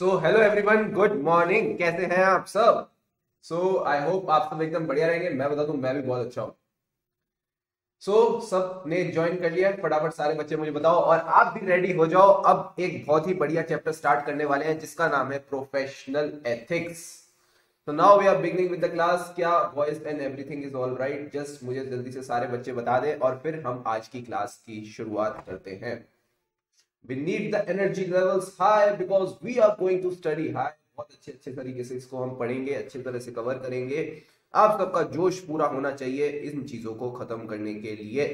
So hello everyone, good morning. कैसे हैं आप सब? आई होप आप सब एकदम बढ़िया रहेंगे। मैं बता दूं, मैं भी बहुत अच्छा हूं। सब ने ज्वाइन कर लिया है? फटाफट सारे बच्चे मुझे बताओ और आप भी रेडी हो जाओ। अब एक बहुत ही बढ़िया चैप्टर स्टार्ट करने वाले हैं जिसका नाम है प्रोफेशनल एथिक्स। तो now we are beginning with the class. क्या voice and everything is all right? Just मुझे जल्दी से सारे बच्चे बता दें और फिर हम आज की क्लास की शुरुआत करते हैं। We need the energy levels high because we are going to study high। बहुत अच्छे अच्छे तरीके से इसको हम पढ़ेंगे, अच्छे तरह से कवर करेंगे। आप सबका जोश पूरा होना चाहिए इन चीजों को खत्म करने के लिए।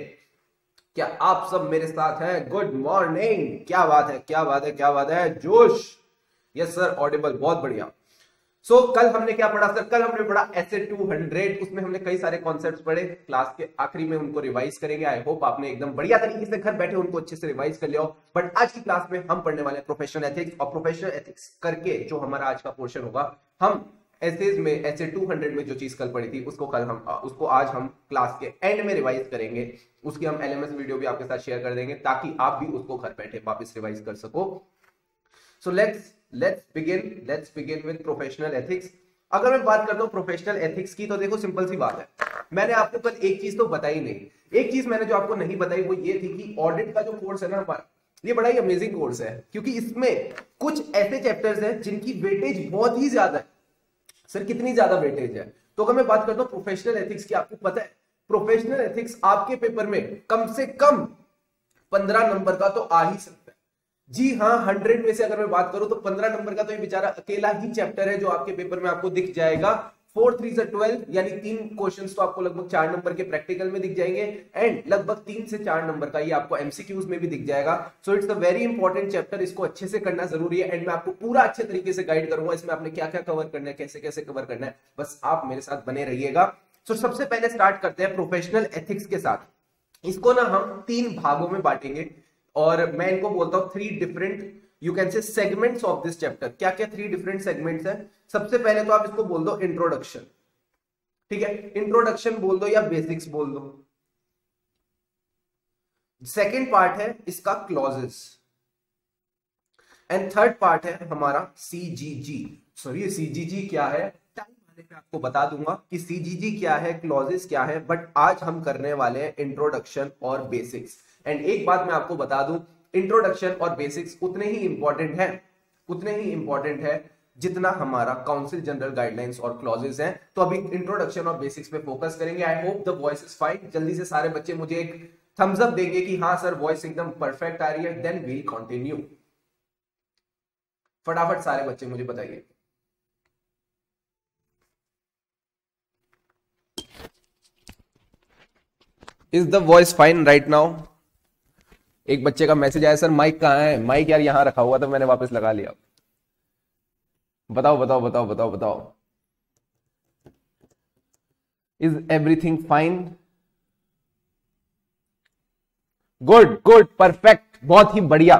क्या आप सब मेरे साथ हैं? Good morning. क्या बात है, क्या बात है, क्या बात है, जोश। यस सर, ऑडिबल, बहुत बढ़िया। कल हमने क्या पढ़ा सर? कल हमने पढ़ा एसे 200। उसमें हमने कई सारे कॉन्सेप्ट्स पढ़े। क्लास के आखिरी में उनको रिवाइज करेंगे। आई होप आपने एकदम बढ़िया तरीके से घर बैठे उनको अच्छे से रिवाइज कर लिया हो। बट आज की क्लास में हम पढ़ने वाले हैं प्रोफेशनल एथिक्स। और प्रोफेशनल एथिक्स करके जो हमारा आज का पोर्शन होगा, हम एसेज में एसे 200 में जो चीज कल पढ़ी थी उसको आज हम क्लास के एंड में रिवाइज करेंगे। उसकी हम एलएमएस वीडियो भी आपके साथ शेयर कर देंगे ताकि आप भी उसको घर बैठे वापस रिवाइज कर सको। So let's begin with professional ethics. अगर मैं बात करता हूं प्रोफेशनल एथिक्स की, तो देखो सिंपल सी बात है। मैंने आपको कल एक चीज तो बताई नहीं। एक चीज मैंने जो आपको नहीं बताई वो ये थी कि ऑडिट का जो कोर्स है ना हमारा, ये बड़ा ही अमेजिंग कोर्स है क्योंकि इसमें कुछ ऐसे चैप्टर्स हैं जिनकी वेटेज बहुत ही ज्यादा है। सर कितनी ज्यादा वेटेज है? तो अगर मैं बात करता हूं प्रोफेशनल एथिक्स की, आपको पता है प्रोफेशनल एथिक्स आपके पेपर में कम से कम 15 नंबर का तो आ ही सकता है। जी हाँ, 100 में से अगर मैं बात करूं तो 15 नंबर का तो ये बेचारा अकेला ही चैप्टर है जो आपके पेपर में आपको दिख जाएगा। 4 3 12, यानी 3 क्वेश्चंस तो आपको लगभग 4 नंबर के प्रैक्टिकल में दिख जाएंगे एंड लगभग 3 से 4 नंबर का ये आपको एमसीक्यूज में भी दिख जाएगा। So it's a very important chapter. इसको अच्छे से करना जरूरी है एंड मैं आपको पूरा अच्छे तरीके से गाइड करूंगा इसमें आपने क्या क्या कवर करना है, कैसे कैसे कवर करना है। बस आप मेरे साथ बने रहिएगा। सबसे पहले स्टार्ट करते हैं प्रोफेशनल एथिक्स के साथ। इसको ना हम 3 भागों में बांटेंगे और मैं इनको बोलता हूं 3 डिफरेंट यू कैन से सेगमेंट्स ऑफ दिस चैप्टर। क्या क्या 3 डिफरेंट सेगमेंट्स हैं? सबसे पहले तो आप इसको बोल दो इंट्रोडक्शन। ठीक है, इंट्रोडक्शन बोल दो या बेसिक्स बोल दो। सेकेंड पार्ट है इसका क्लॉजेस एंड थर्ड पार्ट है हमारा सीजीजी। सॉरी, सीजीजी क्या है टाइम आने पे आपको बता दूंगा कि सीजीजी क्या है, क्लॉजेस क्या है। बट आज हम करने वाले हैं इंट्रोडक्शन और बेसिक्स। एंड एक बात मैं आपको बता दूं, इंट्रोडक्शन और बेसिक्स उतने ही इंपॉर्टेंट है जितना हमारा काउंसिल जनरल गाइडलाइंस और क्लॉजेस हैं। तो अभी इंट्रोडक्शन और बेसिक्स पे फोकस करेंगे। I hope the voice is fine. जल्दी से सारे बच्चे मुझे एक थम्स अप देंगे कि हाँ सर वॉइस एकदम परफेक्ट आ रही है, देन वील कंटिन्यू। फटाफट सारे बच्चे मुझे बताइए। Is the voice fine right now? एक बच्चे का मैसेज आया, सर माइक कहाँ है? माइक यार यहां रखा हुआ था, मैंने वापस लगा लिया। बताओ बताओ बताओ बताओ बताओ। Is everything fine? Good good, perfect, बहुत ही बढ़िया।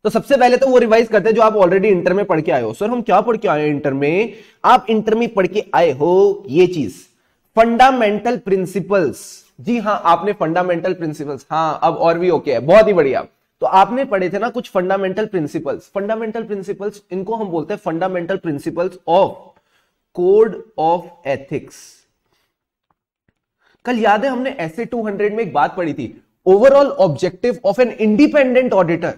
तो सबसे पहले तो वो रिवाइज करते हैं जो आप ऑलरेडी इंटर में पढ़ के आए हो। सर हम क्या पढ़ के आए हैं इंटर में? आप इंटर में पढ़ के आए हो ये चीज, फंडामेंटल प्रिंसिपल्स। जी हाँ, आपने फंडामेंटल प्रिंसिपल्स, हाँ अब और भी ओके है, बहुत ही बढ़िया। तो आपने पढ़े थे ना कुछ फंडामेंटल प्रिंसिपल्स। फंडामेंटल प्रिंसिपल्स इनको हम बोलते हैं fundamental principles of code of ethics. कल याद है हमने एसे 200 में एक बात पढ़ी थी, overall objective of an independent auditor.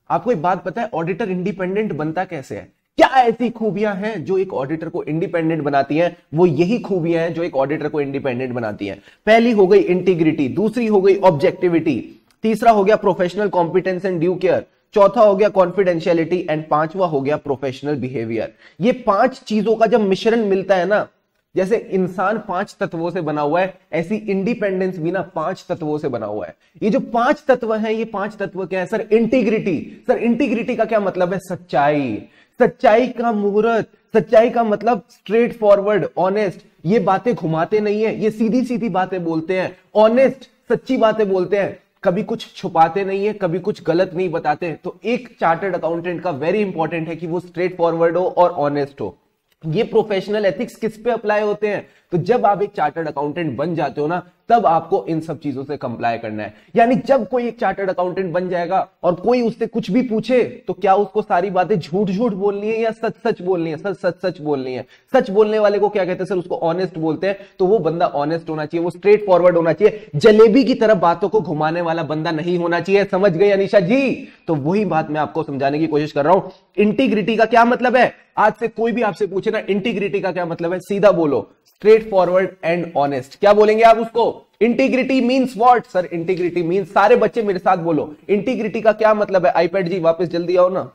आपको एक बात पता है ऑडिटर इंडिपेंडेंट बनता कैसे है? क्या ऐसी खूबियां हैं जो एक ऑडिटर को इंडिपेंडेंट बनाती हैं? वो यही खूबियां हैं जो एक ऑडिटर को इंडिपेंडेंट बनाती हैं। पहली हो गई इंटीग्रिटी, दूसरी हो गई ऑब्जेक्टिविटी, तीसरा हो गया professional competence and due care, चौथा हो गया कॉन्फिडेंशियलिटी एंड पांचवा हो गया प्रोफेशनल बिहेवियर। ये 5 चीजों का जब मिश्रण मिलता है ना, जैसे इंसान 5 तत्वों से बना हुआ है, ऐसी इंडिपेंडेंस भी ना 5 तत्वों से बना हुआ है। ये जो 5 तत्व हैं, ये 5 तत्व क्या है सर? इंटीग्रिटी। सर इंटीग्रिटी का क्या मतलब है? सच्चाई। सच्चाई का मुहूर्त, सच्चाई का मतलब स्ट्रेट फॉरवर्ड, ऑनेस्ट। ये बातें घुमाते नहीं है, ये सीधी सीधी बातें बोलते हैं, ऑनेस्ट, सच्ची बातें बोलते हैं, कभी कुछ छुपाते नहीं है, कभी कुछ गलत नहीं बताते। तो एक चार्टर्ड अकाउंटेंट का वेरी इंपॉर्टेंट है कि वो स्ट्रेट फॉरवर्ड हो और ऑनेस्ट हो। ये प्रोफेशनल एथिक्स किस पे अप्लाई होते हैं? तो जब आप एक चार्टर्ड अकाउंटेंट बन जाते हो ना, तब आपको इन सब चीजों से कंप्लाई करना है। यानी जब कोई एक चार्टर्ड अकाउंटेंट बन जाएगा और कोई उससे कुछ भी पूछे तो क्या उसको सारी बातें झूठ झूठ बोलनी है या सच सच बोलनी है? सच सच सच बोलनी है। सच बोलने वाले को क्या कहते हैं सर? उसको ऑनेस्ट बोलते हैं। तो वो बंदा ऑनेस्ट होना चाहिए, वो स्ट्रेट फॉरवर्ड होना चाहिए, जलेबी की तरह बातों को घुमाने वाला बंदा नहीं होना चाहिए। समझ गए अनीशा जी? तो वही बात मैं आपको समझाने की कोशिश कर रहा हूं। इंटीग्रिटी का क्या मतलब है? आज से कोई भी आपसे पूछे ना इंटीग्रिटी का क्या मतलब है, सीधा बोलो स्ट्रेट फॉरवर्ड एंड ऑनेस्ट। क्या बोलेंगे आप उसको? Integrity means what sir? Integrity means, सारे बच्चे मेरे साथ बोलो, इंटीग्रिटी का क्या मतलब है? आईपैड जी वापस जल्दी आओ ना।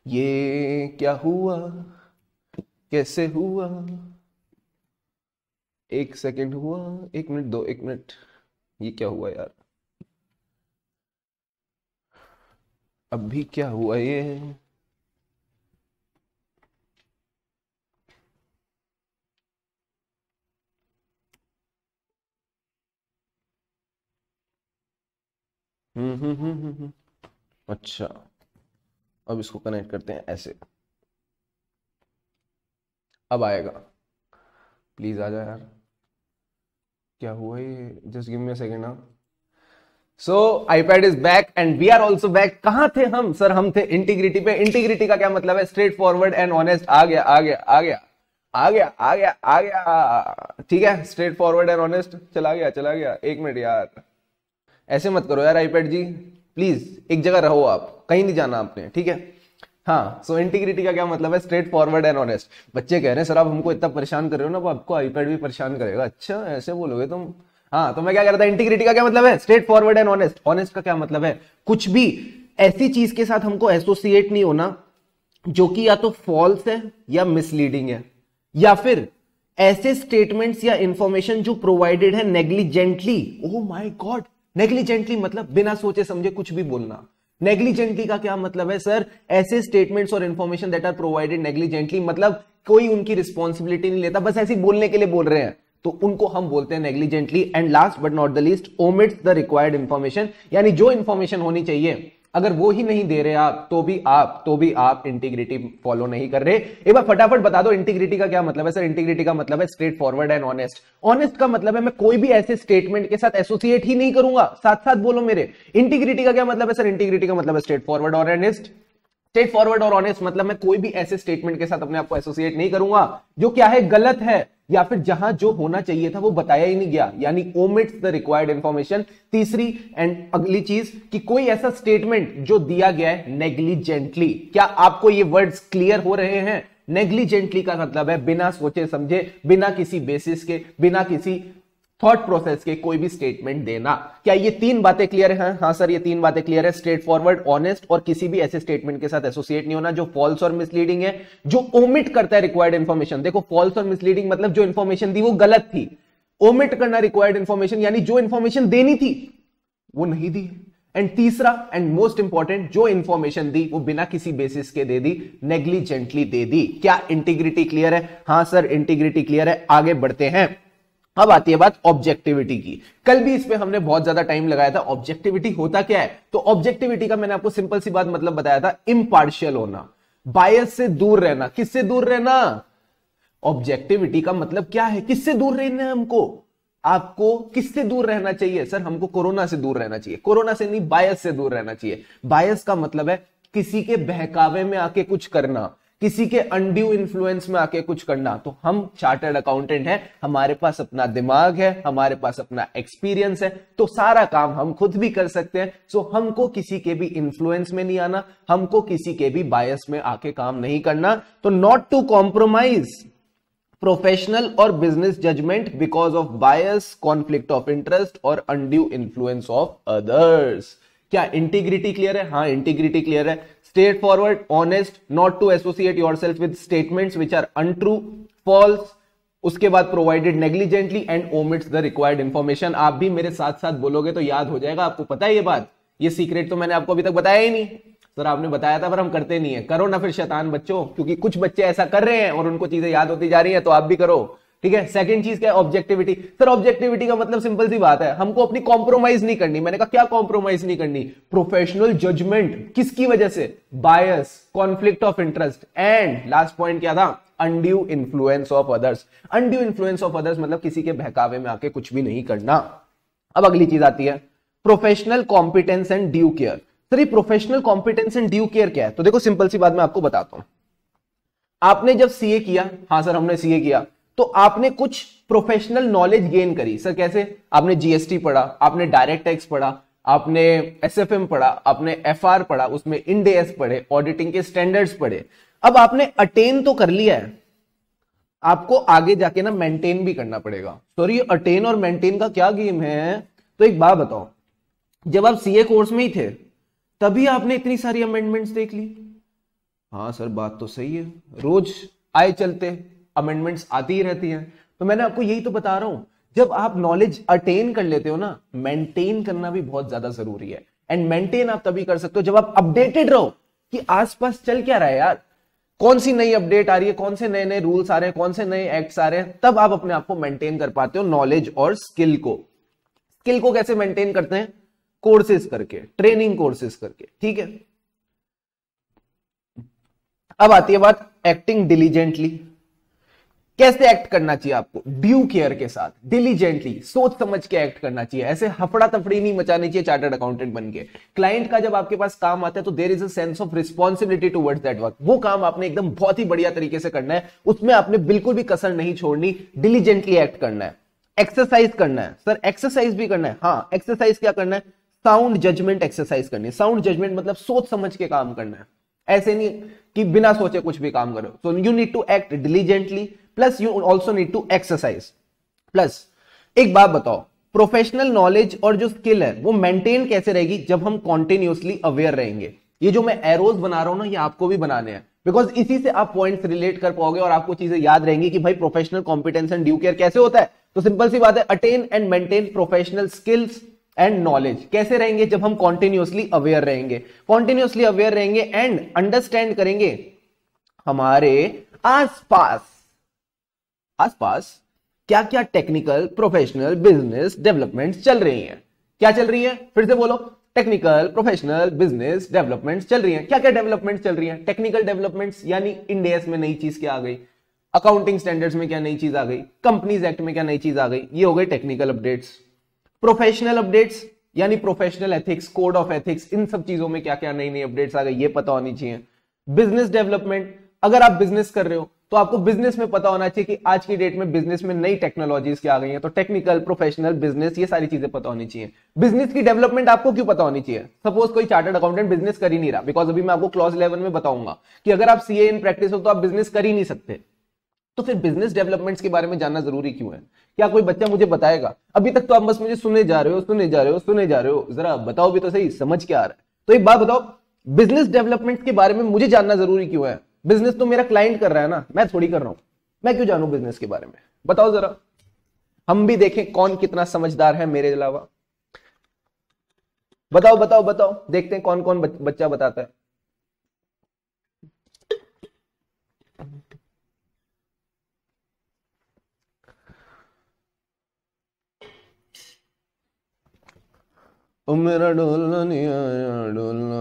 ये क्या हुआ, कैसे हुआ, एक सेकंड हुआ, एक मिनट दो, एक मिनट, ये क्या हुआ यार, अभी क्या हुआ ये? अच्छा, अब इसको कनेक्ट करते हैं ऐसे, अब आएगा। प्लीज आ जा यार, क्या हुआ ये? Just give me a second ना। So iPad is back and we are also back. कहां थे हम सर? हम थे इंटीग्रिटी पे। इंटीग्रिटी का क्या मतलब है? Straightforward and honest. आ गया आ गया आ गया आ गया आ गया आ गया, ठीक है, स्ट्रेट फॉरवर्ड एंड ऑनेस्ट। चला गया चला गया, एक मिनट यार, ऐसे मत करो यार आईपैड जी, प्लीज एक जगह रहो, आप कहीं नहीं जाना आपने, ठीक है? हाँ, सो इंटीग्रिटी का क्या मतलब है? Straightforward and honest. बच्चे कह रहे हैं सर आप हमको इतना परेशान कर रहे हो ना, अब आपको आईपैड भी परेशान करेगा। अच्छा ऐसे बोलोगे तुम? हाँ, तो मैं क्या कह रहा था, इंटीग्रिटी का क्या मतलब है? Straightforward and honest. Honest का क्या मतलब है? कुछ भी ऐसी चीज के साथ हमको एसोसिएट नहीं होना जो कि या तो फॉल्स है या मिसलीडिंग है, या फिर ऐसे स्टेटमेंट्स या इंफॉर्मेशन जो प्रोवाइडेड है negligently. Oh my God, negligently मतलब बिना सोचे समझे कुछ भी बोलना। नेग्लिजेंटली का क्या मतलब है सर? ऐसे स्टेटमेंट्स और information that are provided negligently, मतलब कोई उनकी रिस्पॉन्सिबिलिटी नहीं लेता, बस ऐसे बोलने के लिए बोल रहे हैं, तो उनको हम बोलते हैं negligently. And last but not the least, omits the required information, यानी जो इंफॉर्मेशन होनी चाहिए अगर वो ही नहीं दे रहे आप तो भी आप इंटीग्रिटी फॉलो नहीं कर रहे। एक बार फटाफट बता दो इंटीग्रिटी का क्या मतलब है सर? इंटीग्रिटी का मतलब है straightforward and honest. Honest का मतलब है मैं कोई भी ऐसे स्टेटमेंट के साथ एसोसिएट ही नहीं करूंगा। साथ साथ बोलो मेरे। इंटीग्रिटी का क्या मतलब है सर? इंटीग्रिटी का मतलब है स्ट्रेट फॉरवर्ड और ऑनेस्ट। स्ट्रेट फॉरवर्ड और ऑनेस्ट मतलब मैं कोई भी ऐसे स्टेटमेंट के साथ अपने आप को एसोसिएट नहीं करूंगा जो क्या है, गलत है, या फिर जहां जो होना चाहिए था वो बताया ही नहीं गया, यानी ओमिट्स द रिक्वायर्ड इंफॉर्मेशन। तीसरी एंड अगली चीज कि कोई ऐसा स्टेटमेंट जो दिया गया है नेग्लिजेंटली। क्या आपको ये वर्ड्स क्लियर हो रहे हैं? नेग्लिजेंटली का मतलब है बिना सोचे समझे, बिना किसी बेसिस के, बिना किसी थॉट प्रोसेस के कोई भी स्टेटमेंट देना। क्या ये तीन बातें क्लियर है? हाँ सर, ये तीन बातें क्लियर है। स्ट्रेट फॉरवर्ड, ऑनेस्ट और किसी भी ऐसे स्टेटमेंट के साथ एसोसिएट नहीं होना जो फॉल्स और मिसलीडिंग है, जो ओमिट करता है रिक्वायर्ड इंफॉर्मेशन। देखो फॉल्स और मिसलीडिंग मतलब जो इंफॉर्मेशन दी वो गलत थी, ओमिट करना रिक्वायर्ड इंफॉर्मेशन यानी जो इंफॉर्मेशन देनी थी वो नहीं दी। एंड तीसरा एंड मोस्ट इंपॉर्टेंट, जो इंफॉर्मेशन दी वो बिना किसी बेसिस के दे दी, नेग्लिजेंटली दे दी। क्या इंटीग्रिटी क्लियर है? हाँ सर, इंटीग्रिटी क्लियर है। आगे बढ़ते हैं। अब आती है बात ऑब्जेक्टिविटी की। कल भी इस पे हमने बहुत ज्यादा टाइम लगाया था। ऑब्जेक्टिविटी होता क्या है? तो ऑब्जेक्टिविटी का मैंने आपको सिंपल सी बात मतलब बताया था, इम्पार्शियल होना, बायस से दूर रहना। किससे दूर रहना? ऑब्जेक्टिविटी का मतलब क्या है? किससे दूर रहना है हमको? आपको किससे दूर रहना चाहिए सर? हमको कोरोना से दूर रहना चाहिए। कोरोना से नहीं, बायस से दूर रहना चाहिए। बायस का मतलब है किसी के बहकावे में आके कुछ करना, किसी के अनड्यू इन्फ्लुएंस में आके कुछ करना। तो हम चार्टर्ड अकाउंटेंट हैं, हमारे पास अपना दिमाग है, हमारे पास अपना एक्सपीरियंस है, तो सारा काम हम खुद भी कर सकते हैं। सो हमको किसी के भी इन्फ्लुएंस में नहीं आना, हमको किसी के भी बायस में आके काम नहीं करना। तो not to compromise professional or business judgement because of bias, conflict of interest or undue influence of others. क्या इंटीग्रिटी क्लियर है? हाँ, इंटीग्रिटी क्लियर है। Straightforward, honest, not to associate yourself with statements which are untrue, false, उसके बाद provided negligently and omits the required information. आप भी मेरे साथ साथ बोलोगे तो याद हो जाएगा। आपको पता है ये बात, ये सीक्रेट तो मैंने आपको अभी तक बताया ही नहीं। सर आपने बताया था पर हम करते नहीं है। करो ना फिर शैतान बच्चों, क्योंकि कुछ बच्चे ऐसा कर रहे हैं और उनको चीजें याद होती जा रही हैं, तो आप भी करो। ठीक है। सेकंड चीज क्या है, ऑब्जेक्टिविटी। सर ऑब्जेक्टिविटी का मतलब सिंपल सी बात है, हमको अपनी कॉम्प्रोमाइज नहीं करनी। मैंने कहा क्या कॉम्प्रोमाइज नहीं करनी, प्रोफेशनल जजमेंट। किसकी वजह से, bias, conflict of interest, and last point क्या था, undue influence of others. Undue influence of others मतलब किसी के बहकावे में आके कुछ भी नहीं करना। अब अगली चीज आती है professional competence and due care. Sir ये professional competence and due care क्या है, तो देखो सिंपल सी बात मैं आपको बताता हूं। आपने जब सीए किया, हाँ सर हमने सीए किया, तो आपने कुछ प्रोफेशनल नॉलेज गेन करी। सर कैसे, आपने जीएसटी पढ़ा, आपने डायरेक्ट टैक्स पढ़ा, आपने एसएफएम पढ़ा, आपने एफआर पढ़ा, उसमें इंड एस पढ़े, ऑडिटिंग के स्टैंडर्ड्स पढ़े। अब आपने अटेन तो कर लिया है, आपको आगे जाके ना मेंटेन भी करना पड़ेगा। सॉरी अटेन और मेंटेन का क्या गेम है, तो एक बात बताओ, जब आप सीए कोर्स में ही थे तभी आपने इतनी सारी अमेंडमेंट्स देख ली। हाँ सर बात तो सही है, रोज आए चलते अमेंडमेंट्स आती ही रहती हैं। तो मैंने आपको यही तो बता रहा हूं, जब आप नॉलेज अटेन कर लेते हो ना, मेंटेन करना भी बहुत ज्यादा जरूरी है। एंड मेंटेन आप तभी कर सकते हो जब आप अपडेटेड रहो कि आसपास चल क्या रहा है यार, कौन सी नई अपडेट आ रही है, कौन से नए नए रूल्स आ रहे हैं, कौन से नए एक्ट्स आ रहे हैं। तब आप अपने आप को मेंटेन कर पाते हो नॉलेज और स्किल को। स्किल को कैसे मेंटेन करते हैं, कोर्सेज करके, ट्रेनिंग कोर्सेज करके, ठीक है। अब आती है बात एक्टिंग डिलीजेंटली। कैसे एक्ट करना चाहिए आपको, ड्यू केयर के साथ, डिलीजेंटली, सोच समझ के एक्ट करना चाहिए। ऐसे हफड़ा तफड़ी नहीं मचानी चाहिए चार्टर्ड अकाउंटेंट बन के। क्लाइंट का जब आपके पास काम आता है तो there is a sense of responsibility towards that work. वो काम आपने एकदम बहुत ही बढ़िया तरीके से करना है, उसमें आपने बिल्कुल भी कसर नहीं छोड़नी, डिलीजेंटली एक्ट करना है। एक्सरसाइज करना है, सर एक्सरसाइज भी करना है। हाँ एक्सरसाइज क्या करना है, साउंड जजमेंट एक्सरसाइज करनी है। साउंड जजमेंट मतलब सोच समझ के काम करना है, ऐसे नहीं कि बिना सोचे कुछ भी काम करो। So you need to act diligently plus you also need to exercise. Plus एक बात बताओ, प्रोफेशनल नॉलेज और जो स्किल है वो मेंटेन कैसे रहेगी, जब हम कॉन्टिन्यूसली अवेयर रहेंगे। ये जो मैं एरोज बना रहा हूं ना, ये आपको भी बनाने हैं, बिकॉज इसी से आप पॉइंट्स रिलेट कर पाओगे और आपको चीजें याद रहेंगी कि भाई professional competence and due care कैसे होता है। तो सिंपल सी बात है, attain and maintain professional skills and knowledge. कैसे रहेंगे, जब हम कॉन्टिन्यूसली अवेयर रहेंगे, कॉन्टिन्यूसली अवेयर रहेंगे एंड अंडरस्टैंड करेंगे हमारे आसपास क्या क्या टेक्निकल, प्रोफेशनल, बिजनेस डेवलपमेंट्स चल रही हैं। क्या चल रही हैं, फिर से बोलो, टेक्निकल, प्रोफेशनल, बिजनेस डेवलपमेंट्स चल रही हैं। क्या क्या डेवलपमेंट्स चल रही हैं, टेक्निकल डेवलपमेंट्स यानी इंड एस में नई चीज क्या आ गई, अकाउंटिंग स्टैंडर्ड्स में क्या नई चीज आ गई, कंपनीज एक्ट में क्या नई चीज आ गई, ये हो गई टेक्निकल अपडेट्स। प्रोफेशनल अपडेट्स यानी professional ethics, code of ethics, इन सब चीजों में क्या क्या नई नई अपडेट्स आ गई, ये पता होनी चाहिए। बिजनेस डेवलपमेंट, अगर आप बिजनेस कर रहे हो तो आपको बिजनेस में पता होना चाहिए कि आज की डेट में बिजनेस में नई टेक्नोलॉजीज क्या आ गई हैं। तो टेक्निकल, प्रोफेशनल, बिजनेस, ये सारी चीजें पता होनी चाहिए। बिजनेस की डेवलपमेंट आपको क्यों पता होनी चाहिए, सपोज कोई चार्टर्ड अकाउंटेंट बिजनेस कर ही नहीं रहा, बिकॉज अभी मैं आपको क्लॉज 11 में बताऊंगा कि अगर आप सीए इन प्रैक्टिस हो तो आप बिजनेस कर ही नहीं सकते। तो फिर बिजनेस डेवलपमेंट्स के बारे में जानना जरूरी क्यों है, क्या कोई बच्चा मुझे बताएगा? अभी तक तो आप बस मुझे सुने जा रहे हो, जरा बताओ भी तो सही, समझ क्या आ रहा है। तो एक बात बताओ, बिजनेस डेवलपमेंट के बारे में मुझे जानना जरूरी क्यों है? बिजनेस तो मेरा क्लाइंट कर रहा है ना, मैं थोड़ी कर रहा हूं। मैं क्यों जानूं बिजनेस के बारे में, बताओ जरा, हम भी देखें कौन कितना समझदार है मेरे अलावा। बताओ, देखते हैं कौन कौन बच्चा बताता है। ओ मेरा ढोलना नहीं आया ढोलना,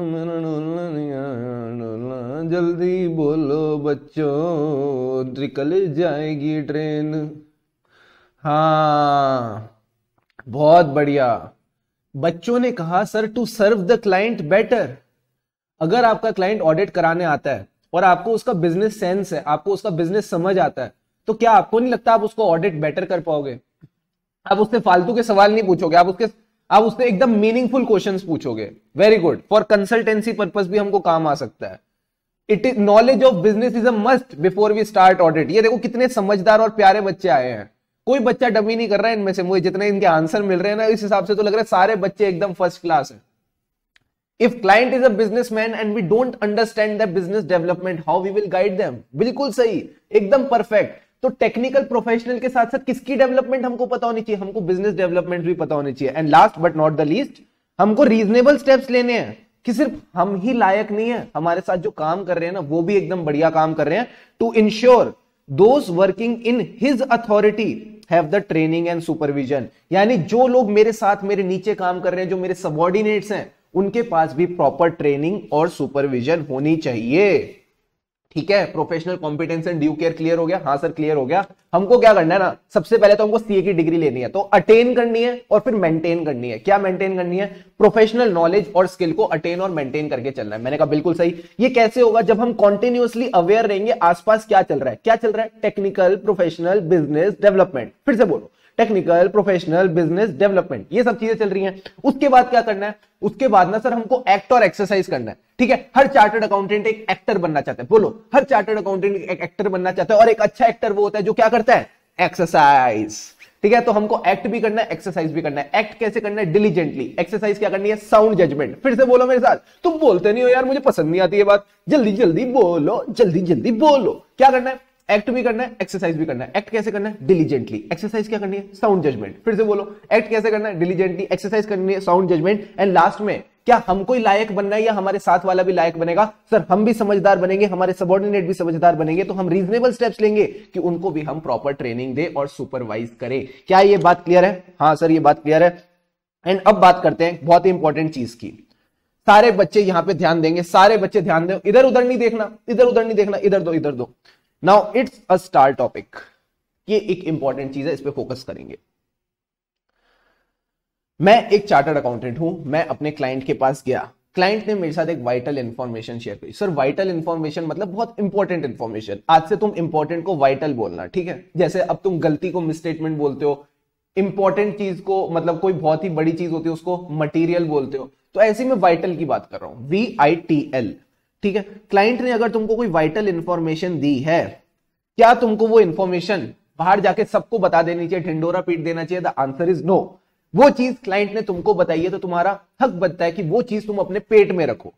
मेरा ढोलना नहीं आया ढोलना, जल्दी बोलो बच्चों निकल जाएगी ट्रेन। हाँ बहुत बढ़िया, बच्चों ने कहा sir to serve the client better. अगर आपका क्लाइंट ऑडिट कराने आता है और आपको उसका बिजनेस सेंस है, आपको उसका बिजनेस समझ आता है, तो क्या आपको नहीं लगता आप उसको ऑडिट बेटर कर पाओगे? आप उससे फालतू के सवाल नहीं पूछोगे, आप उससे एकदम मीनिंगफुल क्वेश्चंस पूछोगे। Very good, for consultancy purpose भी हमको काम आ सकता है। It is knowledge of business is a must before we start audit. ये देखो कितने समझदार और प्यारे बच्चे आए हैं, कोई बच्चा डमी नहीं कर रहा है इनमें से। मुझे जितने इनके आंसर मिल रहे हैं ना, इस हिसाब से तो लग रहा है सारे बच्चे एकदम फर्स्ट क्लास है। If client is a businessman and we don't understand the business development, how we will guide them? बिल्कुल सही, एकदम परफेक्ट। तो टेक्निकल प्रोफेशनल के साथ साथ किसकी डेवलपमेंट हमको पता होनी चाहिए? हमको बिजनेस डेवलपमेंट भी पता होनी चाहिए। And last but not the least, हमको रीजनेबल स्टेप्स लेने हैं कि सिर्फ हम ही लायक नहीं है, हमारे साथ जो काम कर रहे हैं ना वो भी एकदम बढ़िया काम कर रहे हैं, to ensure those working in his authority have the training and supervision, यानी जो लोग मेरे साथ मेरे नीचे काम कर रहे हैं, जो मेरे सबॉर्डिनेट्स हैं, उनके पास भी प्रॉपर ट्रेनिंग और सुपरविजन होनी चाहिए। ठीक है, professional competence and due care clear हो गया? हाँ सर क्लियर हो गया। हमको क्या करना है ना, सबसे पहले तो हमको सीए की डिग्री लेनी है, तो अटेन करनी है और फिर मेंटेन करनी है। क्या मेंटेन करनी है? प्रोफेशनल नॉलेज और स्किल को अटेन और मेंटेन करके चलना है। मैंने कहा बिल्कुल सही। ये कैसे होगा? जब हम कॉन्टिन्यूअसली अवेयर रहेंगे आसपास क्या चल रहा है। क्या चल रहा है? Technical, professional, business development. फिर से बोलो, टेक्निकल, प्रोफेशनल, बिजनेस डेवलपमेंट, ये सब चीजें चल रही हैं। उसके बाद क्या करना है? उसके बाद ना सर हमको एक्ट और एक्सरसाइज करना है। ठीक है, हर चार्टर्ड अकाउंटेंट एक एक्टर बनना चाहता है। बोलो, हर चार्टर्ड अकाउंटेंट एक एक्टर बनना चाहता है, और एक अच्छा एक्टर वो होता है जो क्या करता है? एक्सरसाइज। ठीक है, तो हमको एक्ट भी करना है, एक्सरसाइज भी करना है। एक्ट कैसे करना है? डिलीजेंटली। एक्सरसाइज क्या करनी है? Sound judgement. फिर से बोलो मेरे साथ। तुम बोलते नहीं हो यार, मुझे पसंद नहीं आती ये बात। जल्दी जल्दी बोलो, जल्दी जल्दी बोलो। क्या करना है? एक्ट भी करना है, एक्सरसाइज भी करना है। एक्ट कैसे करना है? डिलीजेंटली। एक्सरसाइज क्या करनी है? Sound judgement. फिर से बोलो, एक्ट कैसे करना है? डिलीजेंटली। एक्सरसाइज करनी है, साउंड जजमेंट। एंड लास्ट में क्या हमको ही लायक बनना है या हमारे साथ वाला भी लायक बनेगा? सर हम भी समझदार बनेंगे, हमारे सबॉर्डिनेट भी समझदार बनेंगे, तो हम रीजनेबल स्टेप्स लेंगे कि उनको भी हम प्रॉपर ट्रेनिंग दे और सुपरवाइज करें। क्या ये बात क्लियर है? हाँ सर ये बात क्लियर है। एंड अब बात करते हैं बहुत ही इंपॉर्टेंट चीज की। सारे बच्चे यहां पे ध्यान देंगे, सारे बच्चे ध्यान दो, इधर उधर नहीं देखना, इधर उधर नहीं देखना, इधर दो, इधर दो। Now it's a star topic. ये एक इंपॉर्टेंट चीज है, इस पे फोकस करेंगे। मैं एक चार्टर्ड अकाउंटेंट हूं, मैं अपने क्लाइंट के पास गया, क्लाइंट ने मेरे साथ एक वाइटल इंफॉर्मेशन शेयर करी। सर वाइटल इंफॉर्मेशन मतलब बहुत इंपॉर्टेंट इंफॉर्मेशन। आज से तुम इंपॉर्टेंट को वाइटल बोलना, ठीक है? जैसे अब तुम गलती को मिसस्टेटमेंट बोलते हो, इंपॉर्टेंट चीज को मतलब कोई बहुत ही बड़ी चीज होती है उसको मटीरियल बोलते हो, तो ऐसे में वाइटल की बात कर रहा हूं, VITL। ठीक है, क्लाइंट ने अगर तुमको कोई वाइटल इंफॉर्मेशन दी है, क्या तुमको वो इंफॉर्मेशन बाहर जाके सबको बता देनी चाहिए, ढिंडोरा पीट देना चाहिए? The answer is no. वो चीज क्लाइंट ने तुमको बताई है तो तुम्हारा हक बनता है कि वो चीज तुम अपने पेट में रखो।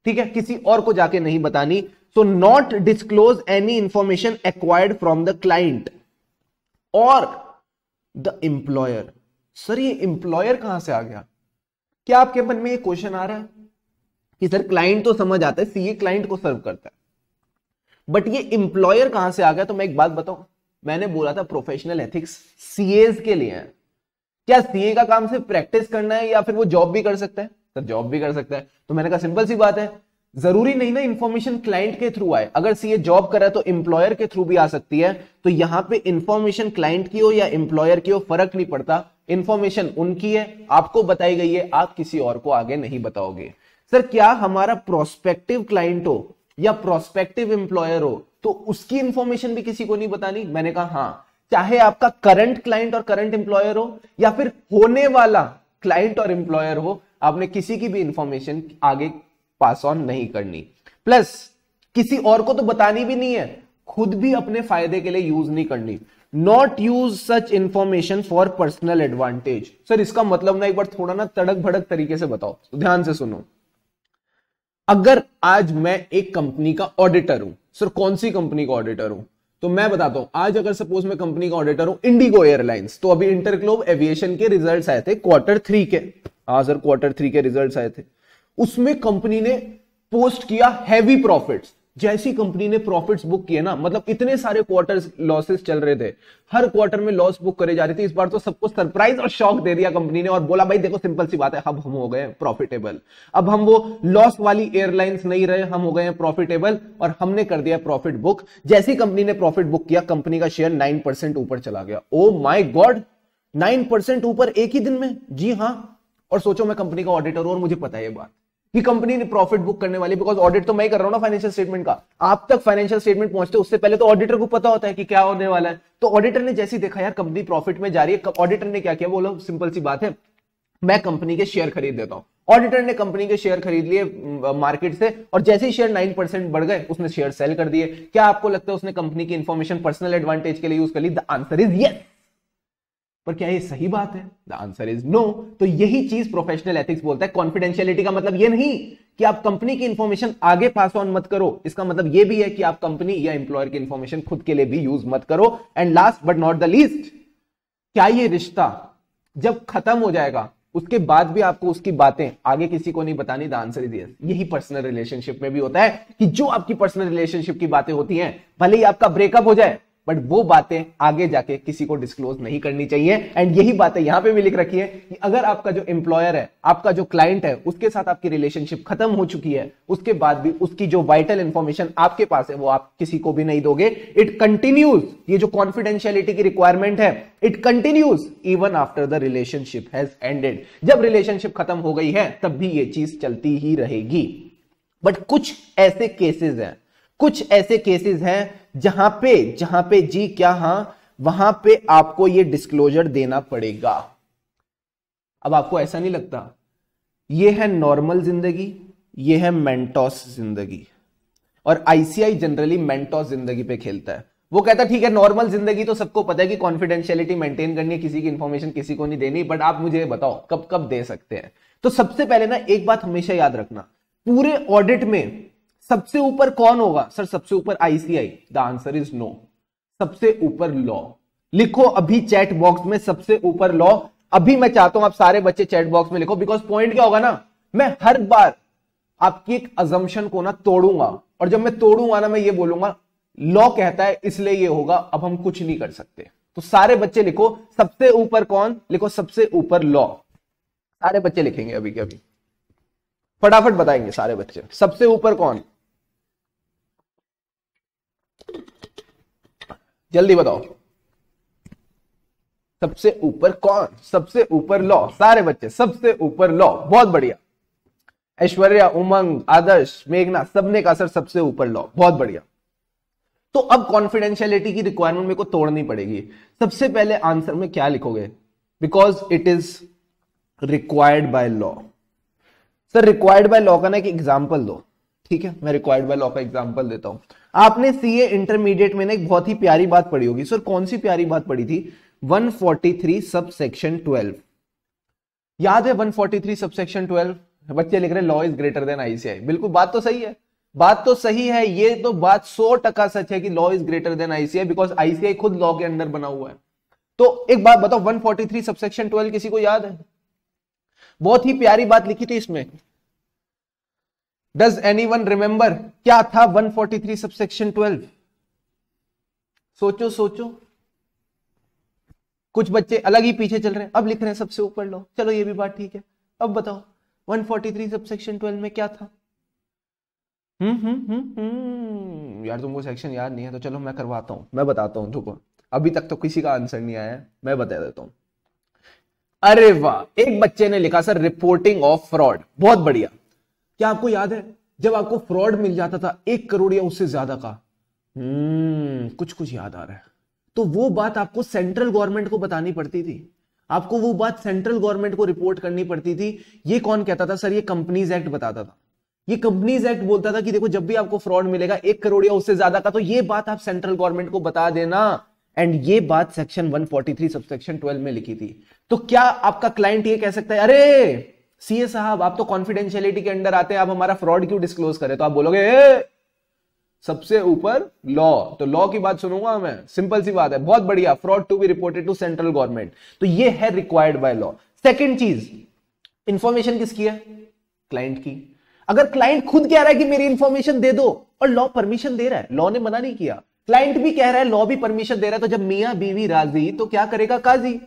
ठीक है, किसी और को जाके नहीं बतानी। So not disclose any information acquired from the client और द एम्प्लॉयर। सर ये एम्प्लॉयर कहां से आ गया? क्या आपके मन में ये क्वेश्चन आ रहा है कि सर क्लाइंट तो समझ आता है, सीए क्लाइंट को सर्व करता है, बट ये एम्प्लॉयर कहां से आ गया? तो मैं एक बात बताऊं, मैंने बोला था प्रोफेशनल एथिक्स सीएज के लिए है। क्या सीए का काम सिर्फ प्रैक्टिस करना है या फिर वो जॉब भी कर सकता है? सर जॉब भी कर सकता है। तो मैंने कहा सिंपल सी बात है, जरूरी नहीं ना इंफॉर्मेशन क्लाइंट के थ्रू आए। अगर सीए जॉब कर रहा है तो एम्प्लॉयर के थ्रू भी आ सकती है। तो यहां पे इंफॉर्मेशन क्लाइंट की हो या एम्प्लॉयर की हो फर्क नहीं पड़ता, इंफॉर्मेशन उनकी है, आपको बताई गई है, आप किसी और को आगे नहीं बताओगे। सर क्या हमारा प्रोस्पेक्टिव क्लाइंट हो या प्रोस्पेक्टिव एम्प्लॉयर हो तो उसकी इंफॉर्मेशन भी किसी को नहीं बतानी? मैंने कहा हाँ, चाहे आपका करंट क्लाइंट और करंट एम्प्लॉयर हो या फिर होने वाला क्लाइंट और एम्प्लॉयर हो, आपने किसी की भी इंफॉर्मेशन आगे पास ऑन नहीं करनी। प्लस किसी और को तो बतानी भी नहीं है, खुद भी अपने फायदे के लिए यूज नहीं करनी। Not use such information for personal advantage. Sir इसका मतलब ना एक बार थोड़ा ना तड़क भड़क तरीके से बताओ, तो ध्यान से सुनो। अगर आज मैं एक कंपनी का ऑडिटर हूं, सर कौन सी कंपनी का ऑडिटर हूं? तो मैं बताता हूं, आज अगर सपोज मैं कंपनी का ऑडिटर हूं इंडिगो एयरलाइंस, तो अभी इंटरग्लोब एविएशन के रिजल्ट्स आए थे Q3 के। हाँ सर Q3 के रिजल्ट्स आए थे, उसमें कंपनी ने पोस्ट किया हैवी प्रॉफिट्स। जैसी कंपनी ने प्रॉफिट्स बुक किए ना, मतलब इतने सारे क्वार्टर्स लॉसेस चल रहे थे, हर क्वार्टर में लॉस बुक करे जा रही थी, इस बार तो सबको सरप्राइज और शॉक दे दिया कंपनी ने और बोला भाई देखो सिंपल सी बात है, अब हम हो गए प्रॉफिटेबल। अब हम वो लॉस वाली एयरलाइंस नहीं रहे, हम हो गए हैं प्रॉफिटेबल और हमने कर दिया प्रॉफिट बुक। जैसी कंपनी ने प्रॉफिट बुक किया, कंपनी का शेयर 9% ऊपर चला गया। ओ माय गॉड, 9% ऊपर एक ही दिन में? जी हाँ। और सोचो मैं कंपनी का ऑडिटर हूं और मुझे पता है ये बात कि कंपनी ने प्रॉफिट बुक करने वाली, बिकॉज ऑडिट तो मैं ही कर रहा हूं ना फाइनेंशियल स्टेटमेंट का। आप तक फाइनेंशियल स्टेटमेंट पहुंचते उससे पहले तो ऑडिटर को पता होता है कि क्या होने वाला है। तो ऑडिटर ने जैसे देखा यार कंपनी प्रॉफिट में जा रही है, ऑडिटर ने क्या किया? बोलो सिंपल सी बात है, मैं कंपनी के शेयर खरीद देता हूं। ऑडिटर ने कंपनी के शेयर खरीद लिए मार्केट से और जैसे ही शेयर 9% बढ़ गए उसने शेयर सेल कर दिए। क्या आपको लगता है उसने कंपनी की इंफॉर्मेशन पर्सनल एडवांटेज के लिए यूज कर ली? The answer is yes. पर क्या ये सही बात है? The answer is no. तो यही चीज प्रोफेशनल एथिक्स बोलता है। कॉन्फिडेंशियलिटी का मतलब ये नहीं कि आप कंपनी की इंफॉर्मेशन आगे पास ऑन मत करो, इसका मतलब ये भी है कि आप कंपनी या एम्प्लॉयर की इंफॉर्मेशन खुद के लिए भी यूज मत करो। And last but not the least, क्या ये रिश्ता जब खत्म हो जाएगा उसके बाद भी आपको उसकी बातें आगे किसी को नहीं बतानी? The answer is yes. यही पर्सनल रिलेशनशिप में भी होता है कि जो आपकी पर्सनल रिलेशनशिप की बातें होती हैं, भले ही आपका ब्रेकअप हो जाए बट वो बातें आगे जाके किसी को डिस्क्लोज नहीं करनी चाहिए। एंड यही बातें यहां पे भी लिख रखी है कि अगर आपका जो एम्प्लॉयर है, आपका जो क्लाइंट है, उसके साथ आपकी रिलेशनशिप खत्म हो चुकी है, उसके बाद भी उसकी जो वाइटल इंफॉर्मेशन आपके पास है वो आप किसी को भी नहीं दोगे। इट कंटिन्यूज, ये जो कॉन्फिडेंशियलिटी की रिक्वायरमेंट है, it continues even after the relationship has ended. जब रिलेशनशिप खत्म हो गई है तब भी ये चीज चलती ही रहेगी। बट कुछ ऐसे केसेस हैं जहां पे जी क्या, हां, वहां पे आपको ये डिस्क्लोजर देना पड़ेगा। अब आपको ऐसा नहीं लगता, ये है नॉर्मल जिंदगी, ये है मेंटोस जिंदगी, और आईसीआई जनरली मेंटोस जिंदगी पे खेलता है। वो कहता है ठीक है, नॉर्मल जिंदगी तो सबको पता है कि कॉन्फिडेंशियलिटी मेंटेन करनी है, किसी की इंफॉर्मेशन किसी को नहीं देनी, बट आप मुझे बताओ कब कब दे सकते हैं। तो सबसे पहले ना एक बात हमेशा याद रखना, पूरे ऑडिट में सबसे ऊपर कौन होगा? सर सबसे ऊपर ICI. The answer is no, सबसे ऊपर लॉ। लिखो अभी चैट बॉक्स में सबसे ऊपर लॉ। अभी मैं चाहता हूं आप सारे बच्चे चैट बॉक्स में लिखो, बिकॉज पॉइंट क्या होगा ना, मैं हर बार आपकी एक अजम्पशन को ना तोड़ूंगा, और जब मैं तोड़ूंगा ना मैं ये बोलूंगा लॉ कहता है इसलिए ये होगा, अब हम कुछ नहीं कर सकते। तो सारे बच्चे लिखो सबसे ऊपर कौन, लिखो सबसे ऊपर लॉ। सारे बच्चे लिखेंगे अभी के अभी, फटाफट बताएंगे सारे बच्चे सबसे ऊपर कौन, जल्दी बताओ सबसे ऊपर कौन, सबसे ऊपर लॉ। सारे बच्चे सबसे ऊपर लॉ, बहुत बढ़िया। ऐश्वर्या, उमंग, आदर्श, मेघना, सबने कहा सर सबसे ऊपर लॉ, बहुत बढ़िया। तो अब कॉन्फिडेंशियलिटी की रिक्वायरमेंट मेरे को तोड़नी पड़ेगी। सबसे पहले आंसर में क्या लिखोगे? Because it is required by law. Sir required by law का ना एक एग्जांपल दो, ठीक है, मैं रिक्वायर्ड बाय लॉ का एग्जांपल देता हूं। आपने सीए इंटरमीडिएट में ना एक बहुत ही प्यारी बात पढ़ी होगी। सर कौन सी प्यारी बात पढ़ी थी? 143 सब सेक्शन 12 याद है? 143 सब सेक्शन 12। बच्चे लिख रहे law is greater than ICI. बिल्कुल, बात तो सही है, बात तो सही है, ये तो बात 100% सच है कि law is greater than ICI, because ICI खुद लॉ के अंडर बना हुआ है। तो एक बात बताओ, 143 सब सेक्शन 12 किसी को याद है? बहुत ही प्यारी बात लिखी थी इसमें। डज एनीवन रिमेंबर क्या था 143 सबसेक्शन 12? सोचो सोचो, कुछ बच्चे अलग ही पीछे चल रहे हैं, अब लिख रहे हैं सबसे ऊपर लो। चलो ये भी बात ठीक है, अब बताओ 143 सबसेक्शन 12 में क्या था? यार तुमको सेक्शन याद नहीं है तो चलो मैं करवाता हूं, मैं बताता हूं, रुको। अभी तक तो किसी का आंसर नहीं आया है, मैं बता देता हूं। अरे वाह, एक बच्चे ने लिखा सर रिपोर्टिंग ऑफ फ्रॉड, बहुत बढ़िया। क्या आपको याद है जब आपको फ्रॉड मिल जाता था 1 करोड़ या उससे ज्यादा का? कुछ कुछ याद आ रहा है। तो वो बात आपको सेंट्रल गवर्नमेंट को बतानी पड़ती थी, आपको वो बात सेंट्रल गवर्नमेंट को रिपोर्ट करनी पड़ती थी। ये कौन कहता था? सर ये कंपनीज एक्ट बताता था। ये कंपनीज एक्ट बोलता था कि देखो जब भी आपको फ्रॉड मिलेगा 1 करोड़ या उससे ज्यादा का, तो ये बात आप सेंट्रल गवर्नमेंट को बता देना। एंड ये बात सेक्शन 143 सबसेक्शन 12 में लिखी थी। तो क्या आपका क्लाइंट ये कह सकता है अरे सीए साहब आप तो कॉन्फिडेंशियलिटी के अंडर आते हैं, आप हमारा फ्रॉड क्यों डिस्क्लोज करें? तो आप बोलोगे सबसे ऊपर लॉ, तो लॉ की बात सुनूंगा मैं, सिंपल सी बात है, बहुत बढ़िया। Fraud to be reported to central government, तो ये है रिक्वायर्ड बाय लॉ। सेकेंड चीज, इंफॉर्मेशन किसकी है? क्लाइंट की। अगर क्लाइंट खुद कह रहा है कि मेरी इंफॉर्मेशन दे दो और लॉ परमिशन दे रहा है, लॉ ने मना नहीं किया, क्लाइंट भी कह रहा है, लॉ भी परमिशन दे रहा है, तो जब मियां बीवी राजी तो क्या करेगा काजी?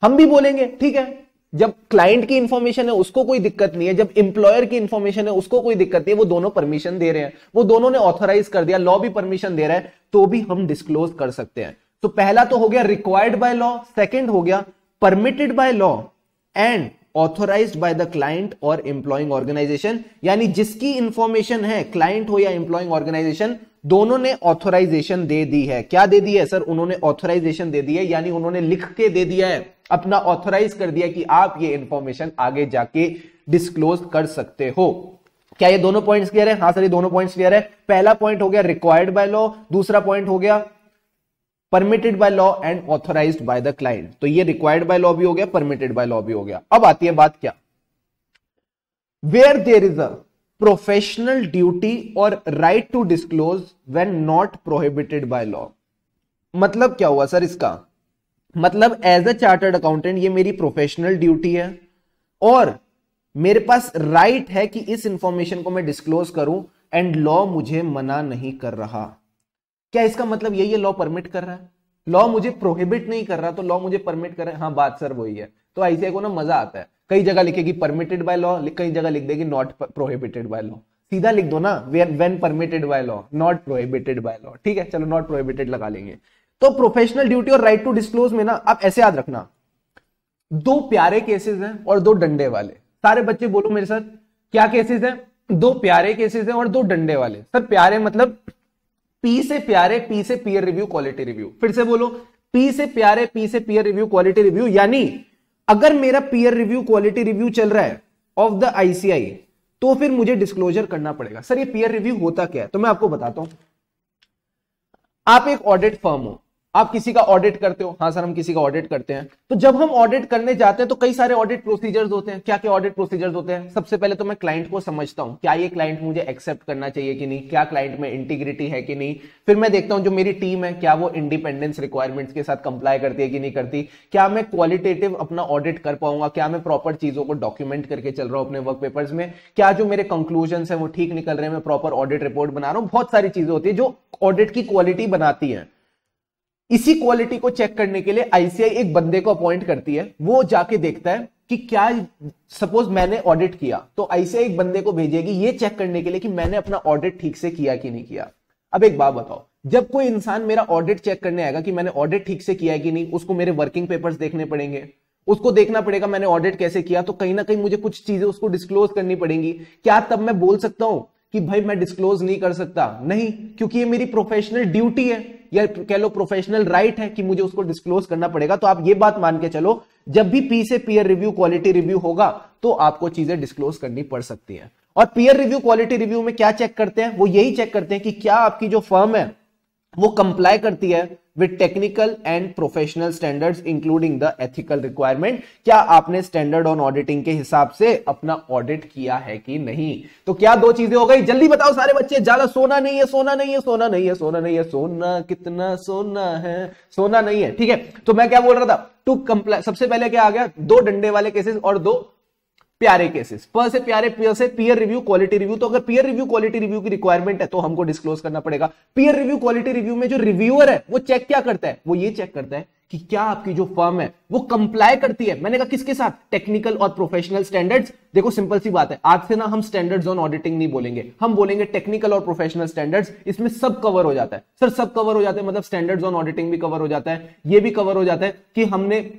हम भी बोलेंगे ठीक है। जब क्लाइंट की इंफॉर्मेशन है उसको कोई दिक्कत नहीं है, जब एम्प्लॉयर की इंफॉर्मेशन है उसको कोई दिक्कत नहीं है, वो दोनों परमिशन दे रहे हैं, वो दोनों ने ऑथराइज कर दिया, लॉ भी परमिशन दे रहा है, तो भी हम डिस्क्लोज कर सकते हैं। तो पहला तो हो गया रिक्वायर्ड बाय लॉ, सेकंड हो गया permitted by law, and authorised by the client or employing organisation. यानी जिसकी इंफॉर्मेशन है, क्लाइंट हो या एम्प्लॉइंग ऑर्गेनाइजेशन, दोनों ने ऑथोराइजेशन दे दी है। क्या दे दी है सर? उन्होंने ऑथोराइजेशन दे दी है, यानी उन्होंने लिख के दे दिया है, अपना ऑथोराइज कर दिया कि आप ये इंफॉर्मेशन आगे जाके डिस्क्लोज कर सकते हो। क्या ये दोनों पॉइंट्स क्लियर है? हाँ सर ये दोनों पॉइंट्स क्लियर है। पहला पॉइंट हो गया रिक्वायर्ड बाय लॉ, दूसरा पॉइंट हो गया permitted by law and authorised by the client. तो ये रिक्वायर्ड बाय लॉ भी हो गया, परमिटेड बाय लॉ भी हो गया। अब आती है बात क्या, where there is a professional duty or right to disclose when not prohibited by law. मतलब क्या हुआ सर इसका? मतलब एज अ चार्टर्ड अकाउंटेंट ये मेरी प्रोफेशनल ड्यूटी है और मेरे पास राइट है कि इस इंफॉर्मेशन को मैं डिस्क्लोज करूं, एंड लॉ मुझे मना नहीं कर रहा। क्या इसका मतलब यही है लॉ परमिट कर रहा है? लॉ मुझे प्रोहिबिट नहीं कर रहा, तो लॉ मुझे परमिट कर रहा है। हाँ बात सर वही है। तो आईसीआई को ना मजा आता है, कई जगह लिखेगी परमिटेड बाय लॉ, कई जगह लिख देगी नॉट प्रोहिबिटेड बाय लॉ। सीधा लिख दो ना, when permitted by law, not prohibited by law. ठीक है, चलो नॉट प्रोहिबिटेड लगा लेंगे। तो professional duty or right to disclose में ना आप ऐसे याद रखना, दो प्यारे केसेस हैं और दो डंडे वाले। सारे बच्चे बोलो मेरे साथ, क्या केसेस हैं? दो प्यारे केसेस हैं और दो डंडे वाले। सर प्यारे मतलब पी से प्यारे, पी से पीयर रिव्यू क्वालिटी रिव्यू। फिर से बोलो, पी से प्यारे, पी से पीयर रिव्यू क्वालिटी रिव्यू। यानी अगर मेरा पीयर रिव्यू क्वालिटी रिव्यू चल रहा है ऑफ द आईसीआई, तो फिर मुझे डिस्क्लोजर करना पड़ेगा। सर ये पीयर रिव्यू होता क्या है? तो मैं आपको बताता हूं। आप एक ऑडिट फर्म हो, आप किसी का ऑडिट करते हो। हाँ सर हम किसी का ऑडिट करते हैं। तो जब हम ऑडिट करने जाते हैं तो कई सारे ऑडिट प्रोसीजर्स होते हैं। क्या क्या ऑडिट प्रोसीजर्स होते हैं? सबसे पहले तो मैं क्लाइंट को समझता हूं, क्या ये क्लाइंट मुझे एक्सेप्ट करना चाहिए कि नहीं, क्या क्लाइंट में इंटीग्रिटी है कि नहीं। फिर मैं देखता हूं जो मेरी टीम है, क्या वो इंडिपेंडेंस रिक्वायरमेंट्स के साथ कंप्लाई करती है कि नहीं करती, क्या मैं क्वालिटेटिव अपना ऑडिट कर पाऊंगा, क्या मैं प्रॉपर चीजों को डॉक्यूमेंट करके चल रहा हूं अपने वर्क पेपर्स में, क्या जो मेरे कंक्लूजन है वो ठीक निकल रहे हैं, मैं प्रॉपर ऑडिट रिपोर्ट बना रहा हूं। बहुत सारी चीजें होती है जो ऑडिट की क्वालिटी बनाती है। इसी क्वालिटी को चेक करने के लिए आईसीआई एक बंदे को अपॉइंट करती है। वो जाके देखता है कि क्या, सपोज मैंने ऑडिट किया तो आईसीआई एक बंदे को भेजेगी ये चेक करने के लिए कि मैंने अपना ऑडिट ठीक से किया कि नहीं किया। अब एक बात बताओ, जब कोई इंसान मेरा ऑडिट चेक करने आएगा कि मैंने ऑडिट ठीक से किया है कि नहीं, उसको मेरे वर्किंग पेपर्स देखने पड़ेंगे, उसको देखना पड़ेगा मैंने ऑडिट कैसे किया। तो कहीं ना कहीं मुझे कुछ चीजें उसको डिस्क्लोज करनी पड़ेंगी। क्या तब मैं बोल सकता हूं कि भाई मैं डिस्क्लोज नहीं कर सकता? नहीं, क्योंकि ये मेरी प्रोफेशनल ड्यूटी है या कह लो प्रोफेशनल राइट है कि मुझे उसको डिस्क्लोज करना पड़ेगा। तो आप ये बात मान के चलो, जब भी पी से पीयर रिव्यू क्वालिटी रिव्यू होगा तो आपको चीजें डिस्क्लोज करनी पड़ सकती हैं। और पीयर रिव्यू क्वालिटी रिव्यू में क्या चेक करते हैं? वो यही चेक करते हैं कि क्या आपकी जो फर्म है वो कंप्लाई करती है with technical and professional standards including the ethical requirement. क्या आपने स्टैंडर्ड ऑन ऑडिटिंग के हिसाब से अपना ऑडिट किया है कि नहीं। तो क्या दो चीजें हो गई? जल्दी बताओ सारे बच्चे, ज्यादा सोना नहीं है, सोना नहीं है, सोना नहीं है, सोना नहीं है, सोना कितना सोना है, सोना नहीं है। ठीक है, तो मैं क्या बोल रहा था, टू कंप्लाई, सबसे पहले क्या आ गया, दो डंडे वाले केसेस और दो प्यारे केसेस। प से प्यारे, पी से पीयर रिव्यू क्वालिटी रिव्यू। तो अगर पीयर रिव्यू क्वालिटी रिव्यू की रिक्वायरमेंट है तो हमको डिस्क्लोज करना पड़ेगा। पीयर रिव्यू क्वालिटी रिव्यू में जो रिव्यूअर है वो चेक क्या करता है? वो ये चेक करता है कि क्या आपकी जो फर्म है वो कंप्लाई करती है। मैंने कहा किसके साथ? टेक्निकल और प्रोफेशनल स्टैंडर्ड्स। देखो सिंपल सी बात है, आज से ना हम स्टैंडर्ड्स ऑन ऑडिटिंग नहीं बोलेंगे, हम बोलेंगे टेक्निकल और प्रोफेशनल स्टैंडर्ड्स। इसमें सब कवर हो जाता है। सर सब कवर हो जाता है मतलब स्टैंडर्ड्स ऑन ऑडिटिंग भी कवर हो जाता है, ये भी कवर हो जाता है कि हमने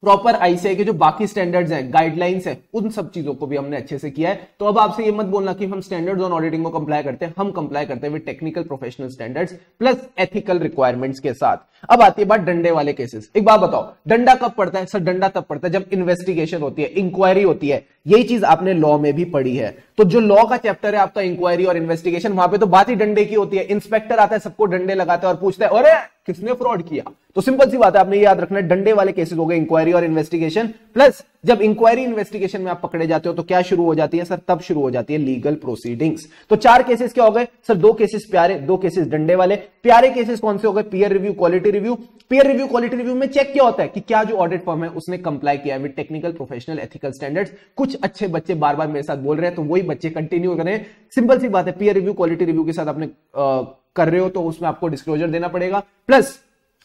प्रॉपर आईसीआई के जो बाकी स्टैंडर्ड्स हैं, गाइडलाइंस हैं, उन सब चीजों को भी हमने अच्छे से किया है। तो अब आपसे ये मत बोलना कि हम स्टैंडर्ड्स ऑन ऑडिटिंग को कंप्लाई करते हैं, हम कंप्लाई करते हैं with technical professional standards plus ethical requirements के साथ। अब आती है बात डंडे वाले केसेस। एक बात बताओ, डंडा कब पड़ता है? सर डंडा तब पड़ता है जब इन्वेस्टिगेशन होती है, इंक्वायरी होती है। यही चीज आपने लॉ में भी पढ़ी है। तो जो लॉ का चैप्टर है आपका इंक्वायरी और इन्वेस्टिगेशन, वहां पे तो बात ही डंडे की होती है। इंस्पेक्टर आता है, सबको डंडे लगाता है और पूछता है अरे किसने फ्रॉड किया। तो सिंपल सी बात है, आपने ये याद रखना है, डंडे वाले केसेस हो गए इंक्वायरी और इन्वेस्टिगेशन। प्लस जब इंक्वायरी इन्वेस्टिगेशन में आप पकड़े जाते हो तो क्या शुरू हो जाती है सर? तब शुरू हो जाती है लीगल प्रोसीडिंग्स। तो चार केसेस क्या हो गए सर? दो केसेस प्यारे, दो केसेस डंडे वाले। प्यारे केसेस कौन से हो गए? Peer review quality review. Peer review quality review में चेक क्या होता है कि क्या जो ऑडिट फर्म है उसने कंप्लाई किया with technical professional ethical standards. कुछ अच्छे बच्चे बार बार मेरे साथ बोल रहे हैं तो वही बच्चे कंटिन्यू करें। सिंपल सी बात है, पीयर रिव्यू क्वालिटी रिव्यू के साथ आपने कर रहे हो तो उसमें आपको डिस्क्लोजर देना पड़ेगा। प्लस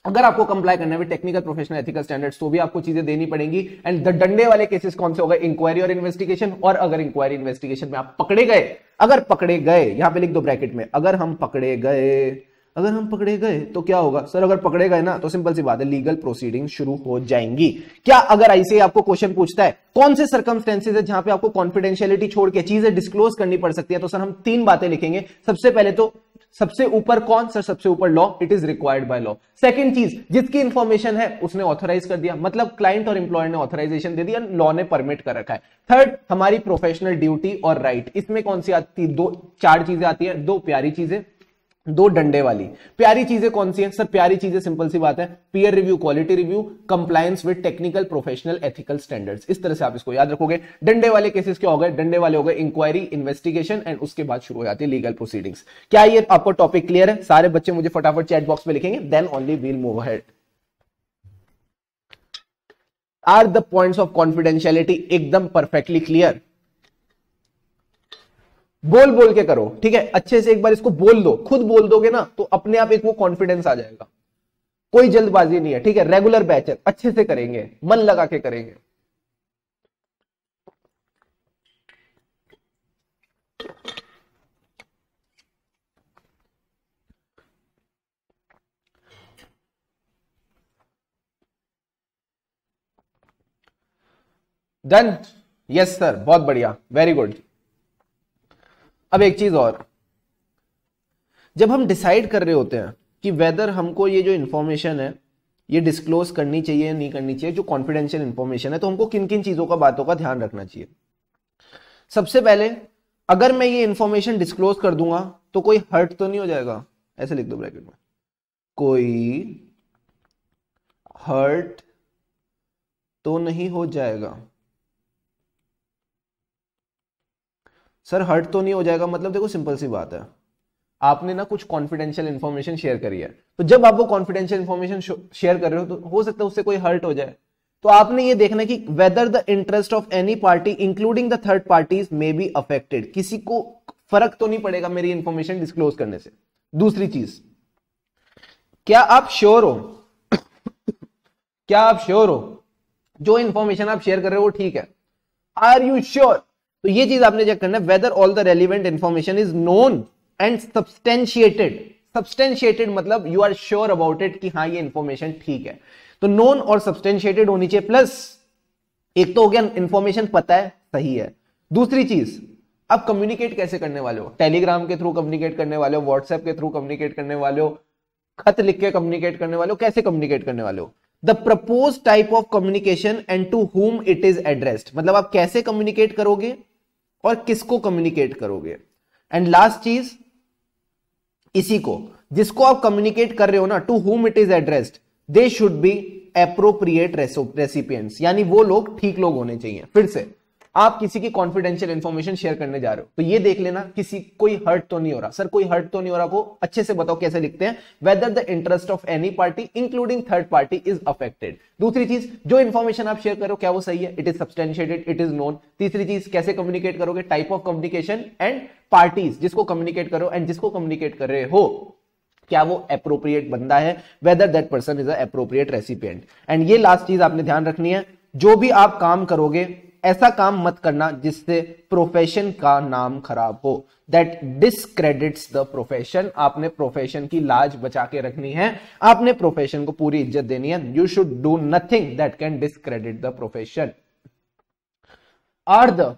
अगर आपको कंप्लाई करना है टेक्निकल प्रोफेशनल एथिकल स्टैंडर्ड्स तो भी आपको चीजें देनी पड़ेंगी। एंड द डंडे वाले केसेस कौन से हो गए? इंक्वायरी और इन्वेस्टिगेशन। और अगर इंक्वायरी इन्वेस्टिगेशन में आप पकड़े गए, अगर पकड़े गए, यहां पे लिख दो ब्रैकेट में, अगर हम पकड़े गए, अगर हम पकड़े गए तो क्या होगा सर? अगर पकड़े गए ना तो सिंपल सी बात है, लीगल प्रोसीडिंग शुरू हो जाएंगी। क्या अगर आईसीआई आपको क्वेश्चन पूछता है कौन से सर्कमस्टेंसेस है जहां पे आपको कॉन्फिडेंशियलिटी छोड़ के चीजें डिस्क्लोज करनी पड़ सकती है, तो सर हम तीन बातें लिखेंगे। सबसे पहले तो सबसे ऊपर कौन सर? सबसे ऊपर law, it is required by law. Second चीज, जिसकी इंफॉर्मेशन है उसने ऑथराइज कर दिया, मतलब क्लाइंट और एम्प्लॉयर ने ऑथराइजेशन दे दिया, लॉ ने परमिट कर रखा है। थर्ड, हमारी प्रोफेशनल ड्यूटी और राइट। इसमें कौन सी आती? दो चार चीजें आती है, दो प्यारी चीजें, दो डंडे वाली। प्यारी चीजें कौन सी हैं सर? प्यारी चीजें सिंपल सी बात है, peer review quality review, compliance with technical professional ethical standards. इस तरह से आप इसको याद रखोगे। डंडे वाले केसेस क्या हो गए? डंडे वाले हो गए इंक्वायरी, इन्वेस्टिगेशन एंड उसके बाद शुरू हो जाती है लीगल प्रोसीडिंग्स। क्या ये आपको टॉपिक क्लियर है? सारे बच्चे मुझे फटाफट चैट बॉक्स में लिखेंगे, then only we'll move ahead. Are the points of confidentiality एकदम परफेक्टली क्लियर? बोल बोल के करो, ठीक है, अच्छे से एक बार इसको बोल दो, खुद बोल दोगे ना तो अपने आप एक वो कॉन्फिडेंस आ जाएगा। कोई जल्दबाजी नहीं है, ठीक है, रेगुलर बैच है, अच्छे से करेंगे, मन लगा के करेंगे। डन, यस सर, बहुत बढ़िया, वेरी गुड। अब एक चीज और, जब हम डिसाइड कर रहे होते हैं कि वेदर हमको ये जो इंफॉर्मेशन है ये डिस्क्लोज करनी चाहिए या नहीं करनी चाहिए, जो कॉन्फिडेंशियल इंफॉर्मेशन है, तो हमको किन किन चीजों का, बातों का ध्यान रखना चाहिए। सबसे पहले, अगर मैं ये इंफॉर्मेशन डिस्क्लोज कर दूंगा तो कोई हर्ट तो नहीं हो जाएगा, ऐसे लिख दो ब्रैकेट में, कोई हर्ट तो नहीं हो जाएगा। सर हर्ट तो नहीं हो जाएगा मतलब देखो सिंपल सी बात है, आपने ना कुछ कॉन्फिडेंशियल इंफॉर्मेशन शेयर करी है, तो जब आप वो कॉन्फिडेंशियल इंफॉर्मेशन शेयर कर रहे हो तो हो सकता है उससे कोई हर्ट हो जाए। तो आपने ये देखना है कि whether the interest of any party including the third parties may be affected, किसी को फर्क तो नहीं पड़ेगा मेरी इंफॉर्मेशन डिस्क्लोज करने से। दूसरी चीज, क्या आप श्योर हो क्या आप श्योर हो जो इंफॉर्मेशन आप शेयर कर रहे हो वो ठीक है, आर यू श्योर? तो ये चीज आपने चेक करना है, whether all the relevant information is known and substantiated. Substantiated मतलब you are sure about it कि हाँ ये इंफॉर्मेशन ठीक है, तो नोन और सब्सटेंशिएटेड होनी चाहिए। प्लस एक तो हो गया इंफॉर्मेशन पता है, सही है। दूसरी चीज, अब कम्युनिकेट कैसे करने वाले हो, टेलीग्राम के थ्रू कम्युनिकेट करने वाले हो, व्हाट्सएप के थ्रू कम्युनिकेट करने वाले हो, खत लिख के कम्युनिकेट करने वाले हो, कैसे कम्युनिकेट करने वाले हो। The propose type of communication and to whom it is addressed, मतलब आप कैसे कम्युनिकेट करोगे और किसको कम्युनिकेट करोगे। एंड लास्ट चीज, इसी को जिसको आप कम्युनिकेट कर रहे हो ना, to whom it is addressed, they should be appropriate recipients, यानी वो लोग ठीक लोग होने चाहिए। फिर से आप किसी की कॉन्फिडेंशियल इंफॉर्मेशन शेयर करने जा रहे हो तो ये देख लेना किसी कोई हर्ट तो नहीं हो रहा। सर कोई हर्ट तो नहीं हो रहा को अच्छे से बताओ कैसे लिखते हैं, whether the interest of any party including third party is affected. दूसरी चीज, जो इंफॉर्मेशन आप शेयर करो क्या वो सही है, it is substantiated, it is known. तीसरी चीज, कैसे कम्युनिकेट करोगे, type of communication and parties, जिसको कम्युनिकेट करो एंड जिसको कम्युनिकेट कर रहे हो क्या वो एप्रोप्रिएट बंदा है, whether that person is appropriate recipient. And ये लास्ट चीज आपने ध्यान रखनी है, जो भी आप काम करोगे ऐसा काम मत करना जिससे प्रोफेशन का नाम खराब हो, दैट डिस्क्रेडिट्स द प्रोफेशन। आपने प्रोफेशन की लाज बचा के रखनी है, आपने प्रोफेशन को पूरी इज्जत देनी है। You should do nothing that can discredit the profession. Are the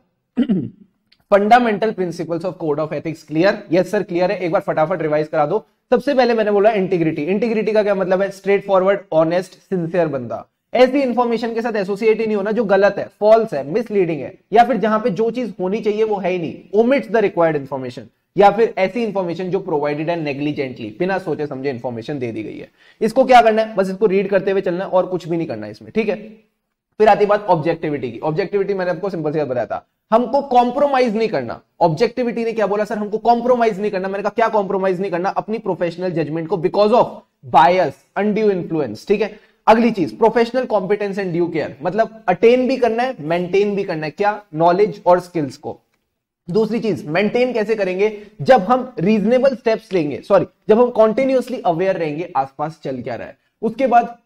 fundamental principles of code of ethics clear? Yes sir clear है, एक बार फटाफट रिवाइज करा दो। सबसे पहले मैंने बोला इंटीग्रिटी। इंटीग्रिटी का क्या मतलब है, स्ट्रेट फॉरवर्ड, ऑनेस्ट, सिंसियर बंदा। ऐसी इंफॉर्मेशन के साथ एसोसिएट ही नहीं होना जो गलत है, फॉल्स है, मिसलीडिंग है, या फिर जहां पे जो चीज होनी चाहिए वो है ही नहीं, ओमिट्स द रिक्वायर्ड इंफॉर्मेशन, या फिर ऐसी इंफॉर्मेशन जो प्रोवाइडेड है नेग्लिजेंटली, बिना सोचे समझे इंफॉर्मेशन दे दी गई है। इसको क्या करना है, बस इसको रीड करते हुए चलना है और कुछ भी नहीं करना है इसमें, ठीक है। फिर आती बात ऑब्जेक्टिविटी की। ऑब्जेक्टिविटी मैंने आपको सिंपल से बताया था, हमको कॉम्प्रोमाइज नहीं करना। ऑब्जेक्टिविटी ने क्या बोला, सर हमको कॉम्प्रोमाइज नहीं करना। मैंने कहा क्या कॉम्प्रोमाइज नहीं करना, अपनी प्रोफेशनल जजमेंट को because of bias, undue influence, ठीक है। अगली चीज professional competence and due care, मतलब अटेन भी करना है, मेंटेन भी करना है, क्या, नॉलेज और स्किल्स को। दूसरी चीज मेंटेन कैसे करेंगे, जब हम रीजनेबल स्टेप्स लेंगे, जब हम कॉन्टिन्यूअसली अवेयर रहेंगे आसपास चल क्या रहा है। उसके बाद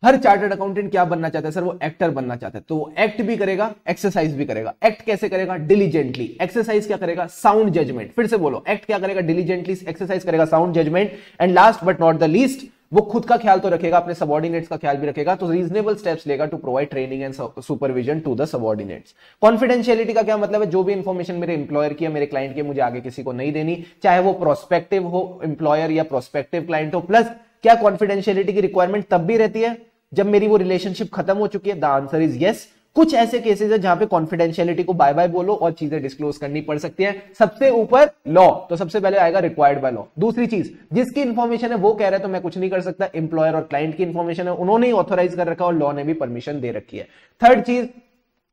हर चार्टर्ड अकाउंटेंट क्या बनना चाहता है, सर वो एक्टर बनना चाहता है, तो वो एक्ट भी करेगा, एक्सरसाइज भी करेगा। एक्ट कैसे करेगा, डिलीजेंटली। एक्सरसाइज क्या करेगा, साउंड जजमेंट। फिर से बोलो, एक्ट क्या करेगा, डिलीजेंटली, एक्सरसाइज करेगा, sound judgement. And last but not the least, वो खुद का ख्याल तो रखेगा, अपने सबऑर्डिनेट्स का ख्याल भी रखेगा, तो रीजनेबल स्टेप्स लेगा to provide training and supervision to the subordinates. Confidentiality का क्या मतलब है, जो भी इंफॉर्मेशन मेरे एम्प्लॉयर की है, मेरे क्लाइंट की, मुझे आगे किसी को नहीं देनी, चाहे वो प्रोस्पेक्टिव हो एम्प्लॉयर या प्रोस्पेक्टिव क्लाइंट हो। प्लस क्या कॉन्फिडेंशियलिटी की रिक्वायरमेंट तब भी रहती है जब मेरी वो रिलेशनशिप खत्म हो चुकी है, द आंसर इज यस। कुछ ऐसे केसेस है जहां पे कॉन्फिडेंशियलिटी को बाय बाय बोलो और चीजें डिस्क्लोज करनी पड़ सकती है। सबसे ऊपर लॉ, तो सबसे पहले आएगा रिक्वायर्ड बाय लॉ। दूसरी चीज, जिसकी इंफॉर्मेशन है वो कह रहा है तो मैं कुछ नहीं कर सकता, एम्प्लॉयर और क्लाइंट की इंफॉर्मेशन है, उन्होंने ही ऑथोराइज कर रखा और लॉ ने भी परमिशन दे रखी है। थर्ड चीज,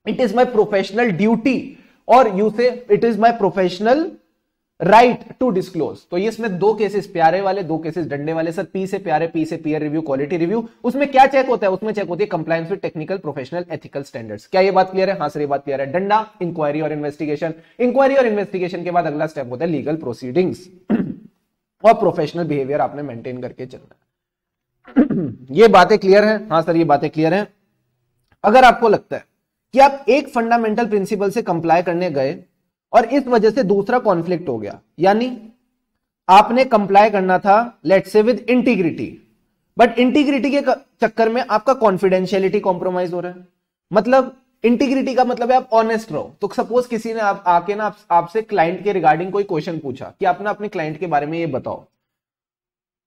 it is my professional duty और you say it is my professional right to disclose. तो ये इसमें दो केसेस प्यारे वाले, दो केसेस डंडे वाले। सर पी से प्यारे, पी से पीयर रिव्यू, क्वालिटी रिव्यू, उसमें क्या चेक होता है? उसमें चेक होती है compliance with technical, professional, ethical standards. क्या ये बात क्लियर है? हाँ सर ये बात क्लियर है। डंडा इंक्वायरी और इन्वेस्टिगेशन, इंक्वायरी और इन्वेस्टिगेशन के बाद अगला स्टेप होता है लीगल प्रोसीडिंग्स और प्रोफेशनल बिहेवियर आपने मेंटेन करके चलना है। ये बातें क्लियर है? हाँ सर ये बातें क्लियर है। अगर आपको लगता है कि आप एक फंडामेंटल प्रिंसिपल से कंप्लाई करने गए और इस वजह से दूसरा कॉन्फ्लिक्ट हो गया, यानी आपने कंप्लाई करना था let's say with integrity, but integrity के चक्कर में आपका कॉन्फिडेंशियलिटी कॉम्प्रोमाइज हो रहा है। मतलब इंटीग्रिटी का मतलब है आप ऑनेस्ट रहो। तो सपोज किसी ने आप आके ना आपसे क्लाइंट के रिगार्डिंग कोई क्वेश्चन पूछा कि आपने अपने क्लाइंट के बारे में ये बताओ,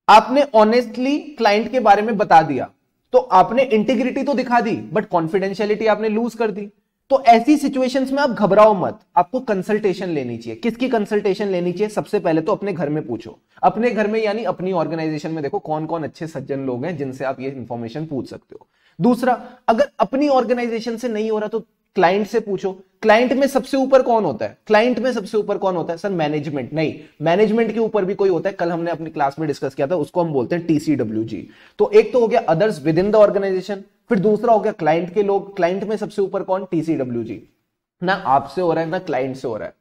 आपने ऑनेस्टली क्लाइंट के बारे में बता दिया, तो आपने इंटीग्रिटी तो दिखा दी बट कॉन्फिडेंशियलिटी आपने लूज कर दी। तो ऐसी सिचुएशंस में आप घबराओ मत, आपको कंसल्टेशन लेनी चाहिए। किसकी कंसल्टेशन लेनी चाहिए? सबसे पहले तो अपने घर में पूछो। अपने घर में यानी अपनी ऑर्गेनाइजेशन में देखो कौन कौन अच्छे सज्जन लोग हैं जिनसे आप ये इंफॉर्मेशन पूछ सकते हो। दूसरा, अगर अपनी ऑर्गेनाइजेशन से नहीं हो रहा तो क्लाइंट से पूछो। क्लाइंट में सबसे ऊपर कौन होता है? क्लाइंट में सबसे ऊपर कौन होता है? Sir management. नहीं, मैनेजमेंट के ऊपर भी कोई होता है, कल हमने अपनी क्लास में डिस्कस किया था, उसको हम बोलते हैं TCWG। तो एक तो हो गया others within the organisation, फिर दूसरा हो गया क्लाइंट के लोग। क्लाइंट में सबसे ऊपर कौन? TCWG। ना आपसे हो रहा है ना क्लाइंट से हो रहा है।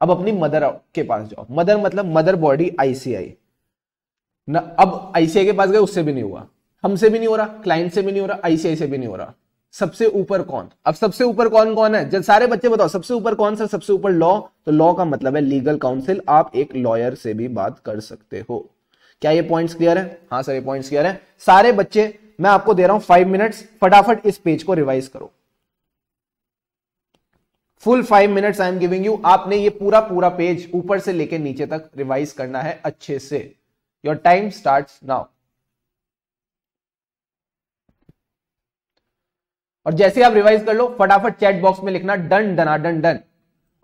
अब अपनी मदर के पास जाओ। मदर मतलब मदर बॉडी ICI ना। अब ICI के पास गए, उससे भी नहीं हुआ, हमसे भी नहीं हो रहा, क्लाइंट से भी नहीं हो रहा, ICI से भी नहीं हो रहा। सबसे ऊपर कौन? अब सबसे ऊपर कौन कौन है? जब सारे बच्चे बताओ सबसे ऊपर कौन सा? सबसे ऊपर लॉ। तो लॉ का मतलब है लीगल काउंसिल। आप एक लॉयर से भी बात कर सकते हो। क्या ये पॉइंट्स क्लियर है? हाँ सर ये पॉइंट्स क्लियर है। सारे बच्चे मैं आपको दे रहा हूं 5 मिनट्स, फटाफट इस पेज को रिवाइज करो। Full 5 minutes I am giving you. आपने ये पूरा पूरा पेज ऊपर से लेकर नीचे तक रिवाइज करना है अच्छे से। Your time starts now. और जैसे आप रिवाइज कर लो, फटाफट चैट बॉक्स में लिखना डन डना डन डन।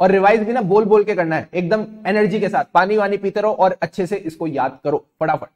और रिवाइज भी ना बोल बोल के करना है, एकदम एनर्जी के साथ। पानी वानी पीते रहो और अच्छे से इसको याद करो फटाफट।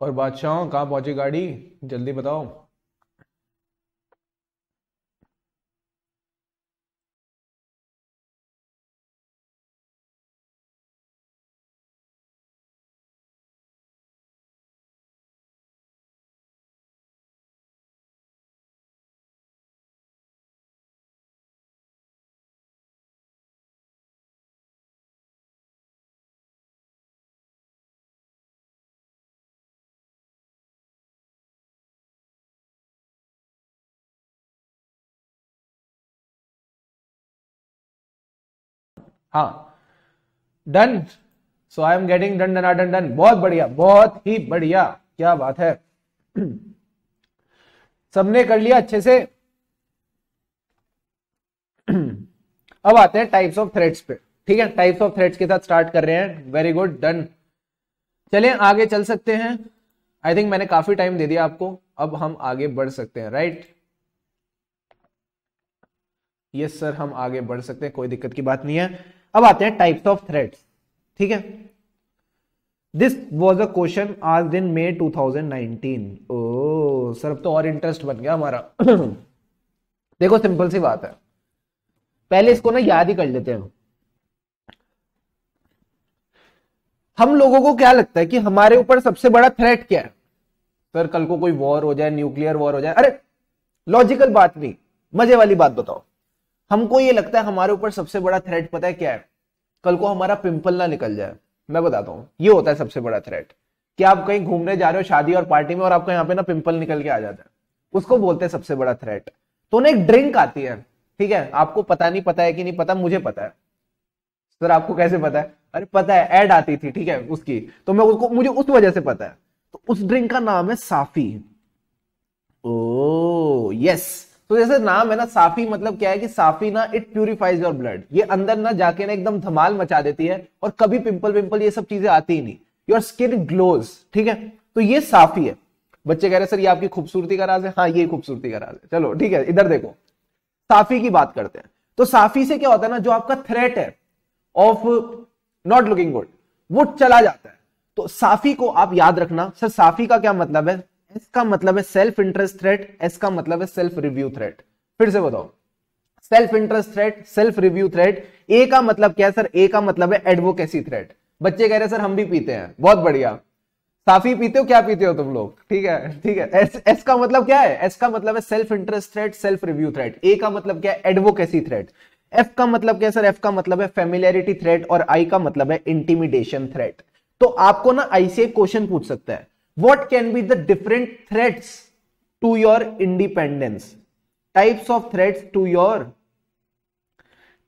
और बादशाह कहाँ पहुंची गाड़ी, जल्दी बताओ। हाँ done, so I am getting done done done done, बहुत बढ़िया, बहुत ही बढ़िया, क्या बात है। सबने कर लिया अच्छे से। अब आते हैं टाइप्स ऑफ थ्रेड्स पे, ठीक है, टाइप्स ऑफ थ्रेड्स के साथ स्टार्ट कर रहे हैं, वेरी गुड, डन। चलें आगे चल सकते हैं, आई थिंक मैंने काफी टाइम दे दिया आपको, अब हम आगे बढ़ सकते हैं, राइट। यस सर, हम आगे बढ़ सकते हैं, कोई दिक्कत की बात नहीं है। अब आते हैं टाइप्स ऑफ थ्रेड्स, ठीक है। दिस वॉज अ क्वेश्चन आज इन May 2019। ओ सर, अब तो और इंटरेस्ट बन गया हमारा। देखो सिंपल सी बात है, पहले इसको ना याद ही कर लेते हैं। हम लोगों को क्या लगता है कि हमारे ऊपर सबसे बड़ा थ्रेट क्या है? सर कल को कोई वॉर हो जाए, न्यूक्लियर वॉर हो जाए। अरे लॉजिकल बात नहीं, मजे वाली बात बताओ। हमको ये लगता है हमारे ऊपर सबसे बड़ा थ्रेट पता है क्या है? कल को हमारा पिंपल ना निकल जाए। मैं बताता हूं, ये होता है सबसे बड़ा थ्रेट। कि आप कहीं घूमने जा रहे हो शादी और पार्टी में, और आपको यहाँ पे ना पिंपल निकल के आ जाता है, उसको बोलते हैं सबसे बड़ा थ्रेट। तो ना एक ड्रिंक आती है, ठीक है, आपको पता नहीं पता है कि नहीं पता, मुझे पता है। सर आपको कैसे पता है? अरे पता है, ऐड आती थी, ठीक है उसकी, तो मैं उसको, मुझे उस वजह से पता है। तो उस ड्रिंक का नाम है साफी। ओ यस, तो जैसे नाम है ना साफी, मतलब क्या है कि साफी ना इट प्यूरिफाइज योर ब्लड, ये अंदर ना जाके ना एकदम धमाल मचा देती है, और कभी पिंपल पिंपल ये सब चीजें आती ही नहीं, योर स्किन ग्लोज, ठीक है। तो ये साफी है। बच्चे कह रहे सर ये आपकी खूबसूरती का राज है। हाँ ये खूबसूरती का राज है। चलो ठीक है, इधर देखो, साफी की बात करते हैं। तो साफी से क्या होता है ना, जो आपका थ्रेट है ऑफ नॉट लुकिंग गुड, वो चला जाता है। तो साफी को आप याद रखना। सर साफी का क्या मतलब है? एस का मतलब है सेल्फ इंटरेस्ट थ्रेट, एस का मतलब है सेल्फ रिव्यू थ्रेट। फिर से बताओ, self interest threat, self review threat. A का मतलब क्या है सर? ए का मतलब है एडवोकेसी थ्रेट। बच्चे कह रहे हैं सर हम भी पीते हैं, बहुत बढ़िया। साफी पीते हो? क्या पीते हो तुम लोग? ठीक है ठीक है। एस का मतलब क्या है? एस का मतलब है self interest threat, self review threat. A का मतलब क्या है? Advocacy threat. एफ का मतलब क्या है सर? एफ का मतलब है फेमिलियरिटी थ्रेट, और आई का मतलब है इंटिमिडेशन थ्रेट। तो आपको ना आई से क्वेश्चन पूछ सकता है, what can be the different threats to your independence, types of threats to your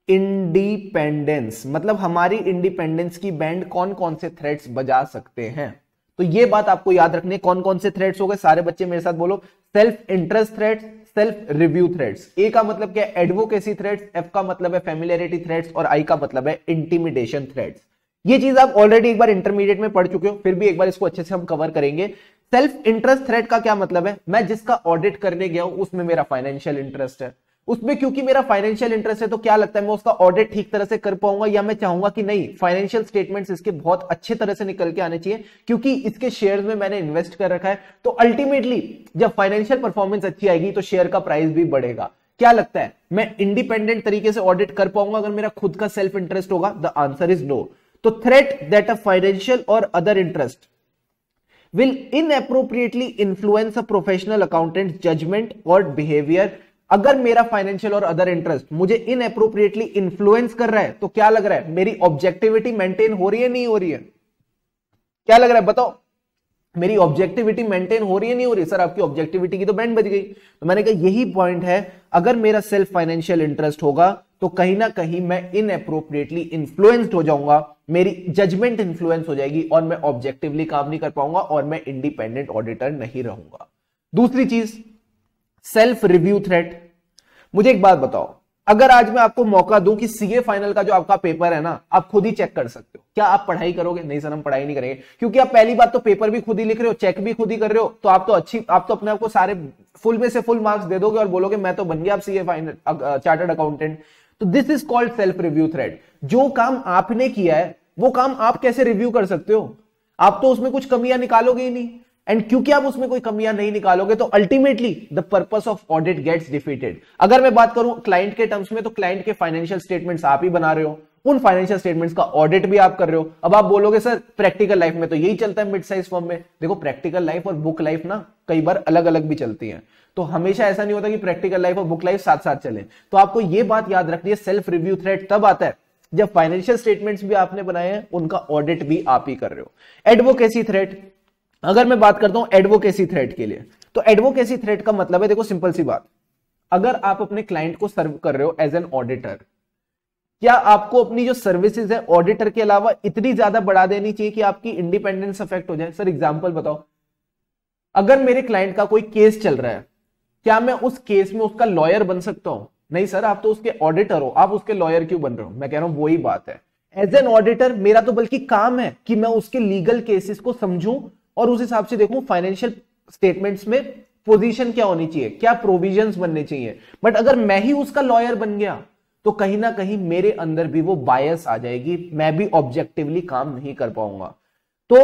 independence, मतलब हमारी इंडिपेंडेंस की बैंड कौन कौन से थ्रेट्स बजा सकते हैं। तो ये बात आपको याद रखनी है। कौन कौन से थ्रेट्स हो गए? सारे बच्चे मेरे साथ बोलो, self interest threats, self review threats. A का मतलब क्या है? Advocacy threats. एफ का मतलब है फेमिलियरिटी थ्रेट्स, और आई का मतलब है इंटिमिडेशन थ्रेट्स। ये चीज आप ऑलरेडी एक बार इंटरमीडिएट में पढ़ चुके हो, फिर भी एक बार इसको अच्छे से हम कवर करेंगे। सेल्फ इंटरेस्ट थ्रेट का क्या मतलब है? मैं जिसका ऑडिट करने गया हूं उसमें मेरा फाइनेंशियल इंटरेस्ट है, उसमें क्योंकि मेरा फाइनेंशियल इंटरेस्ट है, तो क्या लगता है मैं उसका ऑडिट ठीक तरह से कर पाऊंगा, या मैं चाहूंगा कि नहीं फाइनेंशियल स्टेटमेंट्स इसके बहुत अच्छे तरह से निकल के आने चाहिए, क्योंकि इसके शेयर्स में मैंने इन्वेस्ट कर रखा है। तो अल्टीमेटली जब फाइनेंशियल परफॉर्मेंस अच्छी आएगी तो शेयर का प्राइस भी बढ़ेगा। क्या लगता है मैं इंडिपेंडेंट तरीके से ऑडिट कर पाऊंगा अगर मेरा खुद का सेल्फ इंटरेस्ट होगा? The answer is no. तो threat that a financial or other interest will inappropriately influence a professional accountant's judgment or behavior। अगर मेरा फाइनेंशियल और अदर इंटरेस्ट मुझे इनएप्रोप्रिएटली इन्फ्लुएंस कर रहा है, तो क्या लग रहा है मेरी ऑब्जेक्टिविटी मेंटेन हो रही है नहीं हो रही है? क्या लग रहा है बताओ, मेरी ऑब्जेक्टिविटी मेंटेन हो रही है नहीं हो रही? सर आपकी ऑब्जेक्टिविटी की तो बैंड बज गई। तो मैंने कहा यही पॉइंट है, अगर मेरा सेल्फ फाइनेंशियल इंटरेस्ट होगा तो कहीं ना कहीं मैं इनएप्रोप्रिएटली इन्फ्लुएंस्ड हो जाऊंगा, मेरी जजमेंट इन्फ्लुएंस हो जाएगी, और मैं ऑब्जेक्टिवली काम नहीं कर पाऊंगा, और मैं इंडिपेंडेंट ऑडिटर नहीं रहूंगा। दूसरी चीज, सेल्फ रिव्यू थ्रेट। मुझे एक बात बताओ, अगर आज मैं आपको मौका दूं कि सीए फाइनल का जो आपका पेपर है ना, आप खुद ही चेक कर सकते हो, क्या आप पढ़ाई करोगे? नहीं सर हम पढ़ाई नहीं करेंगे, क्योंकि आप पहली बात तो पेपर भी खुद ही लिख रहे हो, चेक भी खुद ही कर रहे हो, तो आप तो अपने आप को सारे फुल में से फुल मार्क्स दे दोगे और बोलोगे मैं तो बन गया अब सीए फाइनल चार्टर्ड अकाउंटेंट। तो this is called self review threat. जो काम आपने किया है वो काम आप कैसे रिव्यू कर सकते हो? आप तो उसमें कुछ कमियां निकालोगे ही नहीं। एंड क्योंकि आप उसमें कोई कमियां नहीं निकालोगे तो ultimately the purpose of audit gets defeated. अगर मैं बात करूं क्लाइंट के टर्म्स में, तो क्लाइंट के फाइनेंशियल स्टेटमेंट्स आप ही बना रहे हो, उन फाइनेंशियल स्टेटमेंट्स का ऑडिट भी आप कर रहे हो। अब आप बोलोगे सर प्रैक्टिकल लाइफ में तो यही चलता है मिड साइज फर्म में। देखो प्रैक्टिकल लाइफ और बुक लाइफ ना कई बार अलग अलग भी चलती है, तो हमेशा ऐसा नहीं होता कि प्रैक्टिकल लाइफ और बुक लाइफ साथ साथ चले। तो आपको यह बात याद रखनी है, सेल्फ रिव्यू थ्रेड तब आता है जब फाइनेंशियल स्टेटमेंट्स भी आपने बनाए हैं, उनका ऑडिट भी आप ही कर रहे हो। एडवोकेसी थ्रेड, अगर मैं बात करता हूं एडवोकेसी थ्रेड के लिए, तो एडवोकेसी थ्रेड का मतलब है, देखो सिंपल सी बात, अगर आप अपने क्लाइंट को सर्व कर रहे हो एज एन ऑडिटर, क्या आपको अपनी जो सर्विसेज है ऑडिटर के अलावा इतनी ज्यादा बढ़ा देनी चाहिए कि आपकी इंडिपेंडेंस अफेक्ट हो जाए? सर एग्जांपल बताओ, अगर मेरे क्लाइंट का कोई केस चल रहा है, क्या मैं उस केस में उसका लॉयर बन सकता हूं? नहीं सर, आप तो उसके ऑडिटर हो, आप उसके लॉयर क्यों बन रहे हो? मैं कह रहा हूं वही बात है, एज एन ऑडिटर मेरा तो बल्कि काम है कि मैं उसके लीगल केसेस को समझूं और उस हिसाब से देखूं फाइनेंशियल स्टेटमेंट्स में पोजीशन क्या होनी चाहिए, क्या प्रोविजंस बनने चाहिए। बट अगर मैं ही उसका लॉयर बन गया तो कहीं ना कहीं मेरे अंदर भी वो बायस आ जाएगी, मैं भी ऑब्जेक्टिवली काम नहीं कर पाऊंगा। तो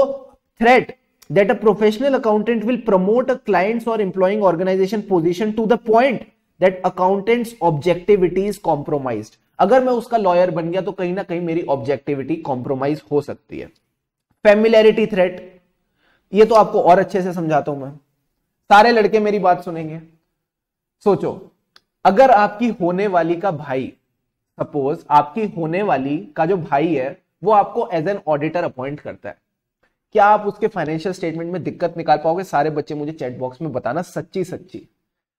threat that a professional accountant will promote a client's or employing organization position to the point that accountant's objectivity is compromised। अगर मैं उसका लॉयर बन गया तो कहीं ना कहीं मेरी ऑब्जेक्टिविटी कॉम्प्रोमाइज हो सकती है। फेमिलियरिटी थ्रेट, ये तो आपको और अच्छे से समझाता हूं मैं, सारे लड़के मेरी बात सुनेंगे। सोचो, अगर आपकी होने वाली का भाई, सपोज आपकी होने वाली का जो भाई है वो आपको एज एन ऑडिटर अपॉइंट करता है, क्या आप उसके फाइनेंशियल स्टेटमेंट में दिक्कत निकाल पाओगे? सारे बच्चे मुझे चैट बॉक्स में बताना सच्ची सच्ची।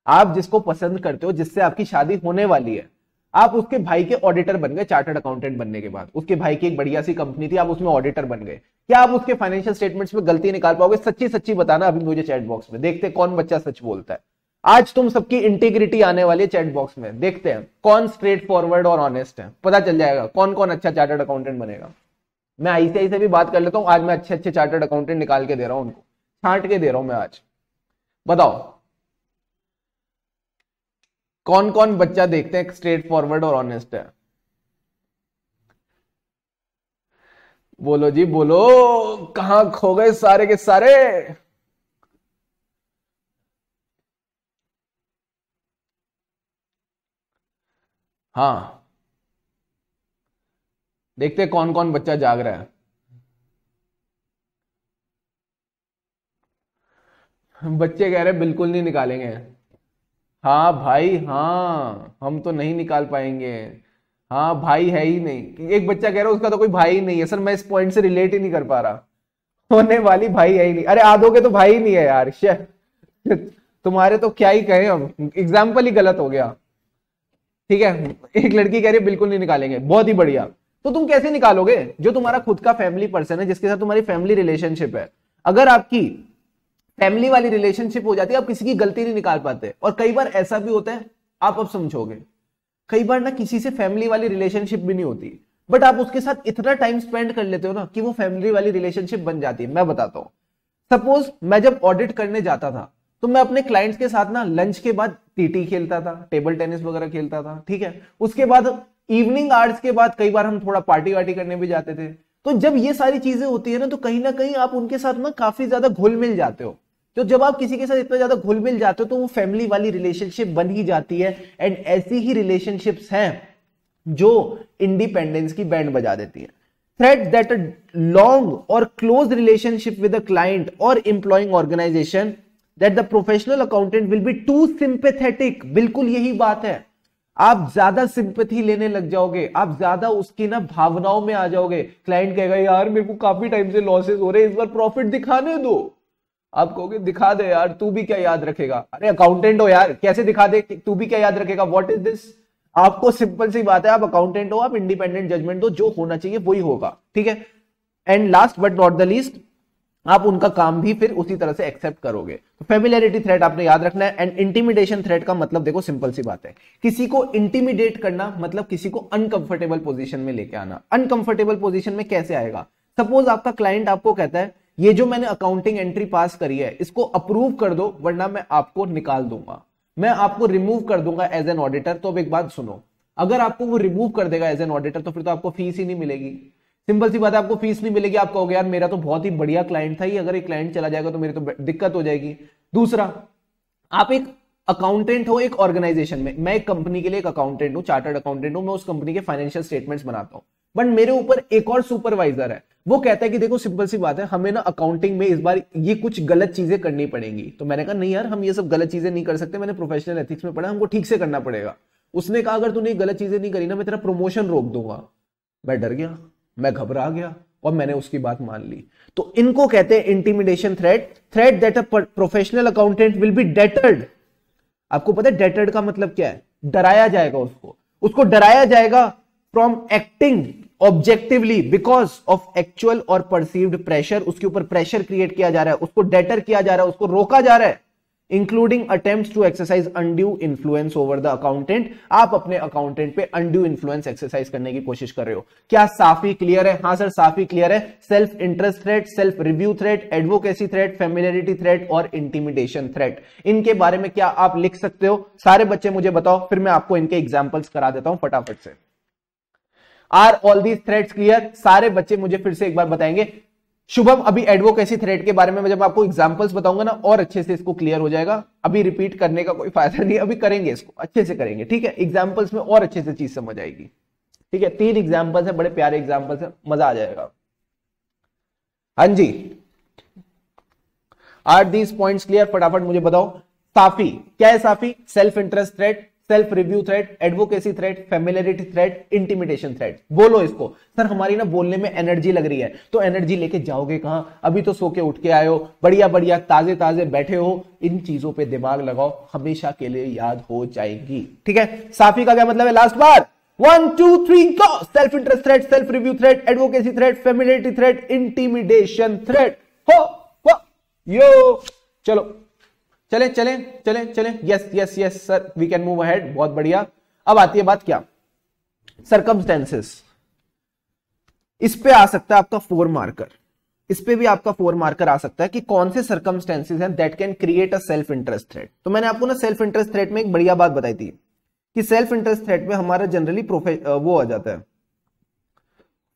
आप जिसको पसंद करते हो, जिससे आपकी शादी होने वाली है, आप उसके भाई के ऑडिटर बन गए चार्टर्ड अकाउंटेंट बनने के बाद, उसके भाई की एक बढ़िया सी कंपनी थी, आप उसमें ऑडिटर बन गए, क्या आप उसके फाइनेंशियल स्टेटमेंट्स में गलती निकाल पाओगे? सच्ची सच्ची बताना अभी मुझे चैट बॉक्स में, देखते कौन बच्चा सच बोलता है। आज तुम सबकी इंटीग्रिटी आने वाली है चैट बॉक्स में, देखते हैं कौन स्ट्रेट फॉरवर्ड और ऑनेस्ट है, पता चल जाएगा कौन कौन अच्छा चार्टर्ड अकाउंटेंट बनेगा। मैं आईसीआई से भी बात कर लेता हूं, आज मैं अच्छे अच्छे चार्टर्ड अकाउंटेंट निकाल के दे रहा हूं, उनको छांट के दे रहा हूं मैं आज। बताओ कौन कौन बच्चा देखते हैं स्ट्रेट फॉरवर्ड और ऑनेस्ट है? बोलो जी बोलो, कहां खो गए सारे के सारे? हाँ, देखते कौन कौन बच्चा जाग रहा है। बच्चे कह रहे बिल्कुल नहीं निकालेंगे। हाँ भाई हाँ, हम तो नहीं निकाल पाएंगे। हाँ भाई है ही नहीं। एक बच्चा कह रहा है उसका तो कोई भाई ही नहीं है। सर मैं इस पॉइंट से रिलेट ही नहीं कर पा रहा, होने वाली भाई है ही नहीं। अरे आधों के तो भाई ही नहीं है यार, तुम्हारे तो क्या ही कहें हम, एग्जाम्पल ही गलत हो गया। ठीक है, एक लड़की कह रही है बिल्कुल नहीं निकालेंगे, बहुत ही बढ़िया। तो तुम कैसे निकालोगे? जो तुम्हारा खुद का फैमिली पर्सन है, जिसके साथ तुम्हारी फैमिली रिलेशनशिप है, अगर आपकी फैमिली वाली रिलेशनशिप हो जाती है, आप किसी की गलती नहीं निकाल पाते। और कई बार ऐसा भी होता है, आप अब समझोगे, कई बार ना किसी से फैमिली वाली रिलेशनशिप भी नहीं होती, बट आप उसके साथ इतना टाइम स्पेंड कर लेते हो ना कि वो फैमिली वाली रिलेशनशिप बन जाती है। मैं बताता हूं, सपोज मैं जब ऑडिट करने जाता था तो मैं अपने क्लाइंट्स के साथ ना लंच के बाद टीटी खेलता था, टेबल टेनिस वगैरह खेलता था। ठीक है, उसके बाद इवनिंग आवर्स के बाद कई बार हम थोड़ा पार्टी वार्टी करने भी जाते थे। तो जब ये सारी चीजें होती है ना, तो कहीं ना कहीं आप उनके साथ ना काफी ज्यादा घुल मिल जाते हो। तो जब आप किसी के साथ इतना ज्यादा घुल मिल जाते हो तो वो फैमिली वाली रिलेशनशिप बन ही जाती है। एंड ऐसी ही रिलेशनशिप्स हैं जो इंडिपेंडेंस की बैंड बजा देती है। Threat that a long or close relationship with a client or employing organisation that the professional accountant will be too sympathetic. बिल्कुल यही बात है, आप ज्यादा सिंपैथी लेने लग जाओगे, आप ज्यादा उसकी ना भावनाओं में आ जाओगे। क्लाइंट कहेगा यार मेरे को काफी टाइम से लॉसेस हो रहे हैं, इस बार प्रॉफिट दिखाने दो। आप कहोगे दिखा दे यार, तू भी क्या याद रखेगा? अरे अकाउंटेंट हो यार, कैसे दिखा दे, तू भी क्या याद रखेगा? What is this? आपको सिंपल सी बात है, आप अकाउंटेंट हो, आप इंडिपेंडेंट जजमेंट दो, जो होना चाहिए वही होगा। ठीक है, and last but not the least, आप उनका काम भी फिर उसी तरह से एक्सेप्ट करोगे। तो फेमिलियरिटी थ्रेट आपने याद रखना है। एंड इंटिमिडेशन थ्रेट का मतलब देखो सिंपल सी बात है, किसी को इंटिमिडेट करना मतलब किसी को अनकंफर्टेबल पोजीशन में लेके आना। अनकंफर्टेबल पोजीशन में कैसे आएगा? सपोज आपका क्लाइंट आपको कहता है ये जो मैंने अकाउंटिंग एंट्री पास करी है इसको अप्रूव कर दो वरना मैं आपको निकाल दूंगा, मैं आपको रिमूव कर दूंगा एज एन ऑडिटर। तो अब एक बात सुनो, अगर आपको वो रिमूव कर देगा एज एन ऑडिटर तो फिर तो आपको फीस ही नहीं मिलेगी। सिंपल सी बात है, आपको फीस नहीं मिलेगी, आप कहोगे यार मेरा तो बहुत ही बढ़िया क्लाइंट था ये, अगर एक क्लाइंट चला जाएगा तो मेरी तो दिक्कत हो जाएगी। दूसरा, आप एक अकाउंटेंट हो एक ऑर्गेनाइजेशन में, मैं एक कंपनी के लिए एक अकाउंटेंट हूं, चार्टर्ड अकाउंटेंट हूं, मैं उस कंपनी के फाइनेंशियल स्टेटमेंट्स बनाता हूं, बट मेरे ऊपर एक और सुपरवाइजर है, वो कहता है कि देखो सिंपल सी बात है, हमें ना अकाउंटिंग में इस बार ये कुछ गलत चीजें करनी पड़ेंगी। तो मैंने कहा नहीं यार, हम ये सब गलत चीजें नहीं कर सकते, मैंने प्रोफेशनल एथिक्स में पढ़ा, हमको ठीक से करना पड़ेगा। उसने कहा अगर तूने गलत चीजें नहीं करी ना, मैं तेरा प्रमोशन रोक दूंगा। मैं डर गया, मैं घबरा गया और मैंने उसकी बात मान ली। तो इनको कहते हैं intimidation threat, threat that a professional accountant will be deterred. आपको पता है डेटर्ड का मतलब क्या है? डराया जाएगा उसको डराया जाएगा from acting objectively because of actual और परसीव्ड प्रेशर। उसके ऊपर प्रेशर क्रिएट किया जा रहा है, उसको डेटर किया जा रहा है, उसको रोका जा रहा है, including attempts to exercise undue influence over the accountant. आप अपने अकाउंटेंट पे अनड्यू इन्फ्लुएंस एक्सरसाइज करने की कोशिश कर रहे हो। क्या साफी क्लियर है? हाँ सर साफी क्लियर है। Self interest threat, self review threat, advocacy threat, familiarity threat और इंटिमिडेशन थ्रेट, इनके बारे में क्या आप लिख सकते हो? सारे बच्चे मुझे बताओ, फिर मैं आपको इनके एग्जाम्पल्स करा देता हूं फटाफट से। Are all these threats clear? सारे बच्चे मुझे फिर से एक बार बताएंगे। शुभम, अभी एडवोकेसी थ्रेट के बारे में जब आपको एग्जांपल्स बताऊंगा ना, और अच्छे से इसको क्लियर हो जाएगा। अभी रिपीट करने का कोई फायदा नहीं, अभी करेंगे इसको अच्छे से करेंगे, ठीक है? एग्जांपल्स में और अच्छे से चीज समझ आएगी, ठीक है? 3 एग्जांपल्स है, बड़े प्यारे एग्जांपल्स है, मजा आ जाएगा। हाँ जी, आर दीज पॉइंट्स क्लियर? फटाफट मुझे बताओ। साफी क्या है? साफी self interest threat, self review threat, advocacy threat, familiarity threat, intimidation threat. बोलो इसको। सर हमारी ना बोलने में एनर्जी लग रही है, तो एनर्जी लेके जाओगे कहां? अभी तो सो के उठ के आए हो, बढ़िया बढ़िया ताजे ताजे बैठे हो, इन चीजों पे दिमाग लगाओ, हमेशा के लिए याद हो जाएगी, ठीक है? साफी का क्या मतलब है? लास्ट बार 1 2 3 go. Self interest threat, self review threat, advocacy threat, familiarity threat, intimidation threat. हो यो, चलो चले चले चले चले, yes yes yes sir, we can move ahead, बहुत बढ़िया। अब आती है बात क्या? सर्कमस्टेंसेस। इस पे आ सकता है आपका 4 मार्कर, इस पे भी आपका 4 मार्कर आ सकता है कि कौन से सर्कमस्टेंसेस हैं that can create a self interest threat. तो मैंने आपको ना सेल्फ इंटरेस्ट थ्रेट में एक बढ़िया बात बताई थी कि सेल्फ इंटरेस्ट थ्रेट में हमारा जनरली वो आ जाता है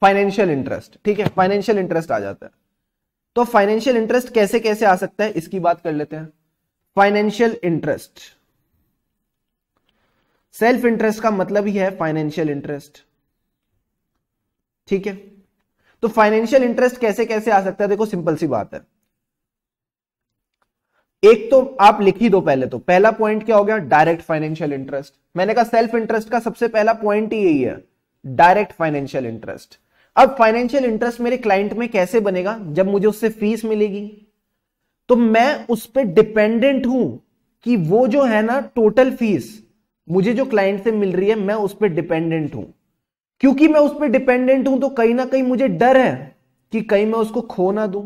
फाइनेंशियल इंटरेस्ट, ठीक है? फाइनेंशियल इंटरेस्ट आ जाता है। तो फाइनेंशियल इंटरेस्ट कैसे कैसे आ सकता है, इसकी बात कर लेते हैं। फाइनेंशियल इंटरेस्ट, सेल्फ इंटरेस्ट का मतलब ही है फाइनेंशियल इंटरेस्ट, ठीक है? तो फाइनेंशियल इंटरेस्ट कैसे कैसे आ सकता है? देखो सिंपल सी बात है, एक तो आप लिख ही दो पहले। तो पहला पॉइंट क्या हो गया? Direct financial interest. मैंने कहा सेल्फ इंटरेस्ट का सबसे पहला पॉइंट ही यही है, डायरेक्ट फाइनेंशियल इंटरेस्ट। अब फाइनेंशियल इंटरेस्ट मेरे क्लाइंट में कैसे बनेगा? जब मुझे उससे फीस मिलेगी तो मैं उस पर डिपेंडेंट हूं कि वो जो है ना टोटल फीस मुझे जो क्लाइंट से मिल रही है, मैं उस पर डिपेंडेंट हूं। क्योंकि मैं उस पर डिपेंडेंट हूं तो कहीं ना कहीं मुझे डर है कि कहीं मैं उसको खो ना दूं।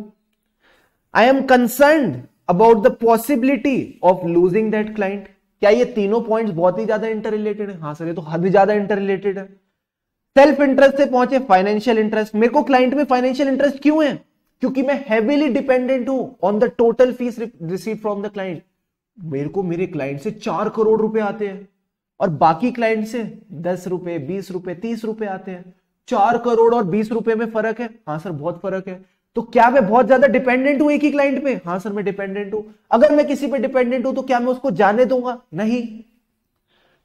I am concerned about the possibility of losing that client. क्या ये तीनों पॉइंट्स बहुत ही ज्यादा इंटर रिलेटेड है? हाँ सर, ये तो हद ज्यादा इंटर रिलेटेड है। सेल्फ इंटरेस्ट से पहुंचे फाइनेंशियल इंटरेस्ट। मेरे को क्लाइंट में फाइनेंशियल इंटरेस्ट क्यों है? क्योंकि मैं हेवीली डिपेंडेंट हूं on the total fees receive from the client. मेरे को मेरे क्लाइंट से 4 करोड़ रुपए आते हैं और बाकी क्लाइंट से 10 रुपए, 20 रुपए, 30 रुपए आते हैं। 4 करोड़ और 20 रुपए में फर्क है? हाँ सर बहुत फर्क है। तो क्या मैं बहुत ज्यादा डिपेंडेंट हूं एक ही क्लाइंट पे? हाँ सर मैं डिपेंडेंट हूं। अगर मैं किसी पे डिपेंडेंट हूं तो क्या मैं उसको जाने दूंगा? नहीं,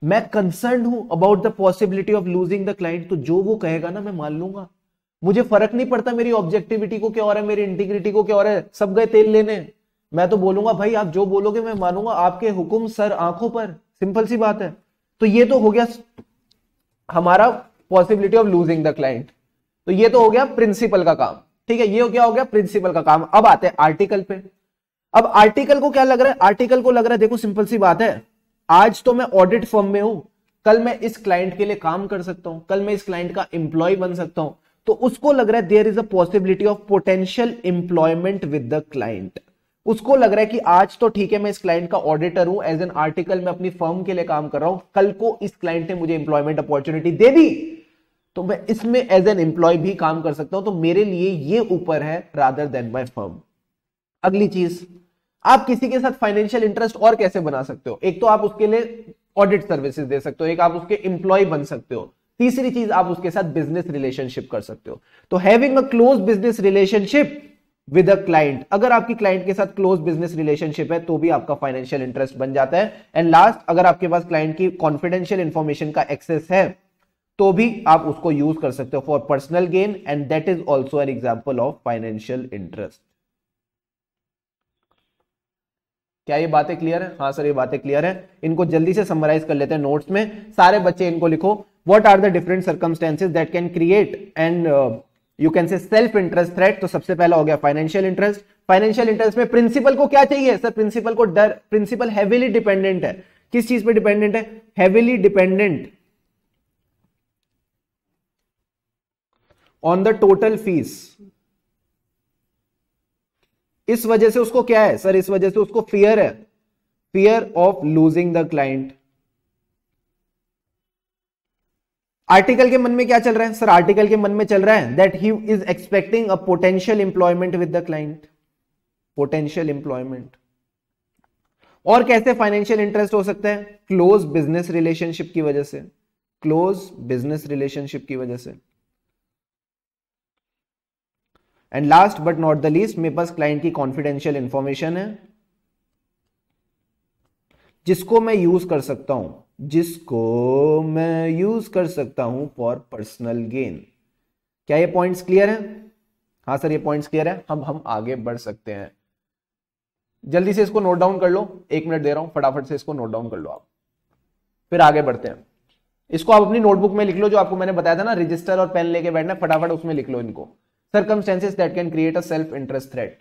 मैं कंसर्न हूं about the possibility of losing the client. तो जो वो कहेगा ना मैं मान लूंगा। मुझे फर्क नहीं पड़ता मेरी ऑब्जेक्टिविटी को क्या हो रहा है, मेरी इंटीग्रिटी को क्या हो रहा है, सब गए तेल लेने। मैं तो बोलूंगा भाई आप जो बोलोगे मैं मानूंगा, आपके हुक्म सर आंखों पर, सिंपल सी बात है। तो ये तो हो गया हमारा possibility of losing the client. तो ये तो हो गया प्रिंसिपल का काम, ठीक है? ये क्या हो गया? प्रिंसिपल का काम। अब आते हैं आर्टिकल पे। अब आर्टिकल को क्या लग रहा है? आर्टिकल को लग रहा है देखो सिंपल सी बात है, आज तो मैं ऑडिट फर्म में हूं, कल मैं इस क्लाइंट के लिए काम कर सकता हूं, कल मैं इस क्लाइंट का एम्प्लॉय बन सकता हूं। तो उसको लग रहा है there is a possibility of potential employment with the client. उसको लग रहा है कि आज तो ठीक है मैं इस क्लाइंट का ऑडिटर हूं, एज एन आर्टिकल मैं अपनी फर्म के लिए काम कर रहा हूं, कल को इस क्लाइंट ने मुझे एम्प्लॉयमेंट अपॉर्चुनिटी दे दी तो मैं इसमें एज एन एम्प्लॉय भी काम कर सकता हूं। तो मेरे लिए ये ऊपर है रादर देन माय फर्म। अगली चीज, आप किसी के साथ फाइनेंशियल इंटरेस्ट और कैसे बना सकते हो? एक तो आप उसके लिए ऑडिट सर्विसेज दे सकते हो, एक आप उसके एम्प्लॉय बन सकते हो, तीसरी चीज, आप उसके साथ बिजनेस रिलेशनशिप कर सकते हो। तो having a close business relationship with a client, अगर आपकी क्लाइंट के साथ क्लोज बिजनेस रिलेशनशिप है तो भी आपका फाइनेंशियल इंटरेस्ट बन जाता है। एंड लास्ट, अगर आपके पास क्लाइंट की कॉन्फिडेंशियल इंफॉर्मेशन का एक्सेस है तो भी आप उसको यूज कर सकते हो for personal gain, and that is also an example of financial interest. क्या ये बातें क्लियर है? हाँ सर, ये बातें क्लियर है। इनको जल्दी से समराइज कर लेते हैं नोट्स में। सारे बच्चे इनको लिखो। What are the different circumstances that can create and you can say self interest threat. तो सबसे पहला हो गया फाइनेंशियल इंटरेस्ट। फाइनेंशियल इंटरेस्ट में प्रिंसिपल को क्या चाहिए सर? प्रिंसिपल को डर, प्रिंसिपल हेविली डिपेंडेंट है। किस चीज पे डिपेंडेंट है? Heavily dependent on the total fees. इस वजह से उसको क्या है सर? इस वजह से उसको फियर है, fear of losing the client. Article के मन में क्या चल रहा है सर? आर्टिकल के मन में चल रहा है that he is expecting a potential employment with the client, potential employment. और कैसे फाइनेंशियल इंटरेस्ट हो सकता है? क्लोज बिजनेस रिलेशनशिप की वजह से, क्लोज बिजनेस रिलेशनशिप की वजह से। And last but not the least, मेरे पास क्लाइंट की कॉन्फिडेंशियल इंफॉर्मेशन है जिसको मैं यूज कर सकता हूं, जिसको मैं यूज कर सकता हूं फॉर पर्सनल गेन। क्या ये पॉइंट्स क्लियर है? हाँ सर, ये पॉइंट्स क्लियर है। हम आगे बढ़ सकते हैं। जल्दी से इसको नोट डाउन कर लो, 1 मिनट दे रहा हूं, फटाफट से इसको नोट डाउन कर लो आप, फिर आगे बढ़ते हैं। इसको आप अपनी नोटबुक में लिख लो, जो आपको मैंने बताया था ना, रजिस्टर और पेन लेके बैठना, फटाफट उसमें लिख लो इनको। Circumstances that can create a self-interest threat.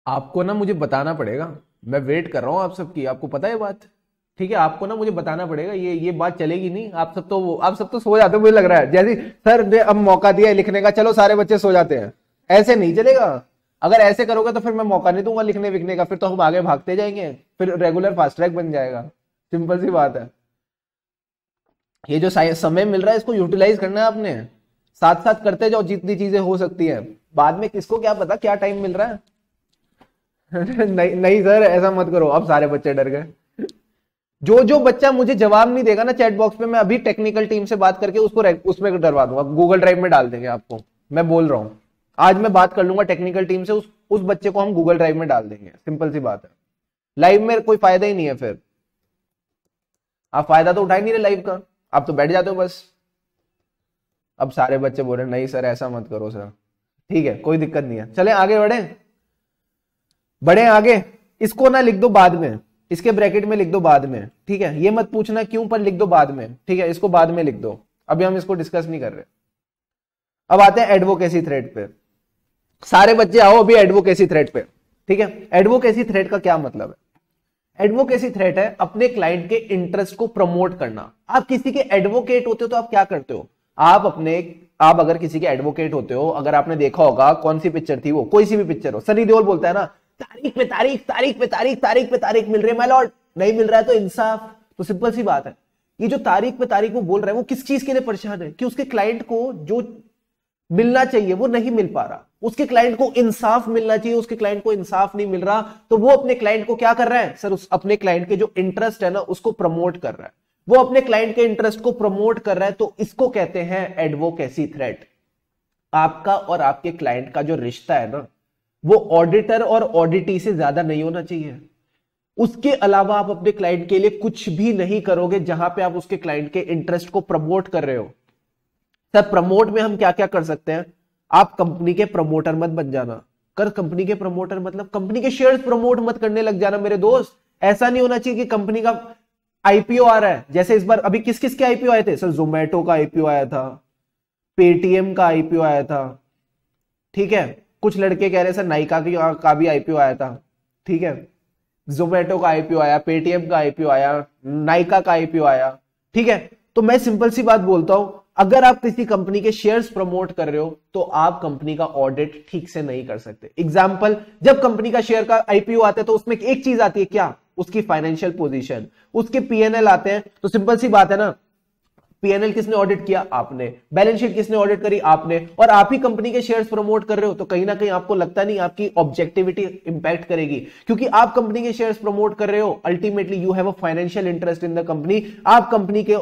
आपको ना मुझे बताना पड़ेगा, मैं वेट कर रहा हूं आप सबकी, आपको पता है बात, ठीक है? आपको ना मुझे बताना पड़ेगा, ये बात चलेगी नहीं। आप सब तो सो जाते हो, मुझे लग रहा है जैसे सर ने अब मौका दिया है लिखने का, चलो सारे बच्चे सो जाते हैं। ऐसे नहीं चलेगा। अगर ऐसे करोगे तो फिर मैं मौका नहीं दूंगा लिखने विखने का, फिर तो हम आगे भागते जाएंगे, फिर रेगुलर फास्ट ट्रैक बन जाएगा। सिंपल सी बात है। ये जो समय मिल रहा है इसको यूटिलाइज करना है आपने, साथ साथ करते जाओ जितनी चीजें हो सकती है। बाद में किसको क्या पता क्या टाइम मिल रहा है। नहीं नहीं सर, ऐसा मत करो। अब सारे बच्चे डर गए। जो बच्चा मुझे जवाब नहीं देगा ना चैट बॉक्स पे, मैं अभी टेक्निकल टीम से बात करके उसको उसमें डरवा दूंगा, गूगल ड्राइव में डाल देंगे आपको। मैं बोल रहा हूं, आज मैं बात कर लूंगा टेक्निकल टीम से, उस बच्चे को हम गूगल ड्राइव में डाल देंगे। सिंपल सी बात है। लाइव में कोई फायदा ही नहीं है, फिर आप फायदा तो उठा ही नहीं रहे लाइव का, आप तो बैठ जाते हो बस। अब सारे बच्चे बोल रहे नहीं सर ऐसा मत करो सर। ठीक है, कोई दिक्कत नहीं है, चले आगे बढ़े आगे। इसको ना लिख दो बाद में, इसके ब्रैकेट में लिख दो बाद में, ठीक है? ये मत पूछना क्यों, पर लिख दो बाद में, ठीक है? इसको बाद में लिख दो, अभी हम इसको डिस्कस नहीं कर रहे। अब आते हैं एडवोकेसी थ्रेट पे। सारे बच्चे आओ अभी एडवोकेसी थ्रेट पे, ठीक है? एडवोकेसी थ्रेट का क्या मतलब है? एडवोकेसी थ्रेट है अपने क्लाइंट के इंटरेस्ट को प्रमोट करना। आप किसी के एडवोकेट होते हो तो आप क्या करते हो? आप अगर किसी के एडवोकेट होते हो, अगर आपने देखा होगा कौन सी पिक्चर थी वो, कोई सी भी पिक्चर हो, सनी देओल बोलता है ना, तारीख पे तारीख, तारीख पे तारीख, तारीख पे तारीख मिल रही है माय लॉर्ड, नहीं मिल रहा है तो इंसाफ। तो सिंपल सी बात है, ये जो तारीख पे तारीख वो बोल रहा है, वो किस चीज के लिए परेशान है? कि उसके क्लाइंट को जो मिलना चाहिए वो नहीं मिल पा रहा, उसके क्लाइंट को इंसाफ मिलना चाहिए, उसके क्लाइंट को इंसाफ नहीं मिल रहा, तो वो अपने क्लाइंट को क्या कर रहा है सर? अपने क्लाइंट के जो इंटरेस्ट है ना उसको प्रमोट कर रहा है, वो अपने क्लाइंट के इंटरेस्ट को प्रमोट कर रहा है। तो इसको कहते हैं एडवोकेसी थ्रेट। आपका और आपके क्लाइंट का जो रिश्ता है ना, वो ऑडिटर और ऑडिटी से ज्यादा नहीं होना चाहिए। उसके अलावा आप अपने क्लाइंट के लिए कुछ भी नहीं करोगे जहां पे आप उसके क्लाइंट के इंटरेस्ट को प्रमोट कर रहे हो। सर प्रमोट में हम क्या क्या कर सकते हैं? आप कंपनी के प्रमोटर मत बन जाना। कर कंपनी के प्रमोटर मतलब कंपनी के शेयर्स प्रमोट मत करने लग जाना मेरे दोस्त। ऐसा नहीं होना चाहिए कि कंपनी का आईपीओ आ रहा है, जैसे इस बार अभी किस किस के आईपीओ आए थे सर? जोमेटो का आईपीओ आया था, पेटीएम का आईपीओ आया था, ठीक है। कुछ लड़के कह रहे सर नाइका का भी आईपीओ आया था, ठीक है। जोमेटो का आईपीओ आया, पेटीएम का आईपीओ आया, नाइका का आईपीओ आया, ठीक है। तो मैं सिंपल सी बात बोलता हूं, अगर आप किसी कंपनी के शेयर्स प्रमोट कर रहे हो तो आप कंपनी का ऑडिट ठीक से नहीं कर सकते। एग्जांपल, जब कंपनी का शेयर का आईपीओ आता है तो उसमें एक चीज आती है, क्या? उसकी फाइनेंशियल पोजीशन, उसके पीएनएल आते हैं। तो सिंपल सी बात है ना, पीएनएल किसने ऑडिट किया? आपने। बैलेंस शीट किसने ऑडिट करी? आपने। और आप ही कंपनी के शेयर्स प्रमोट कर रहे हो, तो कहीं ना कहीं आपको लगता नहीं आपकी ऑब्जेक्टिविटी इंपैक्ट करेगी, क्योंकि आप कंपनी के शेयर्स प्रमोट कर रहे हो। Ultimately you have a financial interest in the company, आप कंपनी के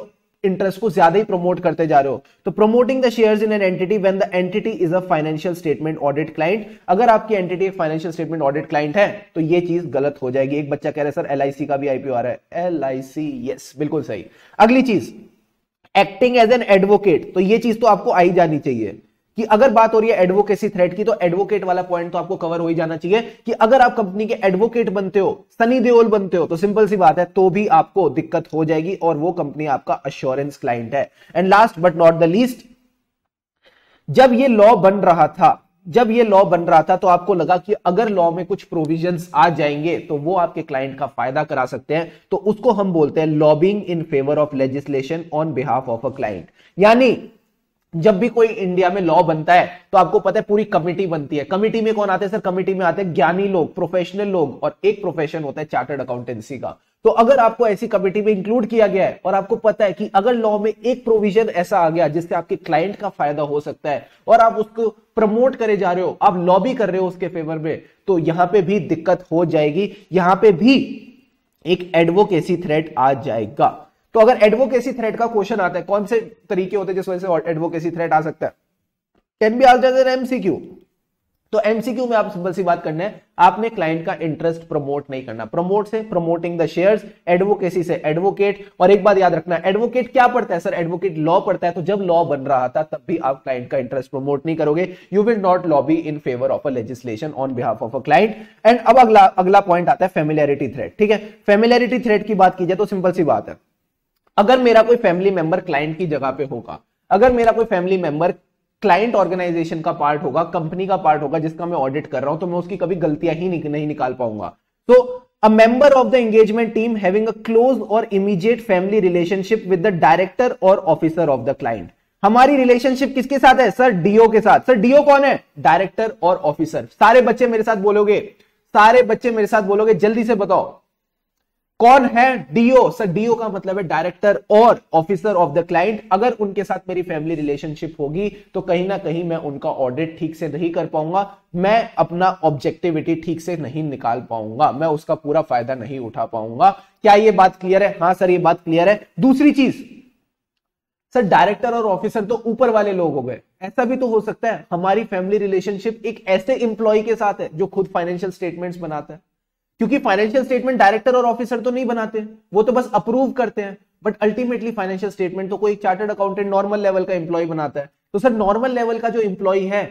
इंटरेस्ट को ज्यादा ही प्रमोट करते जा रहे हो। तो promoting the shares in an entity when the entity is a financial statement audit client, अगर आपकी एंटिटी एक फाइनेंशियल स्टेटमेंट ऑडिट क्लाइंट है तो ये चीज गलत हो जाएगी। एक बच्चा कह रहा है सर एलआईसी का भी आईपीओ आ रहा है। एलआईसी, यस बिल्कुल सही। अगली चीज, एक्टिंग एज एन एडवोकेट, तो ये चीज तो आपको आई जानी चाहिए कि अगर बात हो रही है एडवोकेसी थ्रेट की, तो एडवोकेट वाला पॉइंट तो आपको कवर हो ही जाना चाहिए कि अगर आप कंपनी के एडवोकेट बनते हो, सनी देओल बनते हो, तो सिंपल सी बात है तो भी आपको दिक्कत हो जाएगी और वो कंपनी आपका अश्योरेंस क्लाइंट है। And last but not the least, जब ये लॉ बन रहा था तो आपको लगा कि अगर लॉ में कुछ प्रोविजंस आ जाएंगे तो वो आपके क्लाइंट का फायदा करा सकते हैं, तो उसको हम बोलते हैं lobbying in favour of legislation on behalf of a client. यानी जब भी कोई इंडिया में लॉ बनता है तो आपको पता है पूरी कमिटी बनती है। कमिटी में कौन आते हैं सर? कमिटी में आते हैं ज्ञानी लोग, प्रोफेशनल लोग, और एक प्रोफेशन होता है चार्टर्ड अकाउंटेंसी का। तो अगर आपको ऐसी कमिटी में इंक्लूड किया गया है और आपको पता है कि अगर लॉ में एक प्रोविजन ऐसा आ गया जिससे आपके क्लाइंट का फायदा हो सकता है और आप उसको प्रमोट करे जा रहे हो, आप लॉबी कर रहे हो उसके फेवर में, तो यहां पे भी दिक्कत हो जाएगी, यहां पे भी एक एडवोकेसी थ्रेट आ जाएगा। तो अगर एडवोकेसी थ्रेट का क्वेश्चन आता है, कौन से तरीके होते हैं जिस वजह से एडवोकेसी थ्रेट आ सकता है? Can be asked as an MCQ. तो एमसीक्यू में आप सिंपल सी बात करना है, आपने क्लाइंट का इंटरेस्ट प्रमोट नहीं करना। प्रमोट से प्रमोटिंग द शेयर्स, एडवोकेसी से एडवोकेट। और एक बात याद रखना, एडवोकेट क्या पढ़ता है सर? एडवोकेट लॉ पढ़ता है। तो जब लॉ बन रहा था तब भी आप क्लाइंट का इंटरेस्ट प्रमोट नहीं करोगे। You will not lobby in favour of a legislation on behalf of a client. And अब अगला पॉइंट आता है फेमिलियरिटी थ्रेट, ठीक है। फेमिलियरिटी थ्रेट की बात की जाए तो सिंपल सी बात है, अगर मेरा कोई फैमिली मेंबर क्लाइंट की जगह पे होगा, अगर मेरा कोई फैमिली मेंबर क्लाइंट ऑर्गेनाइजेशन का पार्ट होगा, कंपनी का पार्ट होगा जिसका मैं ऑडिट कर रहा हूं, तो मैं उसकी कभी गलतियां ही नहीं निकाल पाऊंगा। तो a member of the engagement team having a close or immediate family relationship with the director or officer of the client. हमारी रिलेशनशिप किसके साथ है सर? डीओ के साथ। सर डीओ कौन है? Director or officer. सारे बच्चे मेरे साथ बोलोगे, सारे बच्चे मेरे साथ बोलोगे, जल्दी से बताओ कौन है डीओ? सर डीओ का मतलब है director or officer of the client. अगर उनके साथ मेरी फैमिली रिलेशनशिप होगी तो कहीं ना कहीं मैं उनका ऑडिट ठीक से नहीं कर पाऊंगा, मैं अपना ऑब्जेक्टिविटी ठीक से नहीं निकाल पाऊंगा, मैं उसका पूरा फायदा नहीं उठा पाऊंगा। क्या ये बात क्लियर है? हाँ सर ये बात क्लियर है। दूसरी चीज सर, डायरेक्टर और ऑफिसर तो ऊपर वाले लोग हो गए। ऐसा भी तो हो सकता है हमारी फैमिली रिलेशनशिप एक ऐसे इंप्लॉय के साथ है जो खुद फाइनेंशियल स्टेटमेंट्स बनाता है, क्योंकि financial statement director or officer तो नहीं बनाते, वो तो बस अप्रूव करते हैं, बट अल्टीमेटली फाइनेंशियल स्टेटमेंट तो कोई चार्टर्ड अकाउंटेंट नॉर्मल लेवल का इंप्लॉय बनाता है। तो सर नॉर्मल लेवल का जो इंप्लॉय है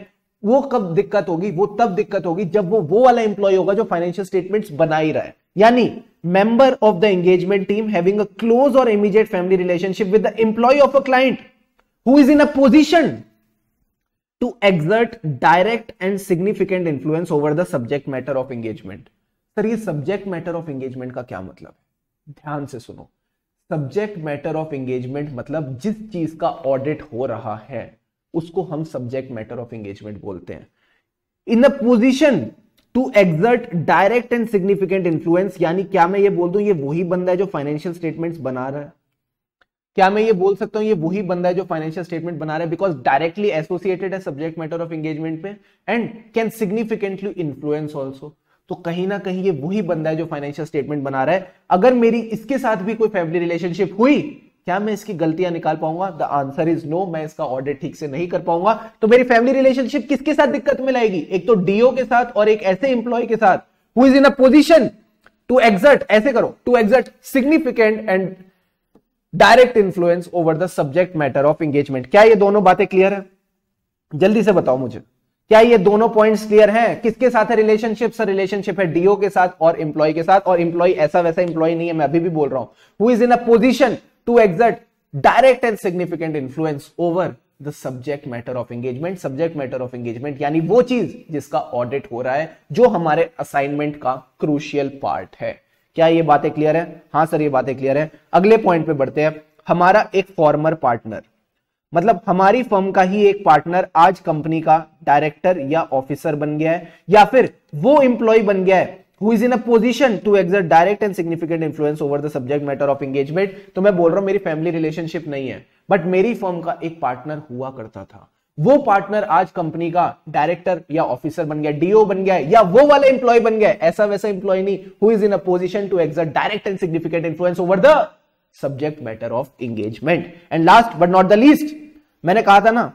वो कब दिक्कत होगी? वो तब दिक्कत होगी जब वो वाला इंप्लॉय होगा जो फाइनेंशियल स्टेटमेंट्स बना ही रहा है। यानी member of the engagement team having a close or immediate family relationship with the employee of a client who is in a position to exert direct and significant influence over the subject matter of engagement. Sir ये subject matter of engagement का क्या मतलब है? ध्यान से सुनो। Subject matter of engagement मतलब जिस चीज का ऑडिट हो रहा है उसको हम सब्जेक्ट मैटर ऑफ एंगेजमेंट बोलते हैं। In a position to exert direct and significant influence, यानी क्या मैं ये बोल दूं ये वही बंदा है जो फाइनेंशियल स्टेटमेंट्स बना रहा है? क्या मैं ये बोल सकता हूं ये वही बंदा है जो फाइनेंशियल स्टेटमेंट बना रहा है? बिकॉज डायरेक्टली एसोसिएटेड है सब्जेक्ट मैटर ऑफ एंगेजमेंट पे and can significantly influence also. तो कहीं ना कहीं ये वही बंदा है जो फाइनेंशियल स्टेटमेंट बना रहा है। अगर मेरी इसके साथ भी कोई फैमिली रिलेशनशिप हुई क्या मैं इसकी गलतियां निकाल पाऊंगा? द आंसर इज नो, मैं इसका ऑडिट ठीक से नहीं कर पाऊंगा। तो मेरी फैमिली रिलेशनशिप किसके साथ दिक्कत में लाएगी? एक तो डीओ के साथ और एक ऐसे एम्प्लॉय के साथ who is in a position to exert, ऐसे करो, to exert significant and direct influence over the subject matter of engagement. क्या ये दोनों बातें क्लियर है? जल्दी से बताओ मुझे, क्या ये दोनों पॉइंट्स क्लियर हैं? किसके साथ है रिलेशनशिप? सर रिलेशनशिप है डीओ के साथ और एम्प्लॉय के साथ, और एम्प्लॉय ऐसा वैसा एम्प्लॉय नहीं है, मैं अभी भी बोल रहा हूं, who is in a position to exert direct and significant influence over the subject matter of engagement. Subject matter of engagement यानी वो चीज जिसका ऑडिट हो रहा है, जो हमारे असाइनमेंट का क्रूशियल पार्ट है। क्या ये बातें क्लियर है? हाँ सर ये बातें क्लियर है। अगले पॉइंट पे बढ़ते हैं। हमारा एक फॉर्मर पार्टनर, मतलब हमारी फर्म का ही एक पार्टनर आज कंपनी का डायरेक्टर या ऑफिसर बन गया है, या फिर वो एम्प्लॉय बन गया है who is in a position to exert direct and significant influence over the subject matter of engagement। तो मैं बोल रहा हूं मेरी फैमिली रिलेशनशिप नहीं है, बट मेरी फर्म का एक पार्टनर हुआ करता था, वो पार्टनर आज कंपनी का डायरेक्टर या ऑफिसर बन गया, डीओ बन गया, या वो वाला एम्प्लॉय बन गया, ऐसा वैसा एम्प्लॉय नहीं, who is in a position to exert direct and significant influence over the subject matter of engagement। and last but not the least, मैंने कहा था ना,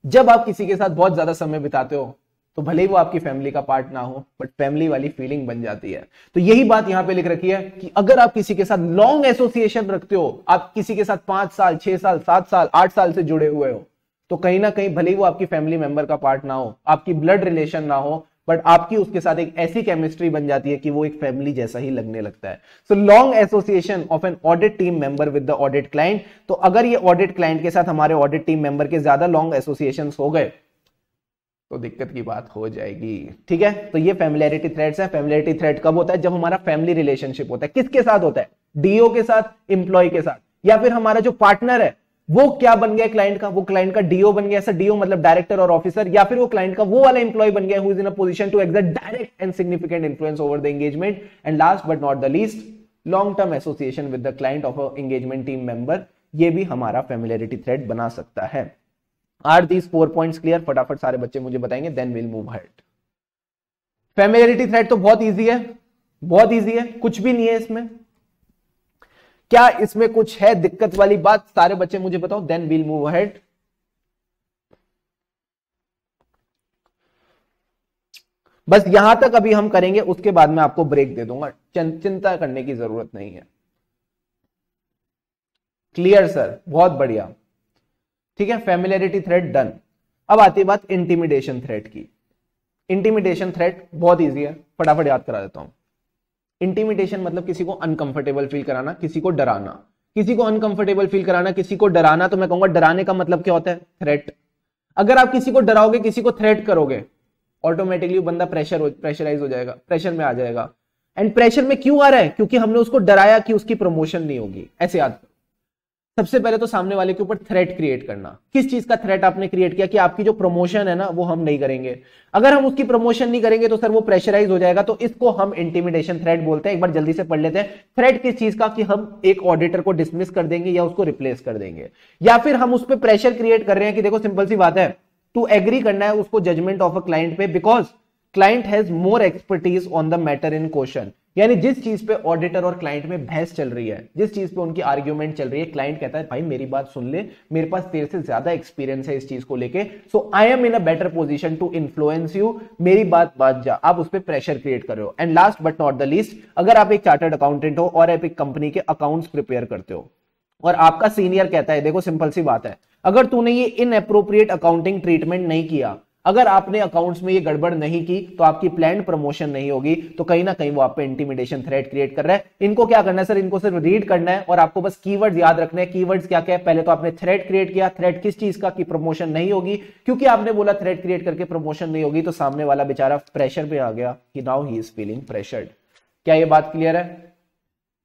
जब आप किसी के साथ बहुत ज्यादा समय बिताते हो तो भले ही वो आपकी फैमिली का पार्ट ना हो, बट फैमिली वाली फीलिंग बन जाती है। तो यही बात यहां पे लिख रखी है कि अगर आप किसी के साथ लॉन्ग एसोसिएशन रखते हो, आप किसी के साथ 5 साल 6 साल 7 साल 8 साल से जुड़े हुए हो, तो कहीं ना कहीं भले ही वो आपकी फैमिली मेंबर का पार्ट ना हो, आपकी ब्लड रिलेशन ना हो, बट आपकी उसके साथ एक ऐसी केमिस्ट्री बन जाती है कि वो एक फैमिली जैसा ही लगने लगता है। So long association of an audit team member with the audit client. तो अगर ये ऑडिट क्लाइंट के साथ हमारे ऑडिट टीम मेंबर के ज्यादा लॉन्ग एसोसिएशन हो गए तो दिक्कत की बात हो जाएगी। ठीक है, तो ये फैमिलियरिटी थ्रेट्स है। फैमिलियरिटी थ्रेट कब होता है? जब हमारा फैमिली रिलेशनशिप होता है। किसके साथ होता है? डीओ के साथ, एम्प्लॉय के साथ, या फिर हमारा जो पार्टनर है वो क्या बन गया क्लाइंट का? वो क्लाइंट का डीओ बन गया। सर डीओ मतलब डायरेक्टर और ऑफिसर, या फिर वो क्लाइंट का वो वाला एम्प्लॉय बन गया who is in a position to exert direct and significant influence over the engagement. And last but not the least, long term association with the client of a engagement team member. ये भी हमारा familiarity threat बना सकता है। Are these 4 points clear? फटाफट सारे बच्चे मुझे बताएंगे, then will move ahead. Familiarity threat तो बहुत इजी है, बहुत इजी है, कुछ भी नहीं है इसमें। क्या इसमें कुछ है दिक्कत वाली बात? सारे बच्चे मुझे बताओ, देन विल मूव अहेड। बस यहां तक अभी हम करेंगे, उसके बाद मैं आपको ब्रेक दे दूंगा, चिंता करने की जरूरत नहीं है। क्लियर सर, बहुत बढ़िया। ठीक है, फैमिलियरिटी थ्रेट डन। अब आती है बात इंटिमिडेशन थ्रेट की। इंटिमिडेशन थ्रेट बहुत इजी है, फटाफट याद करा देता हूं। इंटिमिडेशन मतलब किसी को अनकंफर्टेबल फील कराना, किसी को डराना, किसी को अनकंफर्टेबल फील कराना, किसी को डराना। तो मैं कहूंगा डराने का मतलब क्या होता है? थ्रेट। अगर आप किसी को डराओगे, किसी को थ्रेट करोगे, ऑटोमेटिकली बंदा प्रेशराइज हो जाएगा, प्रेशर में आ जाएगा। एंड प्रेशर में क्यों आ रहा है? क्योंकि हमने उसको डराया कि उसकी प्रमोशन नहीं होगी। ऐसे याद करो, सबसे पहले तो सामने वाले के ऊपर थ्रेट क्रिएट करना। किस चीज का थ्रेट आपने क्रिएट किया? कि आपकी जो प्रमोशन है ना वो हम नहीं करेंगे। अगर हम उसकी प्रमोशन नहीं करेंगे तो सर वो प्रेशराइज हो जाएगा, तो इसको हम इंटिमिडेशन थ्रेट बोलते हैं। एक बार जल्दी से पढ़ लेते हैं। थ्रेट किस चीज का? कि हम एक ऑडिटर को डिसमिस कर देंगे या उसको रिप्लेस कर देंगे, या फिर हम उस पर प्रेशर क्रिएट कर रहे हैं कि देखो सिंपल सी बात है, टू एग्री करना है उसको जजमेंट ऑफ अ क्लाइंट पे, because client has more expertise on the matter in question. यानी जिस चीज पे ऑडिटर और क्लाइंट में बहस चल रही है, जिस चीज पे उनकी आर्ग्यूमेंट चल रही है, क्लाइंट कहता है भाई मेरी बात सुन ले, मेरे पास तेरे से ज्यादा एक्सपीरियंस है इस चीज को लेके, so I am in a better position to influence you, मेरी बात मान जा। आप उस पर प्रेशर क्रिएट कर रहे हो। And last but not the least, अगर आप एक चार्टर्ड अकाउंटेंट हो और आप एक कंपनी के अकाउंट्स प्रिपेयर करते हो और आपका सीनियर कहता है देखो सिंपल सी बात है, अगर तूने ये इनएप्रोप्रिएट अकाउंटिंग ट्रीटमेंट नहीं किया, अगर आपने अकाउंट्स में ये गड़बड़ नहीं की, तो आपकी प्लान्ड प्रमोशन नहीं होगी। तो कहीं ना कहीं वो आप पे इंटिमिडेशन थ्रेट क्रिएट कर रहा है। इनको क्या करना है सर? इनको सिर्फ रीड करना है और आपको बस कीवर्ड्स याद रखने हैं। कीवर्ड्स क्या क्या है? पहले तो आपने थ्रेट क्रिएट किया। थ्रेट किस चीज का? कि प्रमोशन नहीं होगी। क्योंकि आपने बोला थ्रेट क्रिएट करके प्रमोशन नहीं होगी, तो सामने वाला बेचारा प्रेशर पे आ गया कि now he is feeling pressured. क्या ये बात क्लियर है?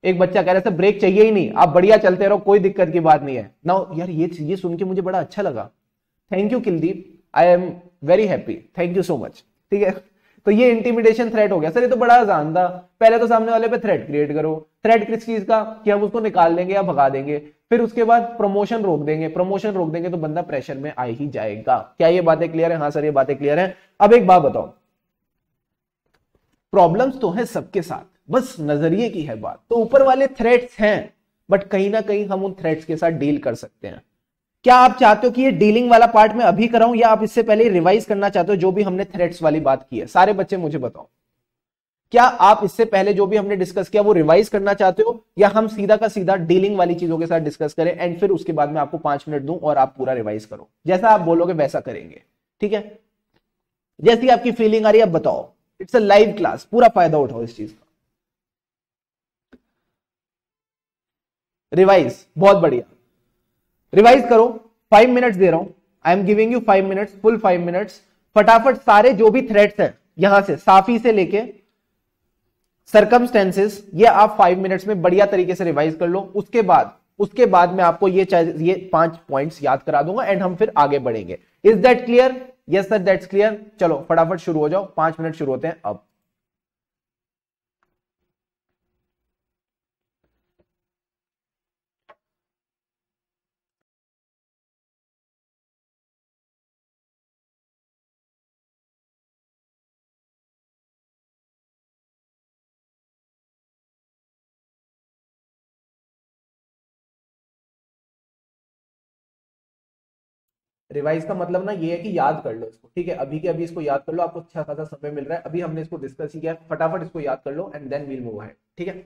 एक बच्चा कह रहा है सर ब्रेक चाहिए ही नहीं, आप बढ़िया चलते रहो, कोई दिक्कत की बात नहीं है। नाउ यार ये सुन के मुझे बड़ा अच्छा लगा। Thank you Kuldeep, I am very happy, thank you so much. ठीक है, तो ये इंटिमिडेशन थ्रेट हो गया सर, ये तो बड़ा आसान था। पहले तो सामने वाले पे थ्रेट क्रिएट करो। थ्रेट किस चीज का? कि हम उसको निकाल देंगे या भगा देंगे। फिर उसके बाद प्रमोशन रोक देंगे। प्रमोशन रोक देंगे तो बंदा प्रेशर में आ ही जाएगा। क्या ये बातें क्लियर है? हाँ सर ये बातें क्लियर है। अब एक बात बताओ, प्रॉब्लम्स तो है सबके साथ, बस नजरिए की है बात। तो ऊपर वाले थ्रेट्स हैं, बट कहीं ना कहीं हम उन थ्रेट्स के साथ डील कर सकते हैं। क्या आप चाहते हो कि ये डीलिंग वाला पार्ट में अभी कराऊं, या आप इससे पहले रिवाइज करना चाहते हो जो भी हमने थ्रेट्स वाली बात की है? सारे बच्चे मुझे बताओ, क्या आप इससे पहले जो भी हमने डिस्कस किया वो रिवाइज करना चाहते हो, या हम सीधा का सीधा डीलिंग वाली चीजों के साथ डिस्कस करें एंड फिर उसके बाद में आपको 5 मिनट दूं और आप पूरा रिवाइज करो? जैसा आप बोलोगे वैसा करेंगे, ठीक है? जैसी आपकी फीलिंग आ रही है अब बताओ। इट्स अ लाइव क्लास, पूरा फायदा उठाओ इस चीज का। रिवाइज, बहुत बढ़िया, रिवाइज करो। 5 मिनट्स दे रहा हूं, I am giving you 5 minutes, full 5 minutes. फटाफट सारे जो भी थ्रेड्स हैं यहां से साफी से लेके सर्कमस्टेंसेस, ये आप 5 मिनट्स में बढ़िया तरीके से रिवाइज कर लो। उसके बाद मैं आपको ये 5 पॉइंट्स याद करा दूंगा एंड हम फिर आगे बढ़ेंगे। Is that clear? Yes sir, that's clear. चलो फटाफट शुरू हो जाओ, 5 मिनट शुरू होते हैं अब। रिवाइज का मतलब ना ये है कि याद कर लो इसको, ठीक है? अभी के अभी इसको याद कर लो, आपको अच्छा खासा समय मिल रहा है, अभी हमने इसको डिस्कस ही किया है, फटाफट इसको याद कर लो and then we'll move ahead, ठीक है?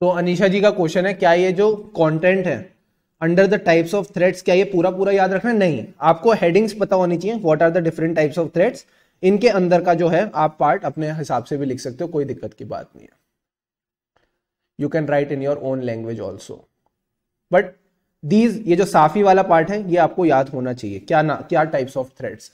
तो अनीशा जी का क्वेश्चन है, क्या ये जो कंटेंट है under the types of threads, क्या ये पूरा पूरा याद रखना है? नहीं, आपको हेडिंग्स पता होनी चाहिए, what are the different types of threats. इनके अंदर का जो है आप पार्ट अपने हिसाब से भी लिख सकते हो, कोई दिक्कत की बात नहीं है। You can write in your own language also, but these, ये जो साफी वाला पार्ट है ये आपको याद होना चाहिए, क्या टाइप्स ऑफ थ्रेड्स।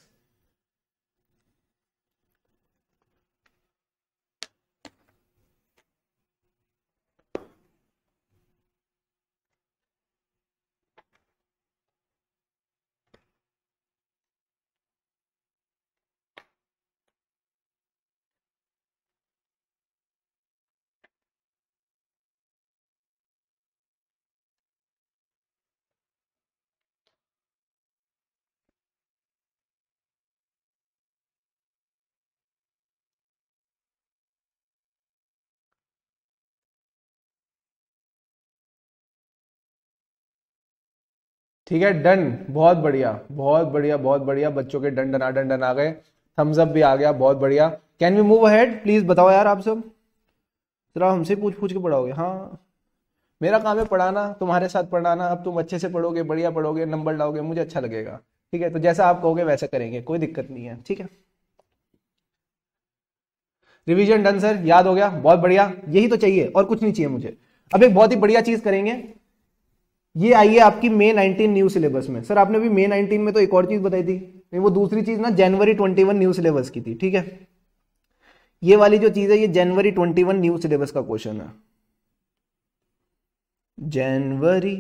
ठीक है, डन, बहुत बढ़िया बहुत बढ़िया बहुत बढ़िया, बच्चों के डन डना डन डन आ गए, थम्स अप भी आ गया, बहुत बढ़िया। Can we move ahead please, बताओ यार आप सब, जरा हमसे पूछ पूछ के पढ़ाओगे। हाँ, मेरा काम है पढ़ाना, तुम्हारे साथ पढ़ाना, अब तुम अच्छे से पढ़ोगे, बढ़िया पढ़ोगे, नंबर लाओगे, मुझे अच्छा लगेगा। ठीक है, तो जैसा आप कहोगे वैसा करेंगे, कोई दिक्कत नहीं है। ठीक है, रिवीजन डन सर, याद हो गया, बहुत बढ़िया, यही तो चाहिए और कुछ नहीं चाहिए मुझे। अब एक बहुत ही बढ़िया चीज करेंगे, ये आई है आपकी May 19 न्यू सिलेबस में। सर आपने भी May 19 में तो एक और चीज बताई थी, नहीं वो दूसरी चीज ना January 21 न्यू सिलेबस की थी। ठीक है, ये वाली जो चीज है ये January 21 न्यू सिलेबस का क्वेश्चन है, जनवरी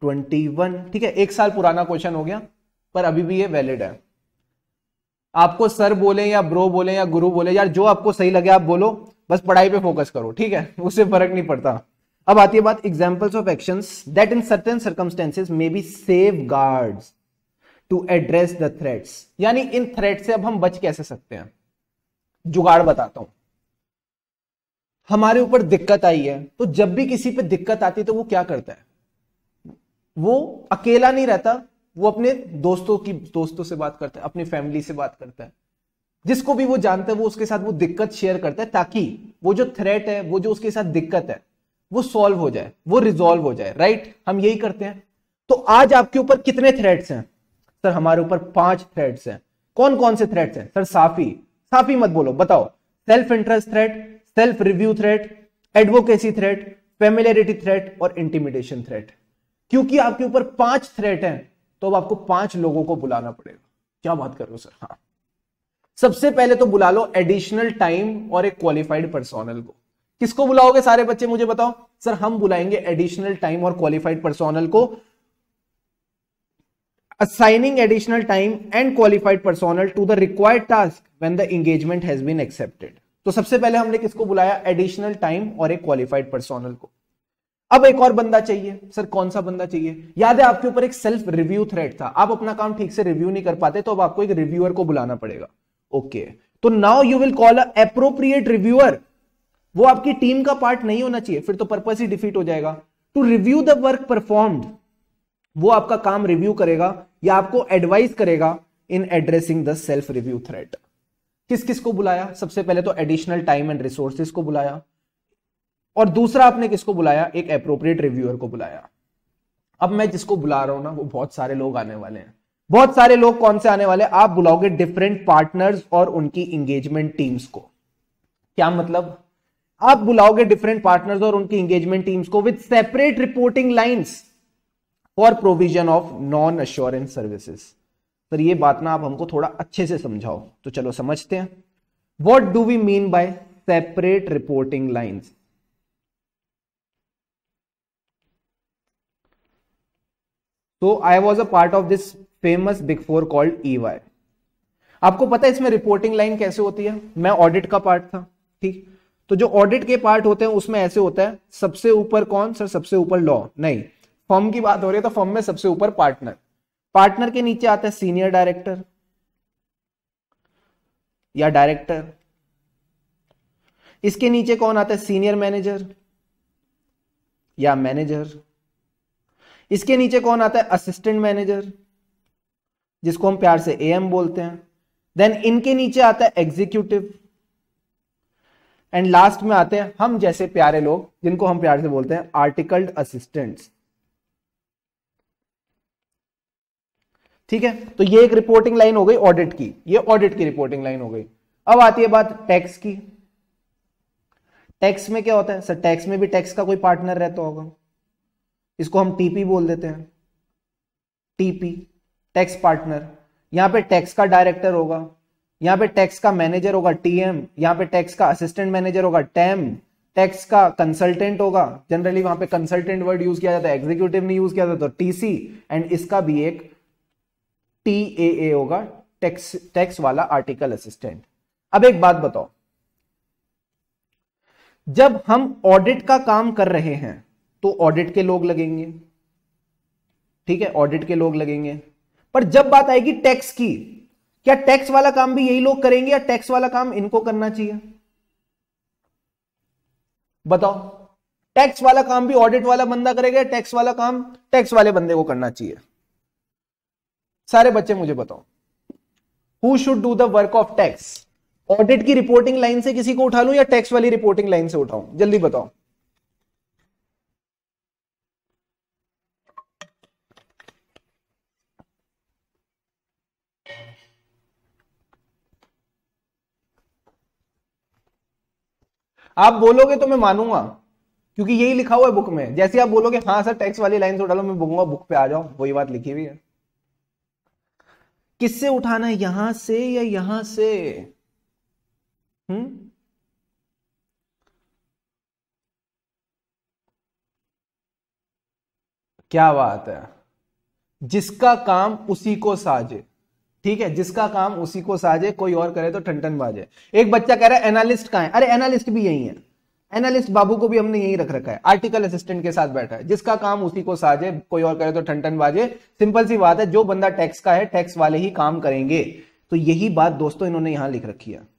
21। ठीक है, एक साल पुराना क्वेश्चन हो गया, पर अभी भी ये वैलिड है। आपको सर बोले या ब्रो बोले या गुरु बोले, यार जो आपको सही लगे आप बोलो, बस पढ़ाई पे फोकस करो। ठीक है, उससे फर्क नहीं पड़ता। अब आती है बात examples of actions that in certain circumstances may be safeguards to address the threats, यानी इन थ्रेट से अब हम बच कैसे सकते हैं। जुगाड़ बताता हूं, हमारे ऊपर दिक्कत आई है, तो जब भी किसी पे दिक्कत आती है तो वो क्या करता है, वो अकेला नहीं रहता, वो अपने दोस्तों से बात करता है, अपनी फैमिली से बात करता है, जिसको भी वो जानता है वो उसके साथ वो दिक्कत शेयर करता है, ताकि वो जो थ्रेट है, वो जो उसके साथ दिक्कत है, वो सॉल्व हो जाए, वो रिजॉल्व हो जाए। राइट, हम यही करते हैं। तो आज आपके ऊपर कितने थ्रेट्स हैं? सर हमारे ऊपर 5 थ्रेट्स हैं। कौन कौन से थ्रेट्स हैं? सर साफी मत बोलो, बताओ। Self interest threat, self review threat, advocacy threat, familiarity threat और इंटिमिडेशन थ्रेट। क्योंकि आपके ऊपर 5 थ्रेट हैं, तो अब आपको 5 लोगों को बुलाना पड़ेगा। क्या बात कर रहे हो सर? हाँ, सबसे पहले तो बुला लो एडिशनल टाइम और एक क्वालिफाइड पर्सोनल को। किसको बुलाओगे सारे बच्चे मुझे बताओ? सर हम बुलाएंगे एडिशनल टाइम और क्वालिफाइड पर्सोनल को। assigning additional time and qualified personnel to the required task when the engagement has been accepted। तो सबसे पहले हमने किसको बुलाया? एडिशनल टाइम और एक क्वालिफाइड पर्सोनल को। अब एक और बंदा चाहिए। सर कौन सा बंदा चाहिए? याद है आपके ऊपर एक सेल्फ रिव्यू थ्रेड था, आप अपना काम ठीक से रिव्यू नहीं कर पाते, तो अब आपको एक रिव्यूअर को बुलाना पड़ेगा। ओके, तो now you will call a appropriate reviewer. वो आपकी टीम का पार्ट नहीं होना चाहिए, फिर तो पर्पस ही डिफीट हो जाएगा। To review the work performed, वो आपका काम रिव्यू करेगा या आपको एडवाइस करेगा in addressing the self review threat. किस किस को बुलाया? सबसे पहले तो एडिशनल टाइम एंड रिसोर्सेज को बुलाया, और दूसरा आपने किसको बुलाया? एक एप्रोप्रिएट रिव्यूअर को बुलाया। अब मैं जिसको बुला रहा हूं ना, वो बहुत सारे लोग आने वाले हैं। बहुत सारे लोग कौन से आने वाले? आप बुलाओगे डिफरेंट पार्टनर्स और उनकी इंगेजमेंट टीम्स को। क्या मतलब? आप बुलाओगे डिफरेंट पार्टनर्स और उनकी इंगेजमेंट टीम्स को with separate reporting lines for provision of non assurance services. Sir ये बात ना आप हमको थोड़ा अच्छे से समझाओ, तो चलो समझते हैं। What do we mean by separate reporting lines? तो I was a part of this famous big four called EY। आपको पता है इसमें रिपोर्टिंग लाइन कैसे होती है? मैं ऑडिट का पार्ट था, ठीक। तो जो ऑडिट के पार्ट होते हैं उसमें ऐसे होता है, सबसे ऊपर कौन? सर सबसे ऊपर लॉ नहीं, फर्म की बात हो रही है तो फर्म में सबसे ऊपर पार्टनर, पार्टनर के नीचे आता है सीनियर डायरेक्टर या डायरेक्टर, इसके नीचे कौन आता है? सीनियर मैनेजर या मैनेजर, इसके नीचे कौन आता है? असिस्टेंट मैनेजर, जिसको हम प्यार से AM बोलते हैं। देन इनके नीचे आता है एग्जीक्यूटिव, एंड लास्ट में आते हैं हम जैसे प्यारे लोग, जिनको हम प्यार से बोलते हैं आर्टिकल्ड असिस्टेंट्स। ठीक है, तो ये एक रिपोर्टिंग लाइन हो गई ऑडिट की, ये ऑडिट की रिपोर्टिंग लाइन हो गई। अब आती है बात टैक्स की। टैक्स में क्या होता है? सर टैक्स में भी टैक्स का कोई पार्टनर रहता होगा, इसको हम TP बोल देते हैं, TP टैक्स पार्टनर। यहां पे टैक्स का डायरेक्टर होगा, यहां पे टैक्स का मैनेजर होगा TM, यहां पे टैक्स का असिस्टेंट मैनेजर होगा TAM, टैक्स का कंसल्टेंट होगा, जनरली वहां पे कंसल्टेंट वर्ड यूज किया जाता है, एग्जीक्यूटिव नहीं यूज किया जाता, तो TC, एंड इसका भी एक TAA होगा, टैक्स वाला आर्टिकल असिस्टेंट। अब एक बात बताओ, जब हम ऑडिट का काम कर रहे हैं तो ऑडिट के लोग लगेंगे, ठीक है, ऑडिट के लोग लगेंगे, पर जब बात आएगी टैक्स की, क्या टैक्स वाला काम भी यही लोग करेंगे या टैक्स वाला काम इनको करना चाहिए? बताओ। टैक्स वाला काम भी ऑडिट वाला बंदा करेगा, टैक्स वाला काम टैक्स वाले बंदे को करना चाहिए? सारे बच्चे मुझे बताओ, who should do the work of tax? Audit की रिपोर्टिंग लाइन से किसी को उठा लूं या टैक्स वाली रिपोर्टिंग लाइन से उठाऊं? जल्दी बताओ। आप बोलोगे तो मैं मानूंगा, क्योंकि यही लिखा हुआ है बुक में। जैसे आप बोलोगे हाँ सर टैक्स वाली लाइन से उठा लो, मैं बोलूंगा बुक पे आ जाओ, वही बात लिखी हुई है। किससे उठाना है, यहां से या यहां से? क्या बात है, जिसका काम उसी को साजे। ठीक है, जिसका काम उसी को साजे, कोई और करे तो ठंडन बाजे। एक बच्चा कह रहा है एनालिस्ट कहां है? अरे एनालिस्ट भी यही है, एनालिस्ट बाबू को भी हमने यही रख रखा है, आर्टिकल असिस्टेंट के साथ बैठा है। जिसका काम उसी को साजे, कोई और करे तो ठंडन बाजे। सिंपल सी बात है, जो बंदा टैक्स का है टैक्स वाले ही काम करेंगे। तो यही बात दोस्तों इन्होंने यहां लिख रखी है।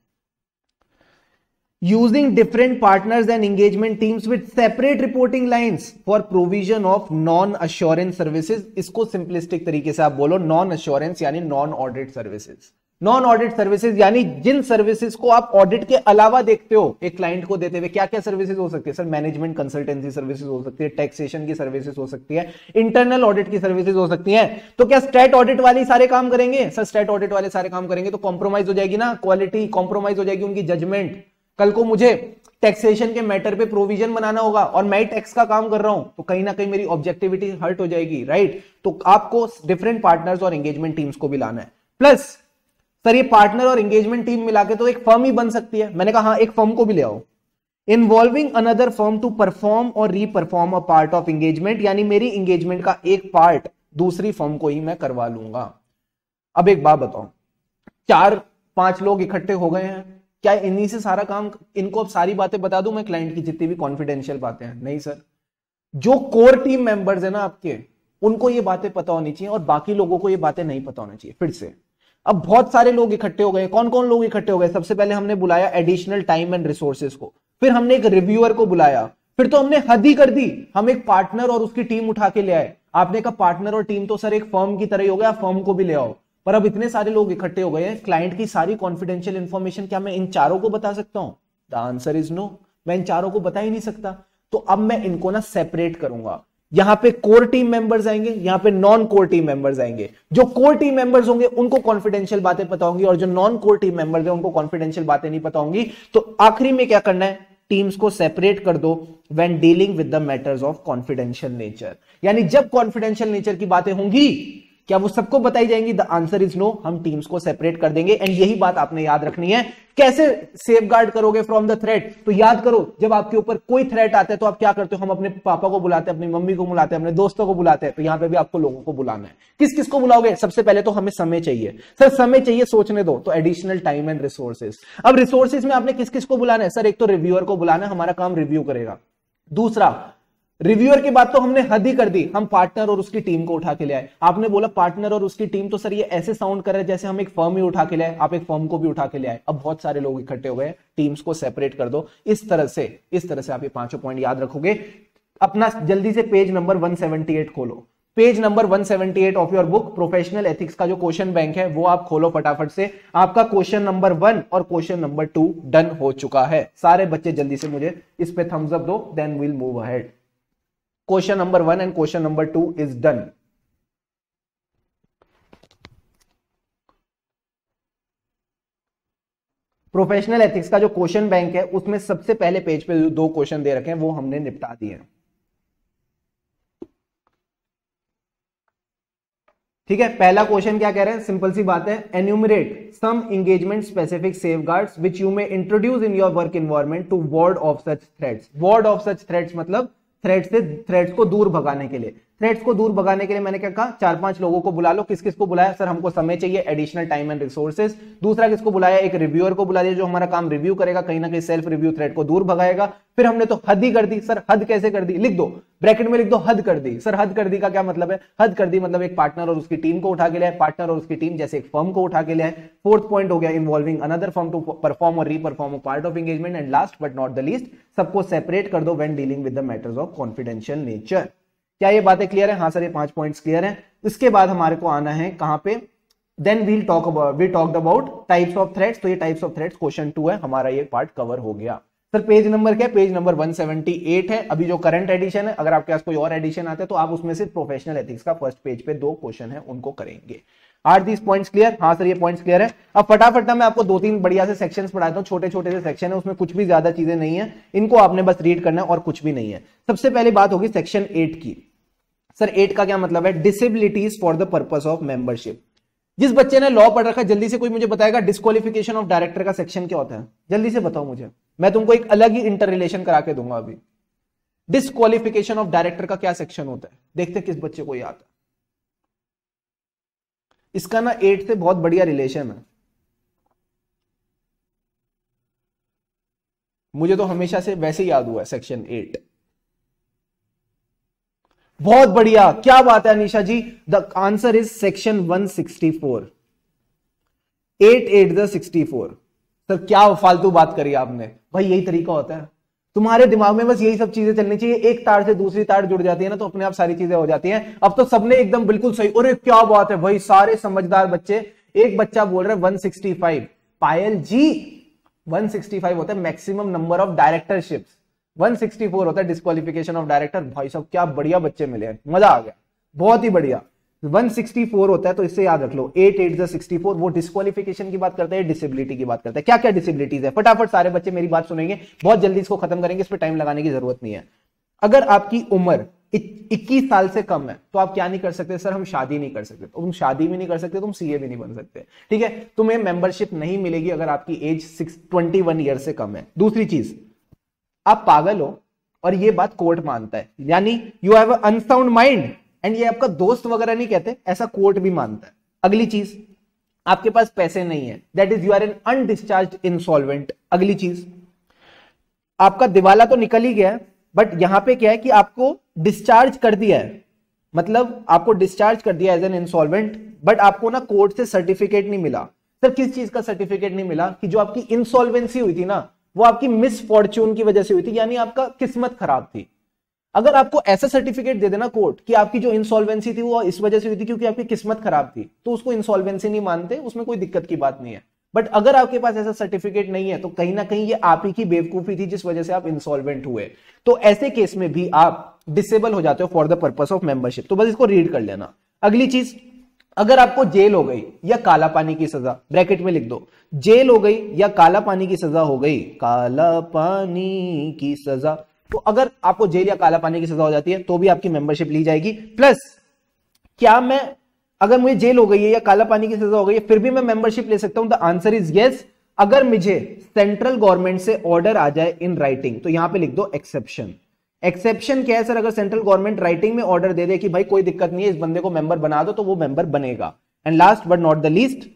Using different partners and engagement teams with separate reporting lines for provision of non-assurance services। इसको सिंपलिस्टिक तरीके से आप बोलो नॉन अश्योरेंस यानी non audit services. Non audit services यानी जिन सर्विसेज को आप ऑडिट के अलावा देखते हो एक क्लाइंट को देते हुए। क्या क्या सर्विसेज हो सकती है सर? मैनेजमेंट कंसल्टेंसी सर्विसेज हो सकती है, टैक्सेशन की सर्विसेज हो सकती है, इंटरनल ऑडिट की सर्विसेज हो सकती है। तो क्या स्टेट ऑडिट वाले सारे काम करेंगे? सर स्टेट ऑडिट वाले सारे काम करेंगे तो कॉम्प्रोमाइज हो जाएगी ना क्वालिटी, कॉम्प्रोमाइज हो जाएगी उनकी जजमेंट। कल को मुझे टैक्सेशन के मैटर पे प्रोविजन बनाना होगा और मैं टैक्स का काम कर रहा हूं तो कहीं ना कहीं मेरी ऑब्जेक्टिविटी हर्ट हो जाएगी, राइट? तो आपको डिफरेंट पार्टनर्स और एंगेजमेंट टीम्स को भी लाना है। प्लस सर ये पार्टनर और एंगेजमेंट टीम मिला के तो एक फर्म ही बन सकती है। मैंने कहा हाँ, एक फर्म को भी ले आओ। Involving another firm to perform or reperform a part of engagement, यानी मेरी एंगेजमेंट का एक पार्ट दूसरी फर्म को ही मैं करवा लूंगा। अब एक बात बताओ, 4-5 लोग इकट्ठे हो गए हैं, क्या इन्हीं से सारा काम, इनको अब सारी बातें बता दूं मैं क्लाइंट की जितनी भी कॉन्फिडेंशियल बातें हैं? नहीं सर, जो कोर टीम मेंबर्स है ना आपके, उनको ये बातें पता होनी चाहिए और बाकी लोगों को ये बातें नहीं पता होनी चाहिए। फिर से अब बहुत सारे लोग इकट्ठे हो गए। कौन कौन लोग इकट्ठे हो गए? सबसे पहले हमने बुलाया एडिशनल टाइम एंड रिसोर्सेज को, फिर हमने एक रिव्यूअर को बुलाया, फिर तो हमने हद ही कर दी, हम एक पार्टनर और उसकी टीम उठा के ले आए। आपने कहा पार्टनर और टीम तो सर एक फर्म की तरह ही हो गया, फर्म को भी ले आओ। पर अब इतने सारे लोग इकट्ठे हो गए हैं, क्लाइंट की सारी कॉन्फिडेंशियल इंफॉर्मेशन क्या मैं इन चारों को बता सकता हूं? द आंसर इज नो, मैं इन चारों को बता ही नहीं सकता। तो अब मैं इनको ना सेपरेट करूंगा। यहां पे कोर टीम मेंबर्स आएंगे, यहां पे नॉन कोर टीम मेंबर्स आएंगे। जो कोर टीम मेंबर्स होंगे उनको कॉन्फिडेंशियल बातें पता होंगी और जो नॉन कोर टीम मेंबर्स हैं उनको कॉन्फिडेंशियल बातें नहीं पता होंगी। तो आखिरी में क्या करना है? टीम्स को सेपरेट कर दो when dealing with the matters of confidential nature. यानी जब कॉन्फिडेंशियल नेचर की बातें होंगी क्या वो सबको बताई जाएंगी? द आंसर इज नो, हम टीम्स को सेपरेट कर देंगे। एंड यही बात आपने याद रखनी है। कैसे सेफ गार्ड करोगे फ्रॉम द थ्रेट? तो याद करो, जब आपके ऊपर कोई थ्रेट आता है तो आप क्या करते हो? हम अपने पापा को बुलाते हैं, अपनी मम्मी को बुलाते हैं, अपने दोस्तों को बुलाते हैं। तो यहां पे भी आपको लोगों को बुलाना है। किस किस को बुलाओगे? सबसे पहले तो हमें समय चाहिए। सर समय चाहिए, सोचने दो, तो एडिशनल टाइम एंड रिसोर्सेज। अब रिसोर्सेज में आपने किस किस को बुलाना है? सर एक तो रिव्यूअर को बुलाना है, हमारा काम रिव्यू करेगा। दूसरा, रिव्यूअर की बात तो हमने हद ही कर दी, हम पार्टनर और उसकी टीम को उठा के ले आए। आपने बोला पार्टनर और उसकी टीम, तो सर ये ऐसे साउंड कर रहे हैं जैसे हम एक फर्म ही उठा के ले आए। आप एक फर्म को भी उठा के ले आए। अब बहुत सारे लोग इकट्ठे हो गए, टीम्स को सेपरेट कर दो। इस तरह से आप ये पांचों पॉइंट याद रखोगे। अपना जल्दी से पेज नंबर 178 खोलो। Page number 178 of your book, professional ethics का जो क्वेश्चन बैंक है वो आप खोलो फटाफट से। आपका क्वेश्चन नंबर 1 और क्वेश्चन नंबर 2 डन हो चुका है। सारे बच्चे जल्दी से मुझे इस पे थम्स अप दो, then will move ahead. Question number 1 and question number 2 is done. Professional ethics का जो क्वेश्चन बैंक है उसमें सबसे पहले पेज पे 2 क्वेश्चन दे रखे हैं, वो हमने निपटा दिए। ठीक है, पहला क्वेश्चन क्या कह रहे हैं? सिंपल सी बात है, enumerate some engagement specific safeguards which you may introduce in your work environment to ward off such threats. Ward off such threats मतलब थ्रेट्स को दूर भगाने के लिए। थ्रेड्स को दूर भगाने के लिए मैंने क्या कहा, 4-5 लोगों को बुला लो। किस किस को बुलाया, सर हमको समय चाहिए, एडिशनल टाइम एंड रिसोर्सेज। दूसरा किसको बुलाया, एक रिव्यूअर को बुला दिया जो हमारा काम रिव्यू करेगा, कहीं ना कहीं सेल्फ रिव्यू थ्रेड को दूर भगाएगा। फिर हमने तो हद ही कर दी। सर हद कैसे कर दी, लिख दो, ब्रैकेट में लिख दो हद कर दी। सर हद कर दी का क्या मतलब है, हद कर दी मतलब एक पार्टनर और उसकी टीम को उठा के लिया, पार्टनर और उसकी टीम जैसे एक फर्म को उठा के लिया है। फोर्थ पॉइंट हो गया involving another firm to perform or reperform part of engagement. And last but not the least, सबको सेपरेट कर दो when dealing with the matters of confidential nature. क्या ये बातें क्लियर है? हाँ सर ये 5 पॉइंट्स क्लियर है। इसके बाद हमारे को आना है कहां पे, then we talked about types of threats. तो ये टाइप्स ऑफ थ्रेड्स क्वेश्चन 2 है, हमारा ये पार्ट कवर हो गया। सर पेज नंबर क्या है, पेज नंबर 178 है। अभी जो करंट एडिशन है, अगर आपके पास कोई और एडिशन आता है तो आप उसमें से प्रोफेशनल एथिक्स का फर्स्ट पेज पे 2 क्वेश्चन है उनको करेंगे। Are these points clear? हाँ सर ये पॉइंट्स क्लियर है। अब फटाफट मैं आपको 2-3 बढ़िया से सेक्शंस पढ़ाता हूँ, छोटे छोटे से सेक्शन है, उसमें कुछ भी ज्यादा चीजें नहीं है, इनको आपने बस रीड करना है और कुछ भी नहीं है। सबसे पहली बात होगी सेक्शन 8 की। सर 8 का क्या मतलब है, disabilities for the purpose of membership. जिस बच्चे ने लॉ पढ़ रखा है जल्दी से कोई मुझे बताएगा डिस्क्वालिफिकेशन ऑफ डायरेक्टर का सेक्शन क्या होता है, जल्दी से बताओ मुझे, मैं तुमको एक अलग ही इंटर रिलेशन करा के दूंगा अभी। डिस्क्वालिफिकेशन ऑफ डायरेक्टर का क्या सेक्शन होता है, देखते किस बच्चे को याद है। इसका ना 8 से बहुत बढ़िया रिलेशन है, मुझे तो हमेशा से वैसे ही याद हुआ है सेक्शन 8। बहुत बढ़िया, क्या बात है Anisha ji, the answer is section 164, 8 the 64। सर क्या फालतू बात करी आपने, भाई यही तरीका होता है, तुम्हारे दिमाग में बस यही सब चीजें चलनी चाहिए, एक तार से दूसरी तार जुड़ जाती है ना तो अपने आप सारी चीजें हो जाती हैं। अब तो सबने एकदम बिल्कुल सही, अरे क्या बात है भाई, सारे समझदार बच्चे। एक बच्चा बोल रहा है 165, पायल जी 165 होता है मैक्सिमम नंबर ऑफ डायरेक्टरशिप्स, 164 होता है डिस्क्वालिफिकेशन ऑफ डायरेक्टर। भाई साहब क्या बढ़िया बच्चे मिले हैं, मजा आ गया, बहुत ही बढ़िया। 164 होता है तो इससे याद रख लो, 8 द 64 वो डिस्क्वालिफिकेशन की बात करता है, डिसेबिलिटी की बात करता है। क्या क्या डिसेबिलिटीज है, फटाफट सारे बच्चे मेरी बात सुनेंगे, बहुत जल्दी इसको खत्म करेंगे, इस पर टाइम लगाने की जरूरत नहीं है। अगर आपकी उम्र 21 साल से कम है तो आप क्या नहीं कर सकते, सर हम शादी नहीं कर सकते। तो तुम शादी भी नहीं कर सकते, तुम सीए भी नहीं बन सकते, ठीक है, तुम्हें मेंबरशिप नहीं मिलेगी अगर आपकी एज 21 ईयर से कम है। दूसरी चीज, आप पागल हो और ये बात कोर्ट मानता है, यानी you have unsound mind, and ये आपका दोस्त वगैरह नहीं कहते, ऐसा कोर्ट भी मानता है। अगली चीज, आपके पास पैसे नहीं है, that is you are an undischarged insolvent. अगली चीज, आपका दिवाला तो निकल ही गया है, बट यहां पे क्या है कि आपको डिस्चार्ज कर दिया है, मतलब आपको डिस्चार्ज कर दिया एज एन इंसॉल्वेंट, बट आपको ना कोर्ट से सर्टिफिकेट नहीं मिला। सर किस चीज का सर्टिफिकेट नहीं मिला, कि जो आपकी इंसॉल्वेंसी हुई थी ना वो आपकी मिसफॉर्च्यून की वजह से हुई थी, यानी आपका किस्मत खराब थी। अगर आपको ऐसा सर्टिफिकेट दे देना कोर्ट कि आपकी जो इंसॉल्वेंसी थी वो इस वजह से हुई थी क्योंकि आपकी किस्मत खराब थी, तो उसको इंसॉल्वेंसी नहीं मानते, उसमें कोई दिक्कत की बात नहीं है। बट अगर आपके पास ऐसा सर्टिफिकेट नहीं है तो कहीं ना कहीं ये आप ही की बेवकूफी थी जिस वजह से आप इंसॉल्वेंट हुए, तो ऐसे केस में भी आप डिसेबल हो जाते हो for the purpose of membership. तो बस इसको रीड कर लेना। अगली चीज, अगर आपको जेल हो गई या काला पानी की सजा, ब्रैकेट में लिख दो, जेल हो गई या काला पानी की सजा हो गई, काला पानी की सजा, तो अगर आपको जेल या काला पानी की सजा हो जाती है तो भी आपकी मेंबरशिप ली जाएगी। प्लस क्या मैं, अगर मुझे जेल हो गई है या काला पानी की सजा हो गई है फिर भी मैं मेंबरशिप ले सकता हूं? द आंसर इज यस, अगर मुझे सेंट्रल गवर्नमेंट से ऑर्डर आ जाए इन राइटिंग, तो यहां पे लिख दो एक्सेप्शन। एक्सेप्शन क्या है सर, अगर सेंट्रल गवर्नमेंट राइटिंग में ऑर्डर दे दे कि भाई कोई दिक्कत नहीं है इस बंदे को मेंबर बना दो, तो वो मेंबर बनेगा। And last but not the least,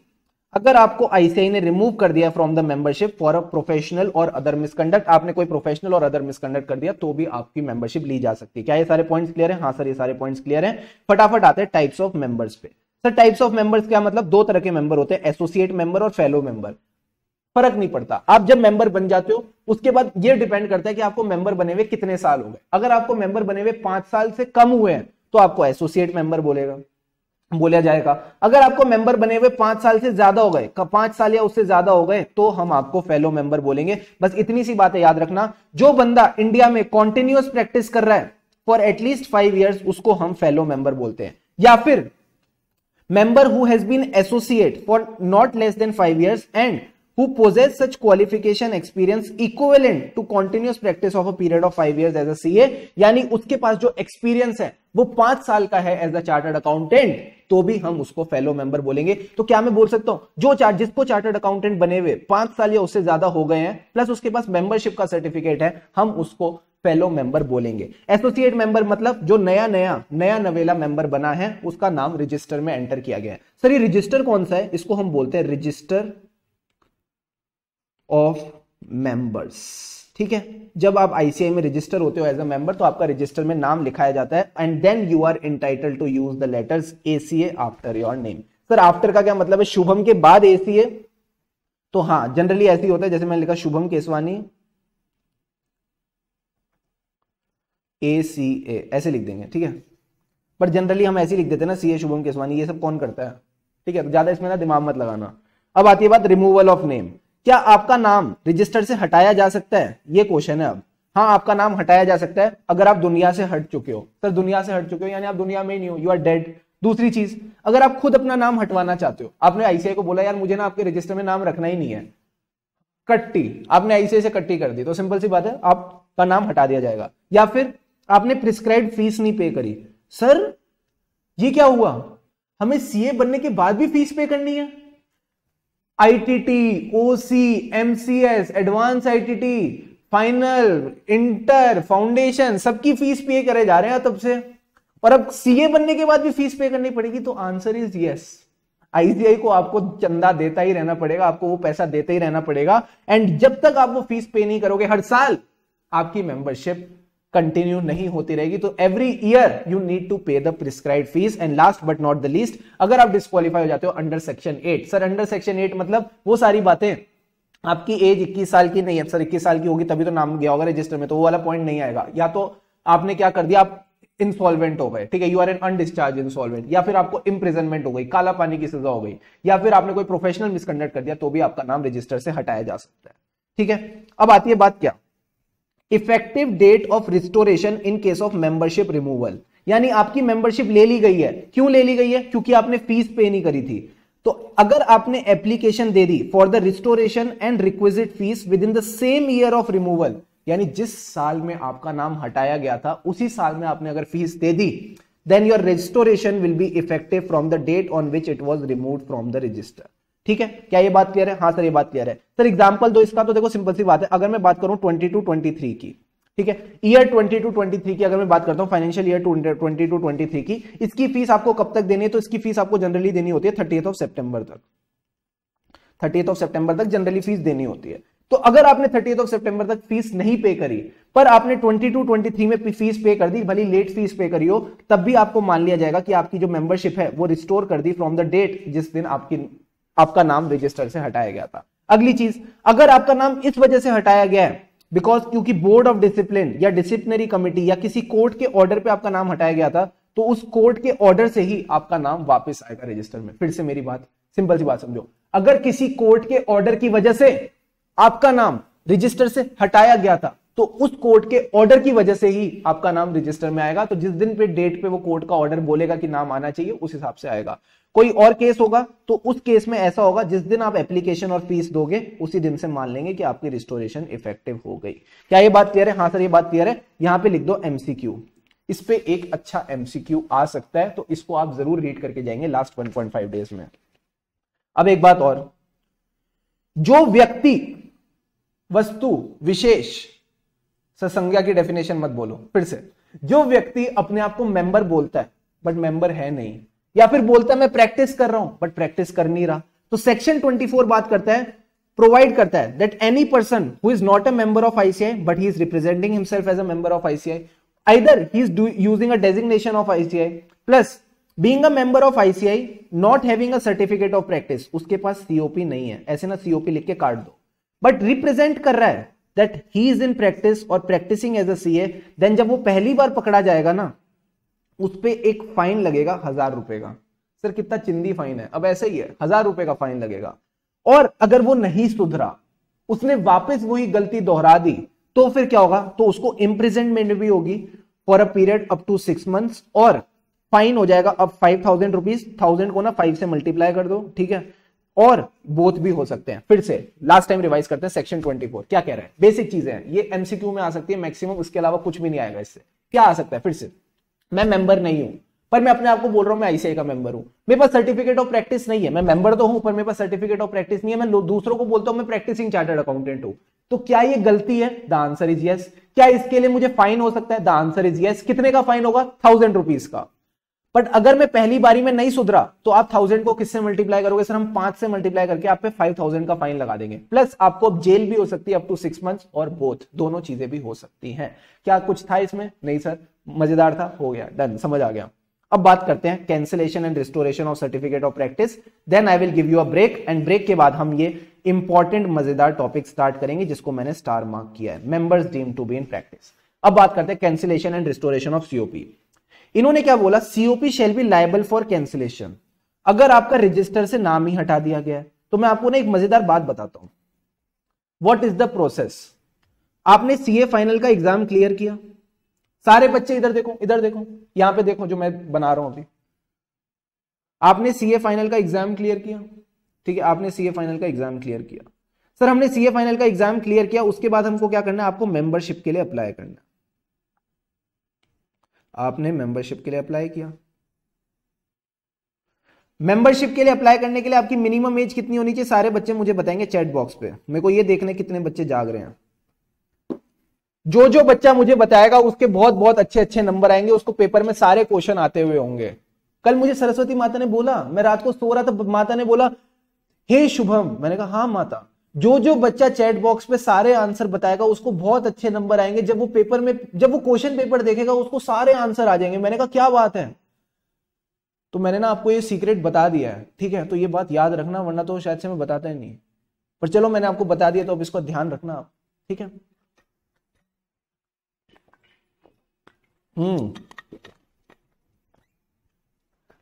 अगर आपको आईसीआई ने रिमूव कर दिया from the membership for a professional और अदर मिसकंडक्ट, आपने कोई प्रोफेशनल और अदर मिसकंडक्ट कर दिया तो भी आपकी मेंबरशिप ली जा सकती है। क्या ये सारे पॉइंट्स क्लियर है? हाँ सर ये सारे पॉइंट्स क्लियर हैं। फटाफट आते हैं टाइप्स ऑफ मेंबर्स पे। सर टाइप्स ऑफ मेंबर्स क्या मतलब, 2 तरह के मेंबर होते हैं, एसोसिएट मेंबर और फेलो मेंबर। फर्क नहीं पड़ता, आप जब मेंबर बन जाते हो उसके बाद ये डिपेंड करता है कि आपको मेंबर बने हुए कितने साल हो गए। अगर आपको मेंबर बने हुए 5 साल से कम हुए हैं तो आपको एसोसिएट मेंबर बोला जाएगा। अगर आपको मेंबर बने हुए 5 साल से ज्यादा हो गए, 5 साल या उससे ज्यादा हो गए, तो हम आपको फेलो मेंबर बोलेंगे। बस इतनी सी बातें याद रखना, जो बंदा इंडिया में कॉन्टिन्यूअस प्रैक्टिस कर रहा है फॉर एटलीस्ट 5 ईयर्स उसको हम फेलो मेंबर बोलते हैं, या फिर member who has been associate for not less than 5 years and who possess such qualification experience equivalent to continuous practice of a period of 5 years as a CA, यानी उसके पास जो experience है वो 5 साल का है एज अ चार्टर्ड अकाउंटेंट, तो भी हम उसको फेलो मेंबर बोलेंगे। तो क्या मैं बोल सकता हूं, जिसको चार्टर्ड अकाउंटेंट बने हुए 5 साल या उससे ज्यादा हो गए हैं प्लस उसके पास मेंबरशिप का सर्टिफिकेट है, हम उसको फेलो मेंबर बोलेंगे। एसोसिएट मेंबर मतलब जो नया नवेला मेंबर बना है उसका नाम रजिस्टर में एंटर किया गया है। सर ये रजिस्टर कौन सा है? इसको हम बोलते हैं रजिस्टर ऑफ मेंबर्स। ठीक है, जब आप आईसीआई में रजिस्टर होते हो एज अ मेंबर तो आपका रजिस्टर में नाम लिखाया जाता है and then you are entitled to use the letters ACA after your name. Sir after का क्या मतलब है? शुभम के बाद एसीए। तो हाँ जनरली ऐसे ही होता है, जैसे मैंने लिखा शुभम केसवानी एसीए, ऐसे लिख देंगे। ठीक है, बट जनरली हम ऐसे लिख देते हैं ना, सीए शुभम केसवानी, ये सब कौन करता है? ठीक है, तो ज्यादा इसमें ना दिमाग मत लगाना। अब आती है बात रिमूवल ऑफ नेम। क्या आपका नाम रजिस्टर से हटाया जा सकता है? ये क्वेश्चन है अब। हाँ आपका नाम हटाया जा सकता है अगर आप दुनिया से हट चुके हो। सर दुनिया से हट चुके हो यानी आप दुनिया में ही नहीं हो, यू आर डेड। दूसरी चीज, अगर आप खुद अपना नाम हटवाना चाहते हो, आपने आईसीआई को बोला यार मुझे ना आपके रजिस्टर में नाम रखना ही नहीं है, कट्टी, आपने आईसीआई से कट्टी कर दी, तो सिंपल सी बात है आपका नाम हटा दिया जाएगा। या फिर आपने प्रिस्क्राइब्ड फीस नहीं पे करी। सर ये क्या हुआ? हमें सीए बनने के बाद भी फीस पे करनी है? ITT, OC, MCS, advanced ITT, final, inter, foundation, सबकी फीस पे करे जा रहे हैं तब से, और अब सीए बनने के बाद भी फीस पे करनी पड़ेगी? तो आंसर इज यस। आईसीआई को आपको चंदा देता ही रहना पड़ेगा, आपको वो पैसा देते ही रहना पड़ेगा, एंड जब तक आप वो फीस पे नहीं करोगे हर साल आपकी मेंबरशिप कंटिन्यू नहीं होती रहेगी। तो every year you need to pay the prescribed fees. And last but not the least, अगर आप डिस्क्वालीफाई हो जाते हो under section 8। Sir under section 8 मतलब वो सारी बातें, आपकी एज 21 साल की नहीं है, सर 21 साल की होगी तभी तो नाम गया होगा रजिस्टर में, तो वो वाला पॉइंट नहीं आएगा। या तो आपने क्या कर दिया, आप इंसॉल्वेंट हो गए, ठीक है, you are an undischarged insolvent, या फिर आपको इंप्रिजनमेंट हो गई, काला पानी की सजा हो गई, या फिर आपने कोई प्रोफेशनल मिसकंडक्ट कर दिया, तो भी आपका नाम रजिस्टर से हटाया जा सकता है। ठीक है, अब आती है बात क्या, effective date of restoration in case of membership removal. यानी आपकी मेंबरशिप ले ली गई है, क्यों ले ली गई है? क्योंकि आपने फीस पे नहीं करी थी। तो अगर आपने application they the for the restoration and requisite fees with in the same year of removal, यानी जिस साल में आपका नाम हटाया गया था उसी साल में आपने अगर फीस दे दी, then your restoration will be effective from the date on which it was removed from the register. ठीक है, क्या ये बात क्लियर है? हाँ सर ये बात क्लियर है। सर एग्जांपल दो इसका, तो देखो सिंपल सी बात है, अगर मैं बात करूं 22-23 की, ठीक है, ईयर 22-23 की अगर मैं बात करता हूं, फाइनेंशियल ईयर 22-23 की, इसकी फीस आपको कब तक देनी है? तो इसकी फीस आपको जनरली देनी होती है 30th सितंबर तक। 30th सितंबर तक जनरली फीस देनी होती है। तो अगर आपने 30th सितंबर तक फीस नहीं पे करी, पर आपने 22-23 में फीस पे कर दी, भली लेट फीस पे करी हो, तब भी आपको मान लिया जाएगा कि आपकी जो मेंबरशिप है वो रिस्टोर कर दी फ्रॉम द डेट जिस दिन आपका नाम रजिस्टर से हटाया गया था। अगली चीज, अगर आपका नाम इस वजह से हटाया गया है क्योंकि बोर्ड ऑफ डिसिप्लिन या डिसिप्लिनरी कमिटी या किसी कोर्ट के ऑर्डर पे आपका नाम हटाया गया था, तो उस कोर्ट के ऑर्डर से ही आपका नाम वापस आएगा रजिस्टर में। फिर से मेरी बात, सिंपल सी बात समझो, अगर किसी कोर्ट के ऑर्डर की वजह से आपका नाम रजिस्टर से हटाया गया था, तो उस कोर्ट के ऑर्डर की वजह से ही आपका नाम रजिस्टर में आएगा। तो जिस दिन पे डेट पे वो कोर्ट का ऑर्डर बोलेगा कि नाम आना चाहिए, उस हिसाब से आएगा। कोई और केस होगा तो उस केस में ऐसा होगा, जिस दिन आप एप्लीकेशन और फीस दोगे उसी दिन से मान लेंगे कि आपकी रिस्टोरेशन इफेक्टिव हो गई। क्या ये बात क्लियर है? हाँ सर ये बात क्लियर है। यहां पे लिख दो एमसीक्यू, इस पे एक अच्छा एमसीक्यू आ सकता है, तो इसको आप जरूर रीड करके जाएंगे लास्ट 1.5 डेज में। अब एक बात और, जो व्यक्ति वस्तु विशेष, संज्ञा की डेफिनेशन मत बोलो, फिर से, जो व्यक्ति अपने आप को मेंबर बोलता है बट मेंबर है नहीं, या फिर बोलता है मैं प्रैक्टिस कर रहा हूं बट प्रैक्टिस कर नहीं रहा, तो सेक्शन 24 बात करता है, प्रोवाइड करता है that any person who is not a member of ICAI but he is representing himself as a member of ICAI, either he is using a designation of ICAI plus being a member of ICAI not having a certificate of practice, उसके पास COP नहीं है, ऐसे ना COP लिख के काट दो, बट रिप्रेजेंट कर रहा है that he is in practice or practicing as a CA, then जब वो पहली बार पकड़ा जाएगा ना, उस पे एक फाइन लगेगा 1000 रुपए का। सर कितना चिंदी फाइन है? अब ऐसे ही है, 1000 रुपए का फाइन लगेगा। और अगर वो नहीं सुधरा, उसने वापस वही गलती दोहरा दी, तो फिर क्या होगा? तो उसको इम्प्रिजनमेंट भी होगी for a period up to 6 months, और फाइन हो जाएगा अब 5000 रुपीज, 1000 को ना 5 से मल्टीप्लाई कर दो, ठीक है, और बोथ भी हो सकते हैं। फिर से लास्ट टाइम रिवाइज करते हैं, सेक्शन 24 क्या कह रहा है, बेसिक चीजें हैं, ये एमसीक्यू में आ सकती है मैक्सिमम, उसके अलावा कुछ भी नहीं आएगा इससे। क्या आ सकता है? फिर से, मैं मेंबर नहीं हूं, पर मैं अपने आप को बोल रहा हूं मैं आईसीआई का मेंबर हूं, मेरे पास सर्टिफिकेट ऑफ प्रैक्टिस नहीं है, मैं मेंबर तो हूं पर मेरे पास सर्टिफिकेट ऑफ प्रैक्टिस नहीं है, मैं दूसरों को बोलता हूं मैं प्रैक्टिसिंग चार्टर्ड अकाउंटेंट हूं। तो क्या ये गलती है? The answer is yes. क्या इसके लिए मुझे फाइन हो सकता है? The answer is yes. कितने का फाइन होगा? 1000 रुपीज का। बट अगर मैं पहली बारी में नहीं सुधरा तो आप 1000 को किससे मल्टीप्लाई करोगे? सर हम 5 से मल्टीप्लाई करके आप पे 5000 का फाइन लगा देंगे, प्लस आपको अब जेल भी हो सकती है अप टू 6 मंथ्स, और बोथ दोनों चीजें भी हो सकती हैं। क्या कुछ था इसमें? नहीं सर, मजेदार था, हो गया, डन, समझ आ गया। अब बात करते हैं cancellation and restoration of certificate of practice, then I will give you a break, and break के बाद हम ये इंपॉर्टेंट मजेदार टॉपिक स्टार्ट करेंगे जिसको मैंने स्टार मार्क किया है, members deemed to be in practice. अब बात करते हैं cancellation and restoration of COP. इन्होंने क्या बोला? COP shall be liable for cancellation. अगर आपका रजिस्टर से नाम ही हटा दिया गया है, तो मैं आपको ना एक मजेदार बात बताता हूं। What is the process? आपने सीए फाइनल का एग्जाम क्लियर किया, सारे बच्चे इधर देखो, इधर देखो, यहां पे देखो जो मैं बना रहा हूं अभी। आपने सीए फाइनल का एग्जाम क्लियर किया, ठीक है, आपने सीए फाइनल का एग्जाम क्लियर किया। सर हमने सीए फाइनल का एग्जाम क्लियर किया, उसके बाद हमको क्या करना है? आपको मेंबरशिप के लिए अप्लाई करना है। आपने मेंबरशिप के लिए अप्लाई किया। मेंबरशिप के लिए अप्लाई करने के लिए आपकी मिनिमम एज कितनी होनी चाहिए? सारे बच्चे मुझे बताएंगे चैट बॉक्स पे, मेरे को ये देखने कितने बच्चे जाग रहे हैं। जो जो बच्चा मुझे बताएगा उसके बहुत बहुत अच्छे अच्छे नंबर आएंगे, उसको पेपर में सारे क्वेश्चन आते हुए होंगे। कल मुझे सरस्वती माता ने बोला, मैं रात को सो रहा था, माता ने बोला हे शुभम, मैंने कहा हाँ माता, जो जो बच्चा चैट बॉक्स पे सारे आंसर बताएगा उसको बहुत अच्छे नंबर आएंगे, जब वो पेपर में, जब वो क्वेश्चन पेपर देखेगा उसको सारे आंसर आ जाएंगे। मैंने कहा क्या बात है? तो मैंने ना आपको ये सीक्रेट बता दिया है, ठीक है, तो ये बात याद रखना, वरना तो शायद से मैं बताता ही नहीं। पर चलो मैंने आपको बता दिया तो अब इसको ध्यान रखना आप, ठीक है।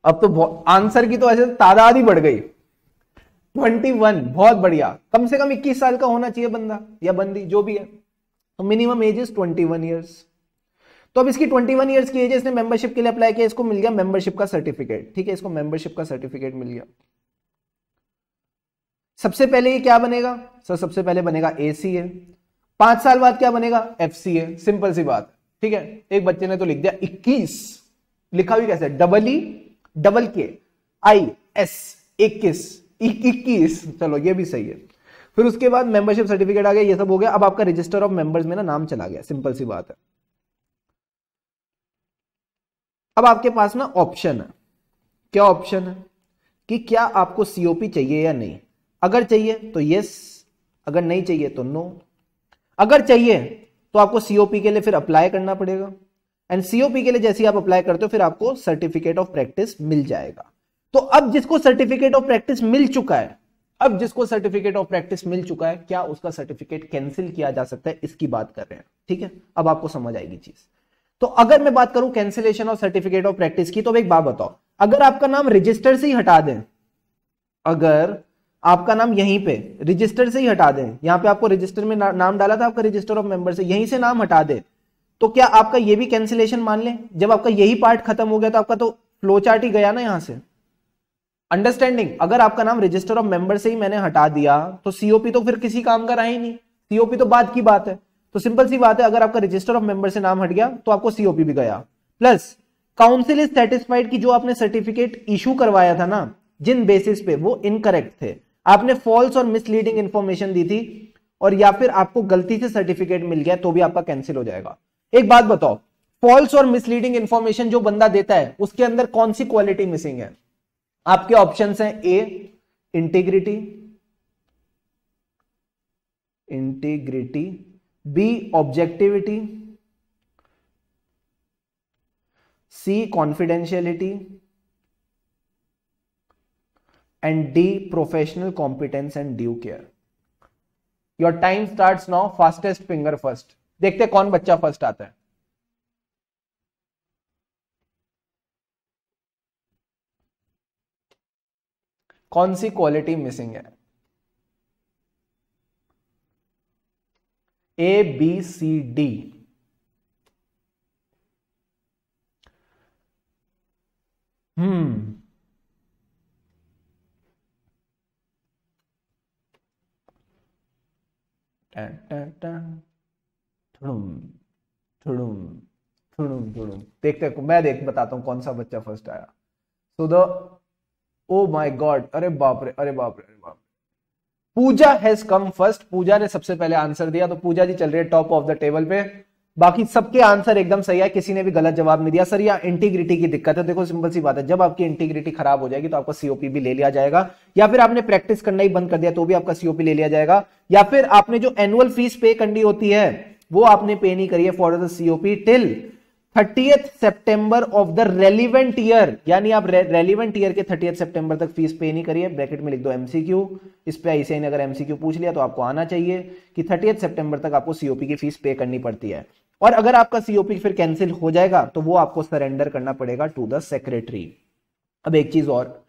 अब तो आंसर की तो ऐसे तादाद ही बढ़ गई। 21, बहुत बढ़िया। कम से कम 21 साल का होना चाहिए बंदा या बंदी, जो भी है। तो मिनिमम एज इज 21 ईयर्स। तो अब इसकी 21 ईयर्स की एज है, इसने मेंबरशिप के लिए अप्लाई किया, इसको मिल गया मेंबरशिप का सर्टिफिकेट, ठीक है, इसको मेंबरशिप का सर्टिफिकेट मिल गया। सबसे पहले ये क्या बनेगा? सर सबसे पहले बनेगा एसीए। 5 साल बाद क्या बनेगा? एफसीए। सिंपल सी बात, ठीक है। एक बच्चे ने तो लिख दिया 21, लिखा भी कैसे? डबल ई डबल के आई एस, 21। चलो ये भी सही है। फिर उसके बाद मेंबरशिप सर्टिफिकेट आ गया, ये सब हो गया। अब आपका रजिस्टर ऑफ मेंबर्स में ना नाम चला गया, सिंपल सी बात है। अब आपके पास ना ऑप्शन है। क्या ऑप्शन है? कि क्या आपको सीओपी चाहिए या नहीं। अगर चाहिए तो यस, अगर नहीं चाहिए तो नो। अगर चाहिए तो आपको सीओपी के लिए फिर अप्लाई करना पड़ेगा, एंड सीओपी के लिए जैसे ही आप अप्लाई करते हो फिर आपको सर्टिफिकेट ऑफ प्रैक्टिस मिल जाएगा। तो अब जिसको सर्टिफिकेट ऑफ प्रैक्टिस मिल चुका है, अब जिसको सर्टिफिकेट ऑफ प्रैक्टिस मिल चुका है, क्या उसका सर्टिफिकेट कैंसिल किया जा सकता है? इसकी बात कर रहे हैं, ठीक है। अब आपको समझ आएगी चीज। तो अगर मैं बात करूं cancellation of certificate of practice की, तो अब एक बात बताओ, अगर आपका नाम रजिस्टर से ही हटा दें, अगर आपका नाम यहीं पे रजिस्टर से ही हटा दें, यहां पे आपको रजिस्टर में नाम डाला था आपका रजिस्टर ऑफ मेंबर से, यहीं से नाम हटा दे, तो क्या आपका ये भी कैंसिलेशन मान लें? जब आपका यही पार्ट खत्म हो गया तो आपका तो फ्लो चार्ट ही गया ना यहां से। अंडरस्टैंडिंग? अगर आपका नाम रजिस्टर ऑफ मेंबर से ही मैंने हटा दिया तो सीओपी तो फिर किसी काम का रहा ही नहीं, सीओपी तो बाद की बात है। तो सिंपल सी बात है, अगर आपका रजिस्टर ऑफ मेंबर से नाम हट गया तो आपको सीओपी भी गया। प्लस काउंसिल इज सेटिस्फाइड कि जो आपने सर्टिफिकेट इशू करवाया था ना, जिन बेसिस पे, वो इनकरेक्ट थे, आपने फॉल्स और मिसलीडिंग इंफॉर्मेशन दी थी, और या फिर आपको गलती से सर्टिफिकेट मिल गया, तो भी आपका कैंसिल हो जाएगा। एक बात बताओ, फॉल्स और मिसलीडिंग इंफॉर्मेशन जो बंदा देता है उसके अंदर कौन सी क्वालिटी मिसिंग है? आपके ऑप्शंस हैं, A integrity, B objectivity, C confidentiality, and D professional competence and due care. Your time starts now, fastest finger first. देखते हैं कौन बच्चा फर्स्ट आता है। कौन सी क्वालिटी मिसिंग है? A B C D. Hmm टन, टन, टन, ठुडुम, ठुडुम, देखते मैं बताता हूँ कौन सा बच्चा फर्स्ट आया। So the oh my god, अरे बाप रे, अरे बाप रे, अरे बाप रे, पूजा हैज कम फर्स्ट। पूजा ने सबसे पहले आंसर दिया, तो पूजा जी चल रही है टॉप ऑफ द टेबल पे। बाकी सबके आंसर एकदम सही है, किसी ने भी गलत जवाब नहीं दिया। सर या इंटीग्रिटी की दिक्कत है। देखो सिंपल सी बात है, जब आपकी इंटीग्रिटी खराब हो जाएगी तो आपका सीओपी भी ले लिया जाएगा, या फिर आपने प्रैक्टिस करना ही बंद कर दिया तो भी आपका सीओपी ले लिया जाएगा, या फिर आपने जो एनुअल फीस पे करनी होती है वो आपने पे नहीं करी है for the COP till 30th September of the relevant year, यानी आप रेलिवेंट ईयर के 30th सितंबर तक फीस पे नहीं करिए। ब्रैकेट में लिख दो एमसीक्यू। इस पे ऐसे ही अगर एमसीक्यू पूछ लिया तो आपको आना चाहिए कि 30th सितंबर तक आपको सीओपी की फीस पे करनी पड़ती है। और अगर आपका सीओपी फिर कैंसिल हो जाएगा तो वो आपको सरेंडर करना पड़ेगा टू द सेक्रेटरी। अब एक चीज और,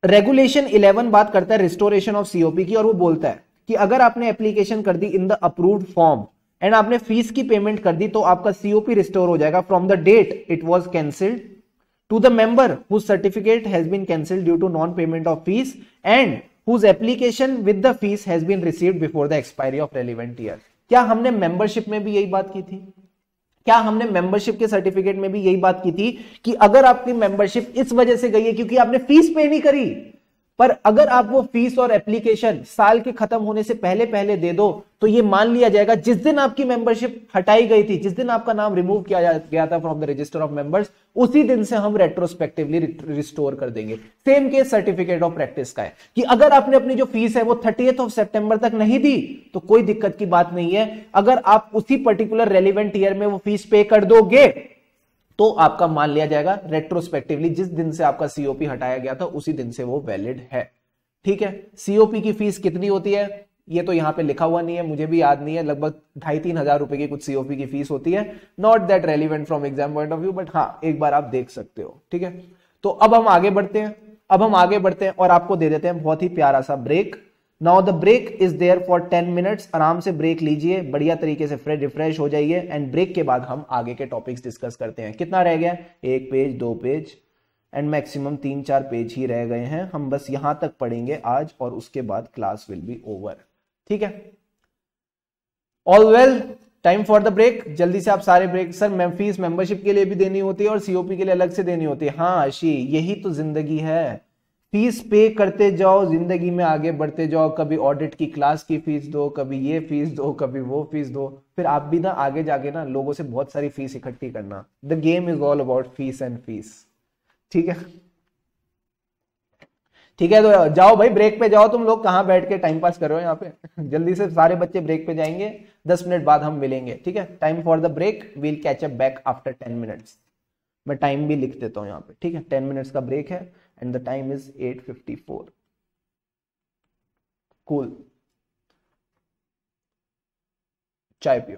रेगुलेशन 11 बात करता है रिस्टोरेशन ऑफ सीओपी की, और वो बोलता है कि अगर आपने एप्लीकेशन कर दी in the approved form and आपने फीस की पेमेंट कर दी तो आपका सीओपी रिस्टोर हो जाएगा from the date it was cancelled to the member whose certificate has been cancelled due to non payment of fees and whose application with the fees has been received before the expiry of relevant year. क्या हमने membership में भी यही बात की थी? क्या हमने मेंबरशिप के सर्टिफिकेट में भी यही बात की थी कि अगर आपकी मेंबरशिप इस वजह से गई है क्योंकि आपने फीस पे नहीं करी, पर अगर आप वो फीस और एप्लीकेशन साल के खत्म होने से पहले पहले दे दो तो ये मान लिया जाएगा जिस दिन आपकी मेंबरशिप हटाई गई थी, जिस दिन आपका नाम रिमूव किया गया था from the register of members, उसी दिन से हम रेट्रोस्पेक्टिवली रिस्टोर कर देंगे। Same case certificate of practice का है कि अगर आपने अपनी जो फीस है वो 30th ऑफ सितंबर तक नहीं दी तो कोई दिक्कत की बात नहीं है। अगर आप उसी पर्टिकुलर रेलिवेंट ईयर में वो फीस पे कर दोगे तो आपका मान लिया जाएगा रेट्रोस्पेक्टिवली, जिस दिन से आपका सीओपी हटाया गया था उसी दिन से वो वैलिड है। ठीक है, सीओपी की फीस कितनी होती है ये तो यहां पे लिखा हुआ नहीं है, मुझे भी याद नहीं है, लगभग 2,500-3 हजार रुपए की कुछ सीओपी की फीस होती है। Not that relevant from exam point of view, but हाँ एक बार आप देख सकते हो। ठीक है, तो अब हम आगे बढ़ते हैं और आपको दे देते हैं बहुत ही प्यारा सा break. Now the break is there for 10 minutes. आराम से ब्रेक लीजिए, बढ़िया तरीके से रिफ्रेश हो जाइए, एंड ब्रेक के बाद हम आगे के टॉपिक्स डिस्कस करते हैं। कितना रह गया? 1 page, 2 page and maximum 3-4 page ही रह गए हैं। हम बस यहां तक पढ़ेंगे आज और उसके बाद क्लास विल बी ओवर। ठीक है, all well, time for the break. जल्दी से आप सारे ब्रेक। सर फीस मेंबरशिप के लिए भी देनी होती है और सीओपी के लिए अलग से देनी होती है। हाँ आशी, यही तो जिंदगी है, फीस पे करते जाओ, जिंदगी में आगे बढ़ते जाओ। कभी ऑडिट की क्लास की फीस दो, कभी ये फीस दो, कभी वो फीस दो, फिर आप भी ना आगे जाके ना लोगों से बहुत सारी फीस इकट्ठी करना। The game is all about fees and fees. ठीक है, ठीक है, तो जाओ भाई ब्रेक पे जाओ। तुम लोग कहाँ बैठ के टाइम पास कर रहे हो यहाँ पे? जल्दी से सारे बच्चे ब्रेक पे जाएंगे, 10 मिनट बाद हम मिलेंगे। ठीक है, time for the break, we'll catch up back after 10 minutes. मैं टाइम भी लिख देता हूँ यहाँ पे। ठीक है, 10 मिनट्स का ब्रेक है and the time is 8:54। Cool, चाय पियो।